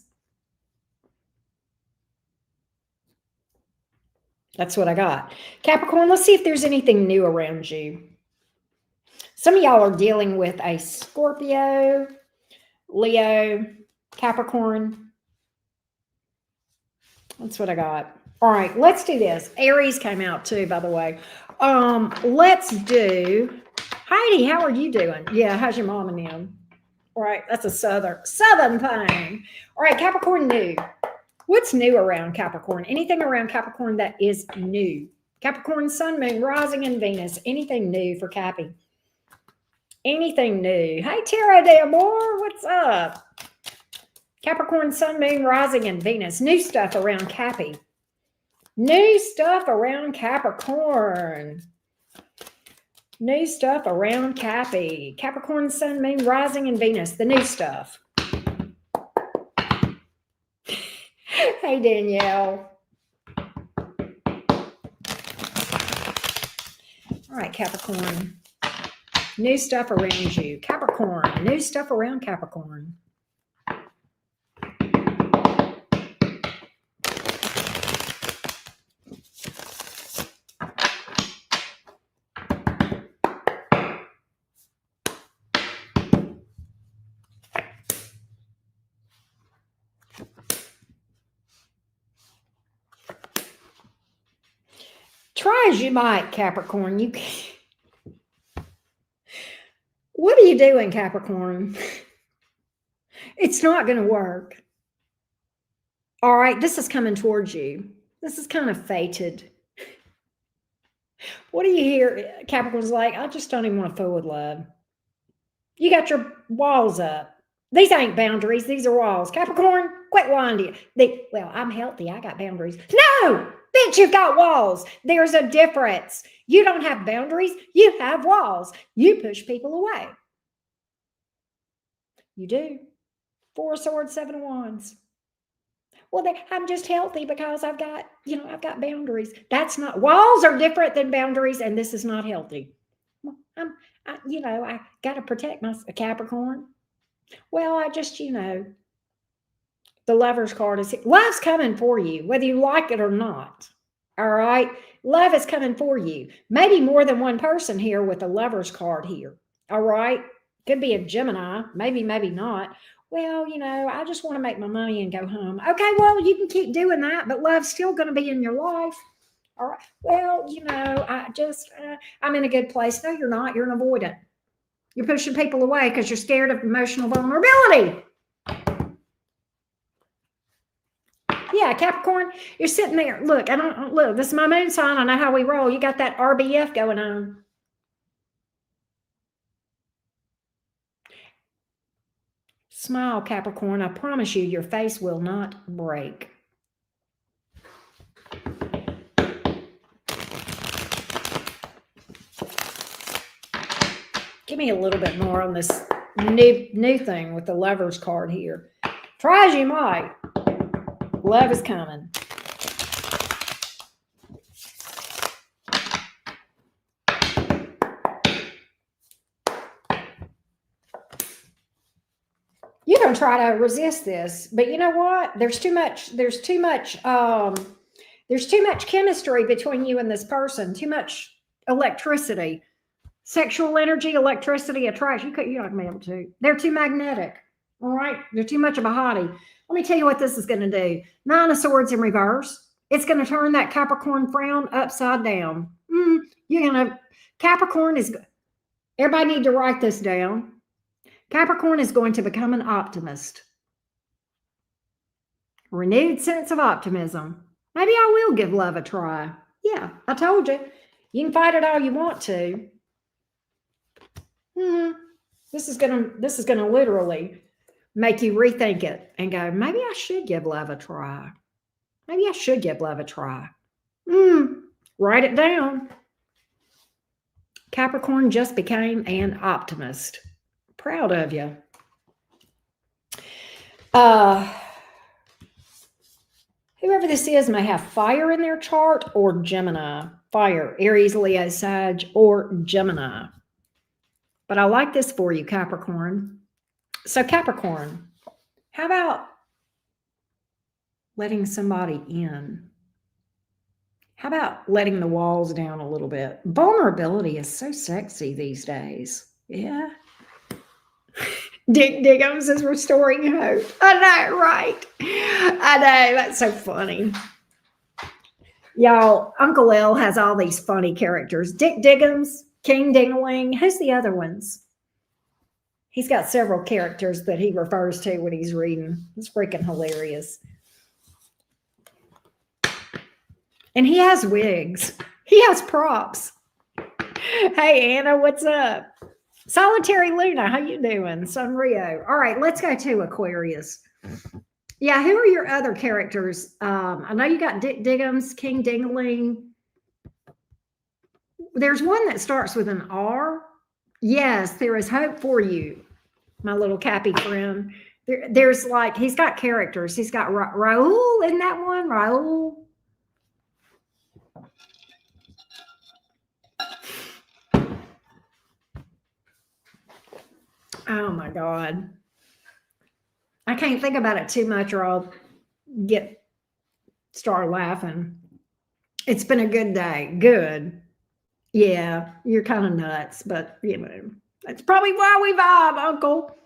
That's what I got. Capricorn, let's see if there's anything new around you. Some of y'all are dealing with a Scorpio, Leo, Capricorn. That's what I got. All right, let's do this. Aries came out too, by the way. Let's do Heidi. How are you doing? Yeah, how's your mom and them? All right, that's a southern thing. All right, Capricorn new. What's new around Capricorn? Anything around Capricorn that is new? Capricorn, Sun, Moon, Rising, and Venus. Anything new for Cappy? Anything new? Hey, Tara D'Amore, what's up? Capricorn, Sun, Moon, Rising, and Venus. New stuff around Cappy. New stuff around Capricorn. New stuff around Cappy. Capricorn, Sun, Moon, Rising, and Venus. The new stuff. Hey, Danielle. All right, Capricorn. New stuff around you. Capricorn. New stuff around Capricorn. Try as you might, Capricorn. You can't. What are you doing, Capricorn? It's not going to work. All right, this is coming towards you. This is kind of fated. What do you hear? Capricorn's like, I just don't even want to fool with love. You got your walls up. These ain't boundaries. These are walls. Capricorn, quit lying to you. Well, I'm healthy. I got boundaries. No! Bitch, you've got walls. There's a difference. You don't have boundaries. You have walls. You push people away. You do. 4 of Swords, 7 of Wands. Well, I'm just healthy because I've got boundaries. That's not, walls are different than boundaries, and this is not healthy. Well, I got to protect my Capricorn. Well, I just, the Lover's card is, love's coming for you, whether you like it or not. All right. Love is coming for you. Maybe more than one person here with a Lover's card here. All right. Could be a Gemini. Maybe not. Well, I just want to make my money and go home. Okay. Well, you can keep doing that, but love's still going to be in your life. All right. Well, I'm in a good place. No, you're not. You're an avoidant. You're pushing people away because you're scared of emotional vulnerability. Yeah, Capricorn, you're sitting there. Look, this is my moon sign. I know how we roll. You got that RBF going on. Smile, Capricorn. I promise you, your face will not break. Give me a little bit more on this new thing with the Lovers card here. Try as you might. Love is coming. You're going to try to resist this, but you know what? There's too much chemistry between you and this person, too much electricity, sexual energy, electricity, attraction. You're not going to be able to. They're too magnetic. All right. They're too much of a hottie. Let me tell you what this is going to do. 9 of Swords in reverse. It's going to turn that Capricorn frown upside down. Capricorn is, everybody need to write this down. Capricorn is going to become an optimist. Renewed sense of optimism. Maybe I will give love a try. Yeah, I told you. You can fight it all you want to. This is gonna literally make you rethink it and go, maybe I should give love a try. Maybe I should give love a try. Write it down. Capricorn just became an optimist. Proud of you. Whoever this is may have fire in their chart or Gemini. Fire, Aries, Leo, Sag, or Gemini. But I like this for you, Capricorn. So Capricorn, how about letting somebody in? How about letting the walls down a little bit? Vulnerability is so sexy these days. Yeah. Dick Diggums is restoring hope. I know, right? I know. That's so funny. Y'all, Uncle L has all these funny characters. Dick Diggums, King Dingling. Who's the other ones? He's got several characters that he refers to when he's reading. It's freaking hilarious. And he has wigs. He has props. Hey, Anna, what's up? Solitary Luna, how you doing? Sunrio. All right, let's go to Aquarius. Yeah, who are your other characters? I know you got Dick Diggums, King Dingling. There's one that starts with an R. Yes, there is hope for you, my little Cappy friend. There's like, he's got characters. He's got Raul in that one. Raul. Oh my God. I can't think about it too much or I'll start laughing. It's been a good day. Good. Yeah, you're kind of nuts, but you know, that's probably why we vibe, Uncle.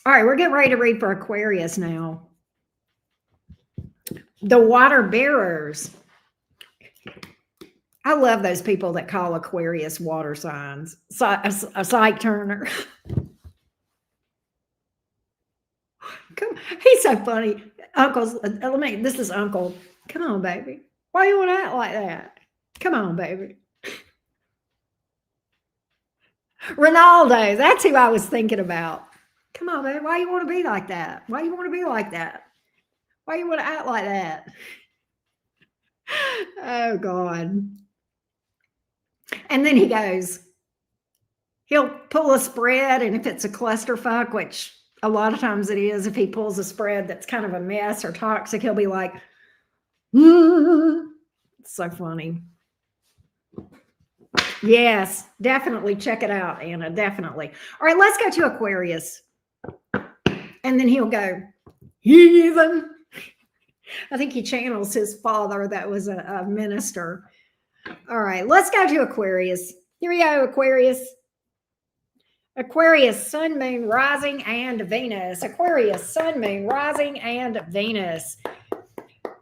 All right, we're getting ready to read for Aquarius now. The water bearers. I love those people that call Aquarius water signs. A psych turner. Come, he's so funny. Uncle's, this is Uncle. Come on, baby. Why you want to act like that? Come on, baby. Ronaldo, that's who I was thinking about. Come on, baby. Why you want to be like that? Why you want to be like that? Why you want to act like that? Oh, God. And then he goes, he'll pull a spread, and if it's a clusterfuck, which a lot of times it is, if he pulls a spread that's kind of a mess or toxic, he'll be like, It's so funny. Yes, definitely check it out, Anna, definitely. All right, let's go to Aquarius. And then he'll go, heathen. I think he channels his father that was a minister. All right, let's go to Aquarius. Here we go, Aquarius. Aquarius, sun, moon, rising, and Venus. Aquarius, sun, moon, rising, and Venus.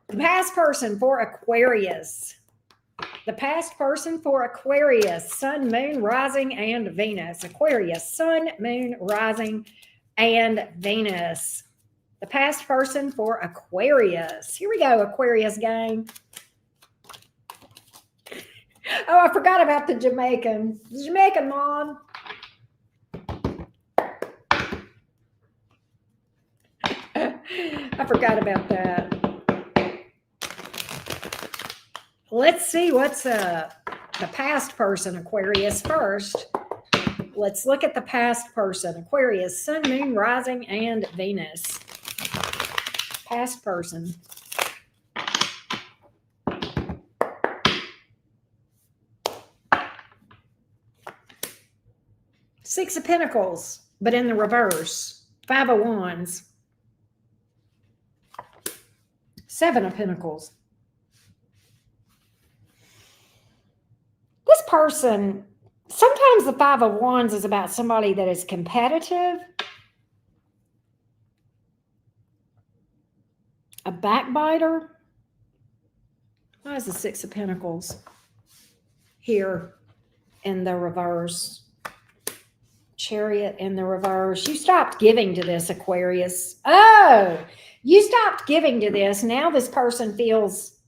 The past person for Aquarius. The past person for Aquarius, sun, moon, rising, and Venus. Aquarius, sun, moon, rising, and Venus. The past person for Aquarius. Here we go, Aquarius gang. Oh, I forgot about the Jamaican mom. I forgot about that. Let's see what's the past person, Aquarius, first. Let's look at the past person, Aquarius, Sun, Moon, Rising, and Venus. Past person. Six of Pentacles, but in the reverse. Five of Wands. Seven of Pentacles. This person, sometimes the Five of Wands is about somebody that is competitive, a backbiter. Why is the Six of Pentacles here in the reverse? Chariot in the reverse. You stopped giving to this, Aquarius. Oh, you stopped giving to this. Now this person feels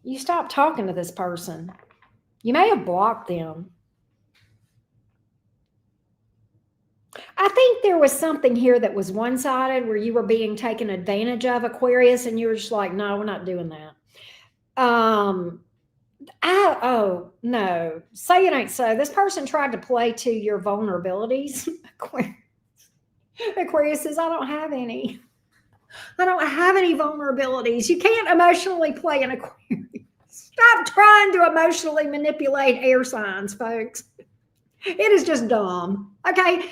you stopped talking to this person. You may have blocked them. I think there was something here that was one-sided where you were being taken advantage of, Aquarius, and you were just like, no, we're not doing that. Oh, no. Say it ain't so. This person tried to play to your vulnerabilities. Aquarius says, I don't have any. I don't have any vulnerabilities. You can't emotionally play an Aquarius. Stop trying to emotionally manipulate air signs, folks. It is just dumb. Okay.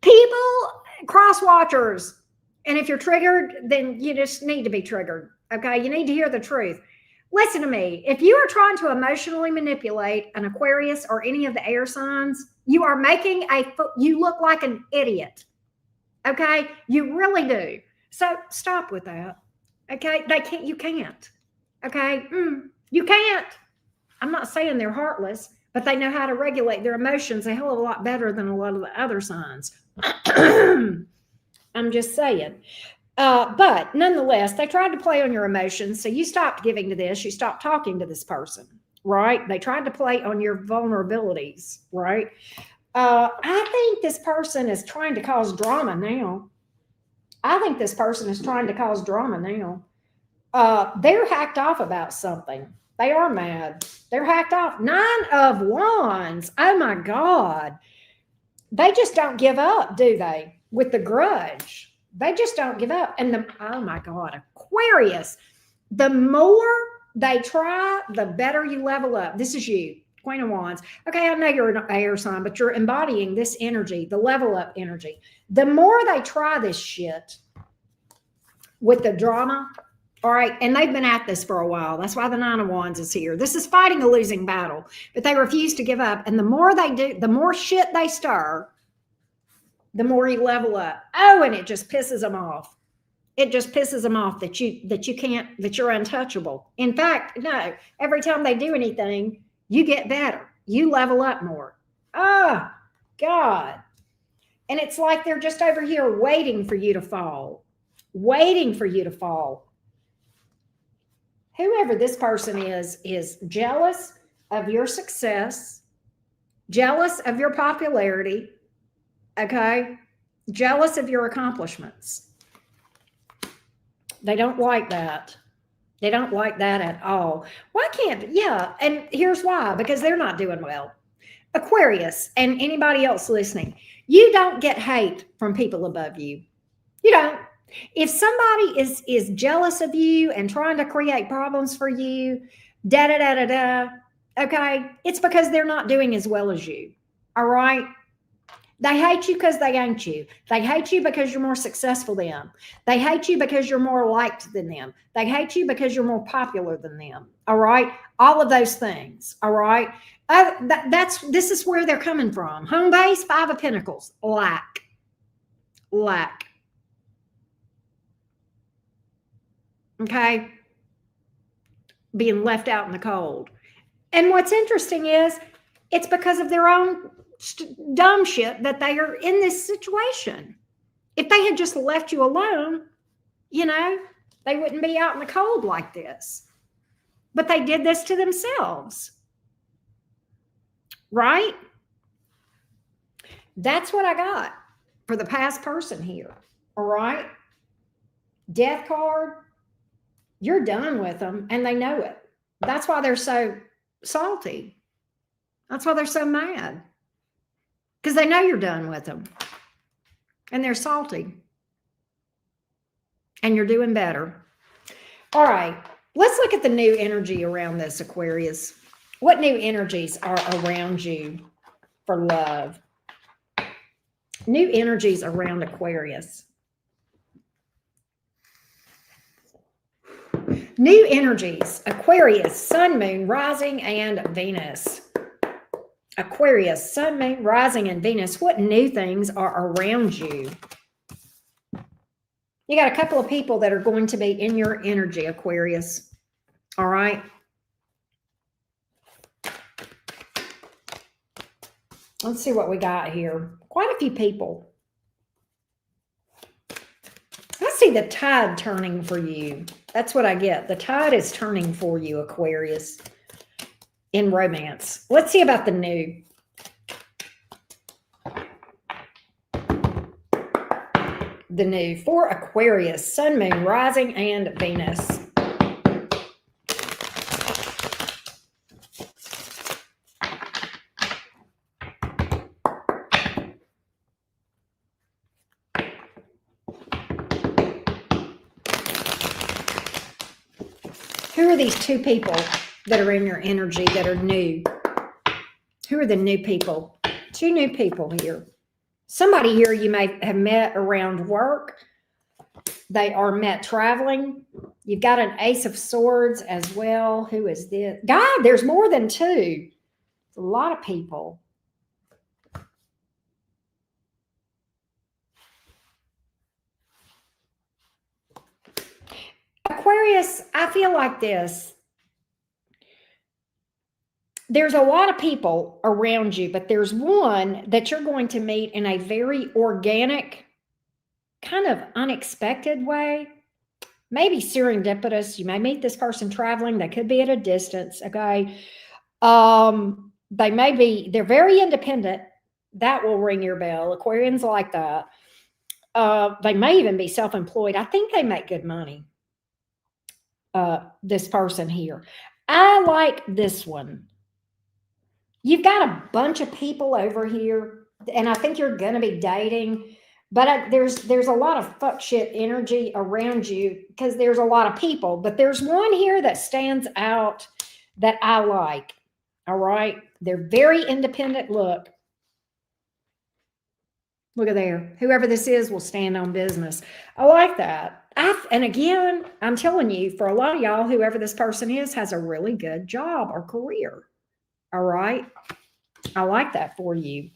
People, cross watchers. And if you're triggered, then you just need to be triggered. Okay. You need to hear the truth. Listen to me. If you are trying to emotionally manipulate an Aquarius or any of the air signs, you are making you look like an idiot. Okay. You really do. So stop with that. Okay. You can't. Okay. You can't. I'm not saying they're heartless, but they know how to regulate their emotions a hell of a lot better than a lot of the other signs. I'm just saying. But nonetheless, they tried to play on your emotions. So you stopped giving to this. You stopped talking to this person, right? They tried to play on your vulnerabilities, right? I think this person is trying to cause drama now. They're hacked off about something. They are mad. They're hacked off. Nine of Wands. Oh my God. They just don't give up, do they? With the grudge. They just don't give up. And oh my God, Aquarius, the more they try, the better you level up. This is you, Queen of Wands. Okay, I know you're an air sign, but you're embodying this energy, the level up energy. The more they try this shit with the drama, all right, and they've been at this for a while. That's why the Nine of Wands is here. This is fighting a losing battle, but they refuse to give up. And the more they do, the more shit they stir, the more you level up. Oh, and it just pisses them off. It just pisses them off that you can't, that you're untouchable. In fact, no, every time they do anything, you get better. You level up more. Oh, God. And it's like they're just over here waiting for you to fall. Waiting for you to fall. Whoever this person is jealous of your success, jealous of your popularity, okay? Jealous of your accomplishments. They don't like that. They don't like that at all. Why can't, yeah, and here's why, because they're not doing well. Aquarius and anybody else listening, you don't get hate from people above you. You don't. If somebody is jealous of you and trying to create problems for you, okay, it's because they're not doing as well as you. All right. They hate you because they ain't you. They hate you because you're more successful than them. They hate you because you're more liked than them. They hate you because you're more popular than them. All right. All of those things. All right. This is where they're coming from. Home base, Five of Pentacles, lack. Okay. Being left out in the cold. And what's interesting is it's because of their own dumb shit that they are in this situation. If they had just left you alone, you know, they wouldn't be out in the cold like this. But they did this to themselves. Right? That's what I got for the past person here. All right. Death card. You're done with them and they know it. That's why they're so salty. That's why they're so mad. Because they know you're done with them. And they're salty. And you're doing better. All right. Let's look at the new energy around this, Aquarius. What new energies are around you for love? New energies around Aquarius. New energies. Aquarius, Sun, Moon, Rising, and Venus. Aquarius, Sun, Moon, Rising, and Venus. What new things are around you? You got a couple of people that are going to be in your energy, Aquarius. All right. Let's see what we got here. Quite a few people. I see the tide turning for you. That's what I get. The tide is turning for you, Aquarius, in romance. Let's see about the new. The new for Aquarius, Sun, Moon, Rising, and Venus. Who are these two people that are in your energy that are new? Who are the new people? Two new people here. Somebody here you may have met around work. They are met traveling. You've got an Ace of Swords as well. Who is this? God, there's more than two. It's a lot of people. Aquarius, I feel like this. There's a lot of people around you, but there's one that you're going to meet in a very organic, kind of unexpected way. Maybe serendipitous. You may meet this person traveling. They could be at a distance. Okay. They may be, they're very independent. That will ring your bell. Aquarians like that. They may even be self-employed. I think they make good money. This person here. I like this one. You've got a bunch of people over here, and I think you're going to be dating, but there's a lot of fuck shit energy around you because there's a lot of people, but there's one here that stands out that I like. All right. They're very independent. Look at there. Whoever this is will stand on business. I like that. And again, I'm telling you, for a lot of y'all, whoever this person is has a really good job or career. All right. I like that for you.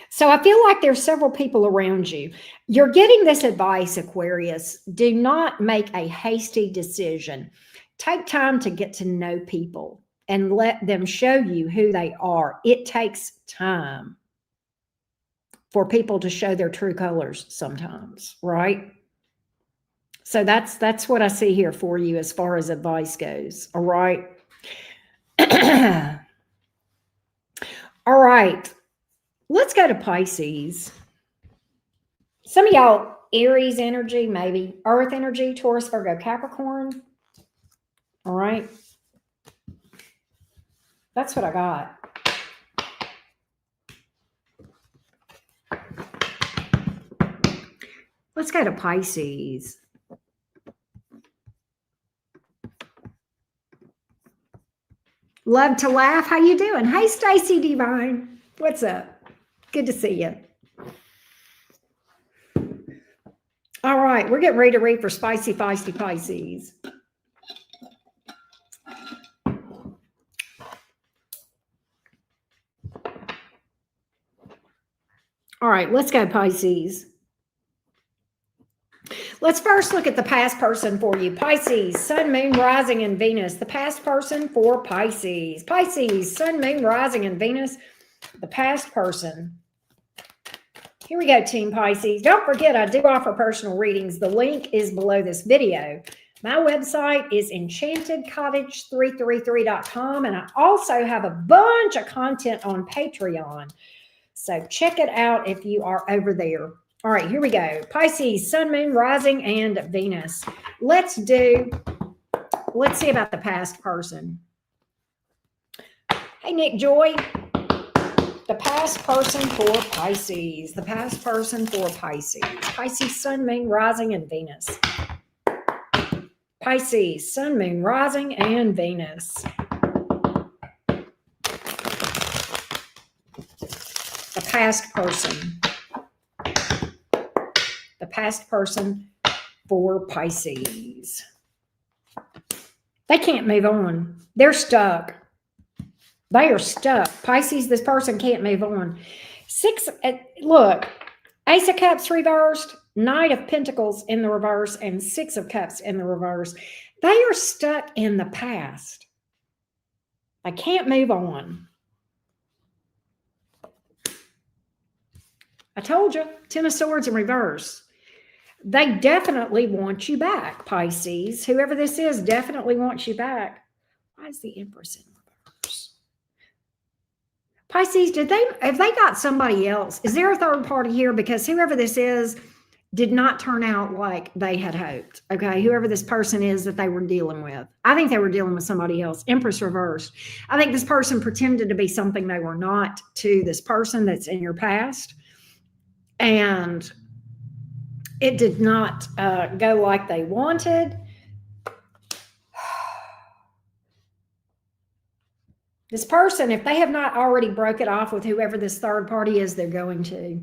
So I feel like there's several people around you. You're getting this advice, Aquarius. Do not make a hasty decision. Take time to get to know people and let them show you who they are. It takes time for people to show their true colors sometimes, right? So that's what I see here for you as far as advice goes. All right. All right. Let's go to Pisces. Some of y'all Aries energy, maybe Earth energy, Taurus, Virgo, Capricorn. All right. That's what I got. Let's go to Pisces. Love to laugh. How you doing? Hey, Stacy Divine. What's up? Good to see you. All right. We're getting ready to read for Spicy, Feisty Pisces. All right. Let's go, Pisces. Let's first look at the past person for you. Pisces, Sun, Moon, Rising, and Venus. The past person for Pisces. Pisces, Sun, Moon, Rising, and Venus. The past person. Here we go, Team Pisces. Don't forget, I do offer personal readings. The link is below this video. My website is enchantedcottage333.com, and I also have a bunch of content on Patreon. So check it out if you are over there. All right, here we go. Pisces, Sun, Moon, Rising, and Venus. Let's see about the past person. Hey, Nick Joy. The past person for Pisces. The past person for Pisces. Pisces, Sun, Moon, Rising, and Venus. Pisces, Sun, Moon, Rising, and Venus. The past person. The past person for Pisces. They can't move on. They're stuck. They are stuck. Pisces, this person can't move on. Look, Ace of Cups reversed, Knight of Pentacles in the reverse, and Six of Cups in the reverse. They are stuck in the past. They can't move on. I told you, Ten of Swords in reverse. They definitely want you back, Pisces. Whoever this is definitely wants you back. Why is the Empress in reverse? Pisces, have they got somebody else? Is there a third party here? Because whoever this is did not turn out like they had hoped. Okay, whoever this person is that they were dealing with. I think they were dealing with somebody else. Empress reversed. I think this person pretended to be something they were not to this person that's in your past. And it did not go like they wanted. This person, if they have not already broke it off with whoever this third party is, they're going to.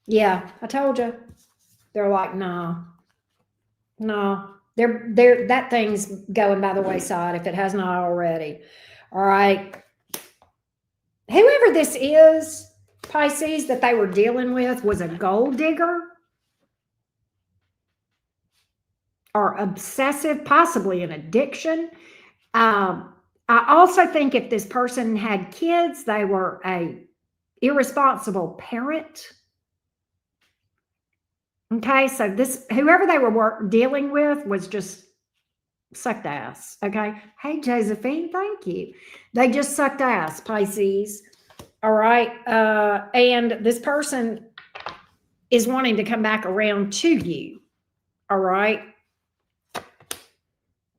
Yeah, I told you. They're like, no. That thing's going by the wayside if it has not already. All right. Whoever this is, Pisces, that they were dealing with was a gold digger or obsessive, possibly an addiction. I also think if this person had kids, they were a irresponsible parent. Okay, so whoever they were dealing with was just sucked ass. Okay, hey Josephine, thank you. They just sucked ass, Pisces. All right, and this person is wanting to come back around to you. All right,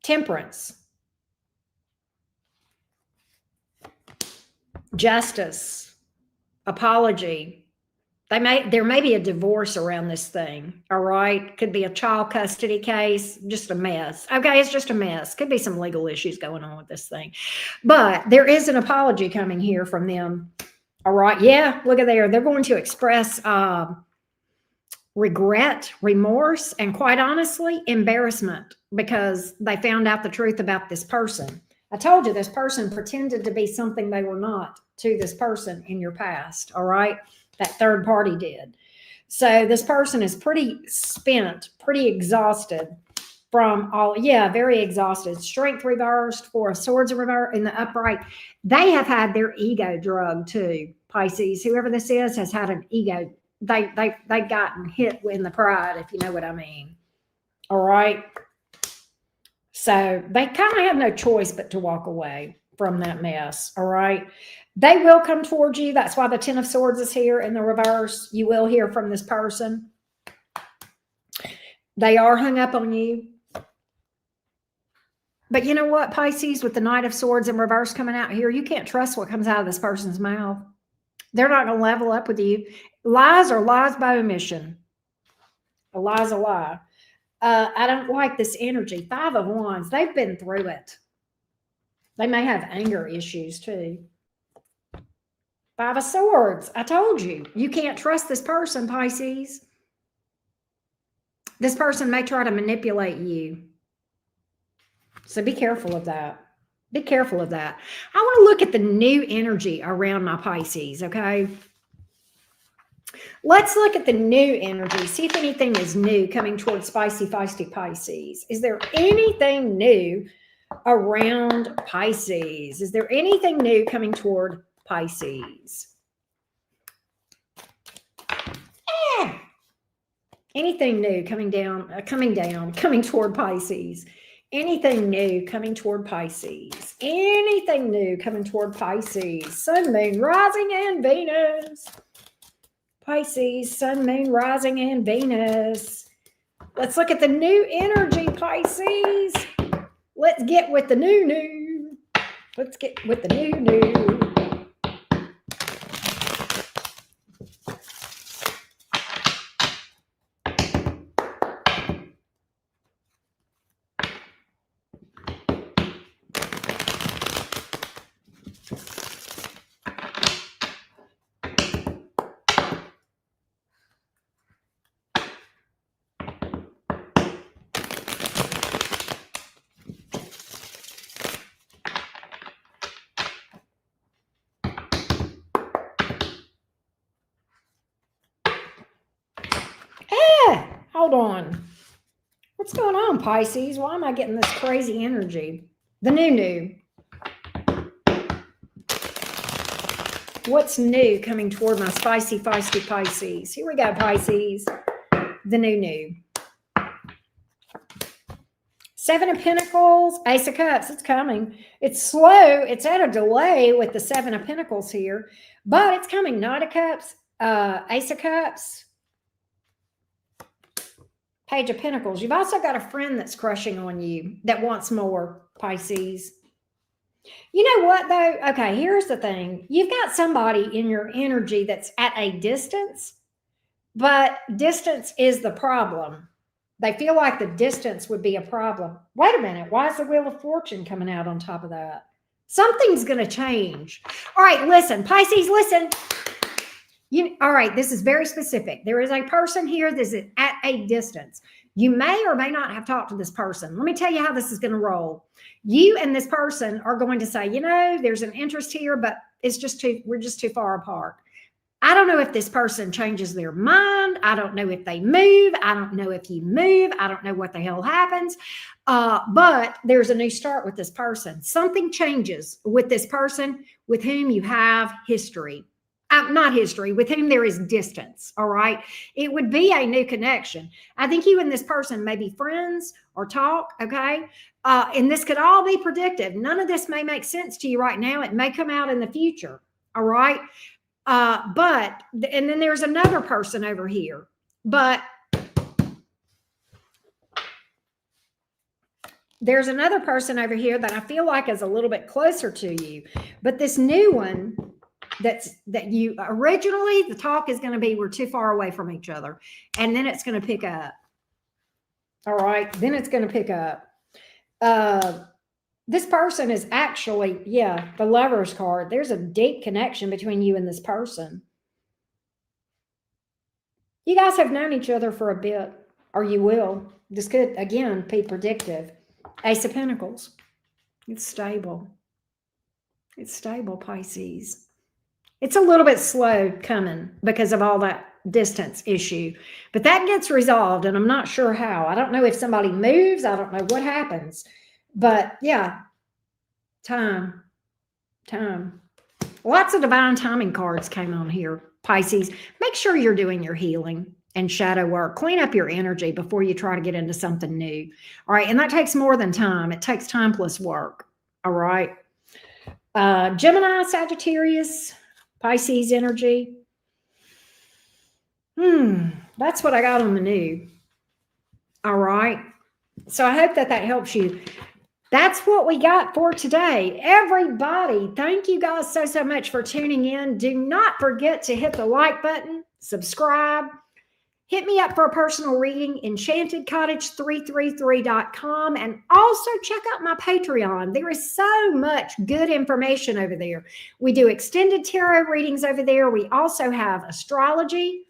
Temperance. Justice, apology. There may be a divorce around this thing. All right. Could be a child custody case, just a mess. Okay. It's just a mess. Could be some legal issues going on with this thing, but there is an apology coming here from them. All right. Yeah. Look at there. They're going to express, regret, remorse, and quite honestly, embarrassment because they found out the truth about this person. I told you this person pretended to be something they were not to this person in your past. All right. That third party did. So this person is pretty spent, pretty exhausted from all. Yeah, very exhausted. Strength reversed, Four of Swords reversed in the upright. They have had their ego drugged too, Pisces. Whoever this is has had an ego. They've gotten hit in the pride, if you know what I mean. All right. So they kind of have no choice but to walk away from that mess. All right. They will come towards you. That's why the Ten of Swords is here in the reverse. You will hear from this person. They are hung up on you. But you know what, Pisces, with the Knight of Swords in reverse coming out here, you can't trust what comes out of this person's mouth. They're not going to level up with you. Lies are lies by omission. A lie is a lie. I don't like this energy. Five of Wands. They've been through it. They may have anger issues too. Five of Swords. I told you. You can't trust this person, Pisces. This person may try to manipulate you. So be careful of that. Be careful of that. I want to look at the new energy around my Pisces, okay? Let's look at the new energy. See if anything is new coming towards spicy, feisty Pisces. Is there anything new around Pisces? Is there anything new coming toward Pisces? Anything new coming toward Pisces? Anything new coming toward Pisces? Anything new coming toward Pisces? Sun, moon, rising, and Venus. Pisces, sun, moon, rising, and Venus. Let's look at the new energy, Pisces. Let's get with the new. Let's get with the new. Hold on. What's going on, Pisces? Why am I getting this crazy energy? The new. What's new coming toward my spicy, feisty Pisces? Here we go, Pisces. The new. Seven of Pentacles, Ace of Cups. It's coming. It's slow. It's at a delay with the Seven of Pentacles here, but it's coming. Knight of Cups, Ace of Cups, Page of Pentacles. You've also got a friend that's crushing on you that wants more, Pisces. You know what, though? Okay, here's the thing. You've got somebody in your energy that's at a distance, but distance is the problem. They feel like the distance would be a problem. Wait a minute. Why is the Wheel of Fortune coming out on top of that? Something's going to change. All right, listen, Pisces, listen. All right, this is very specific. There is a person here that is at a distance. You may or may not have talked to this person. Let me tell you how this is going to roll. You and this person are going to say, there's an interest here, but we're just too far apart. I don't know if this person changes their mind. I don't know if they move. I don't know if you move. I don't know what the hell happens. But there's a new start with this person. Something changes with this person with whom you have history. Not history, with whom there is distance, all right? It would be a new connection. I think you and this person may be friends or talk, okay? And this could all be predictive. None of this may make sense to you right now. It may come out in the future, all right? And then there's another person over here. But there's another person over here that I feel like is a little bit closer to you. But this new one, that you originally, the talk is going to be, we're too far away from each other. And then it's going to pick up. All right. Then it's going to pick up. This person is actually, the Lover's card. There's a deep connection between you and this person. You guys have known each other for a bit, or you will. This could, again, be predictive. Ace of Pentacles. It's stable. It's stable, Pisces. It's a little bit slow coming because of all that distance issue, but that gets resolved, and I'm not sure how. I don't know if somebody moves. I don't know what happens, but time. Lots of divine timing cards came on here, Pisces. Make sure you're doing your healing and shadow work. Clean up your energy before you try to get into something new. All right, and that takes more than time. It takes time plus work. All right. Gemini, Sagittarius, Pisces energy. That's what I got on the new. All right. So I hope that helps you. That's what we got for today. Everybody, thank you guys so much for tuning in. Do not forget to hit the like button, subscribe. Hit me up for a personal reading, enchantedcottage333.com, and also check out my Patreon. There is so much good information over there. We do extended tarot readings over there. We also have astrology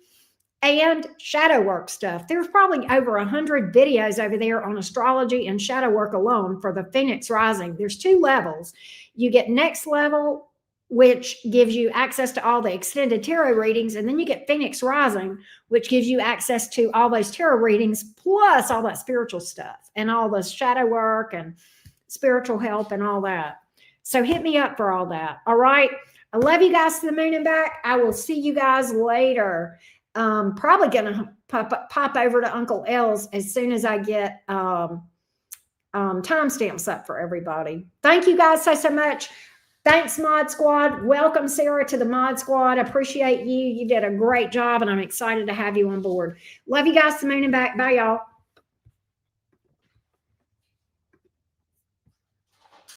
and shadow work stuff. There's probably over 100 videos over there on astrology and shadow work alone for the Phoenix Rising. There's 2 levels. You get next level, which gives you access to all the extended tarot readings. And then you get Phoenix Rising, which gives you access to all those tarot readings, plus all that spiritual stuff and all the shadow work and spiritual help and all that. So hit me up for all that. All right. I love you guys to the moon and back. I will see you guys later. Probably going to pop over to Uncle L's as soon as I get timestamps up for everybody. Thank you guys so much. Thanks, Mod Squad. Welcome, Sarah, to the Mod Squad. Appreciate you. You did a great job, and I'm excited to have you on board. Love you guys to the moon and back. Bye, y'all.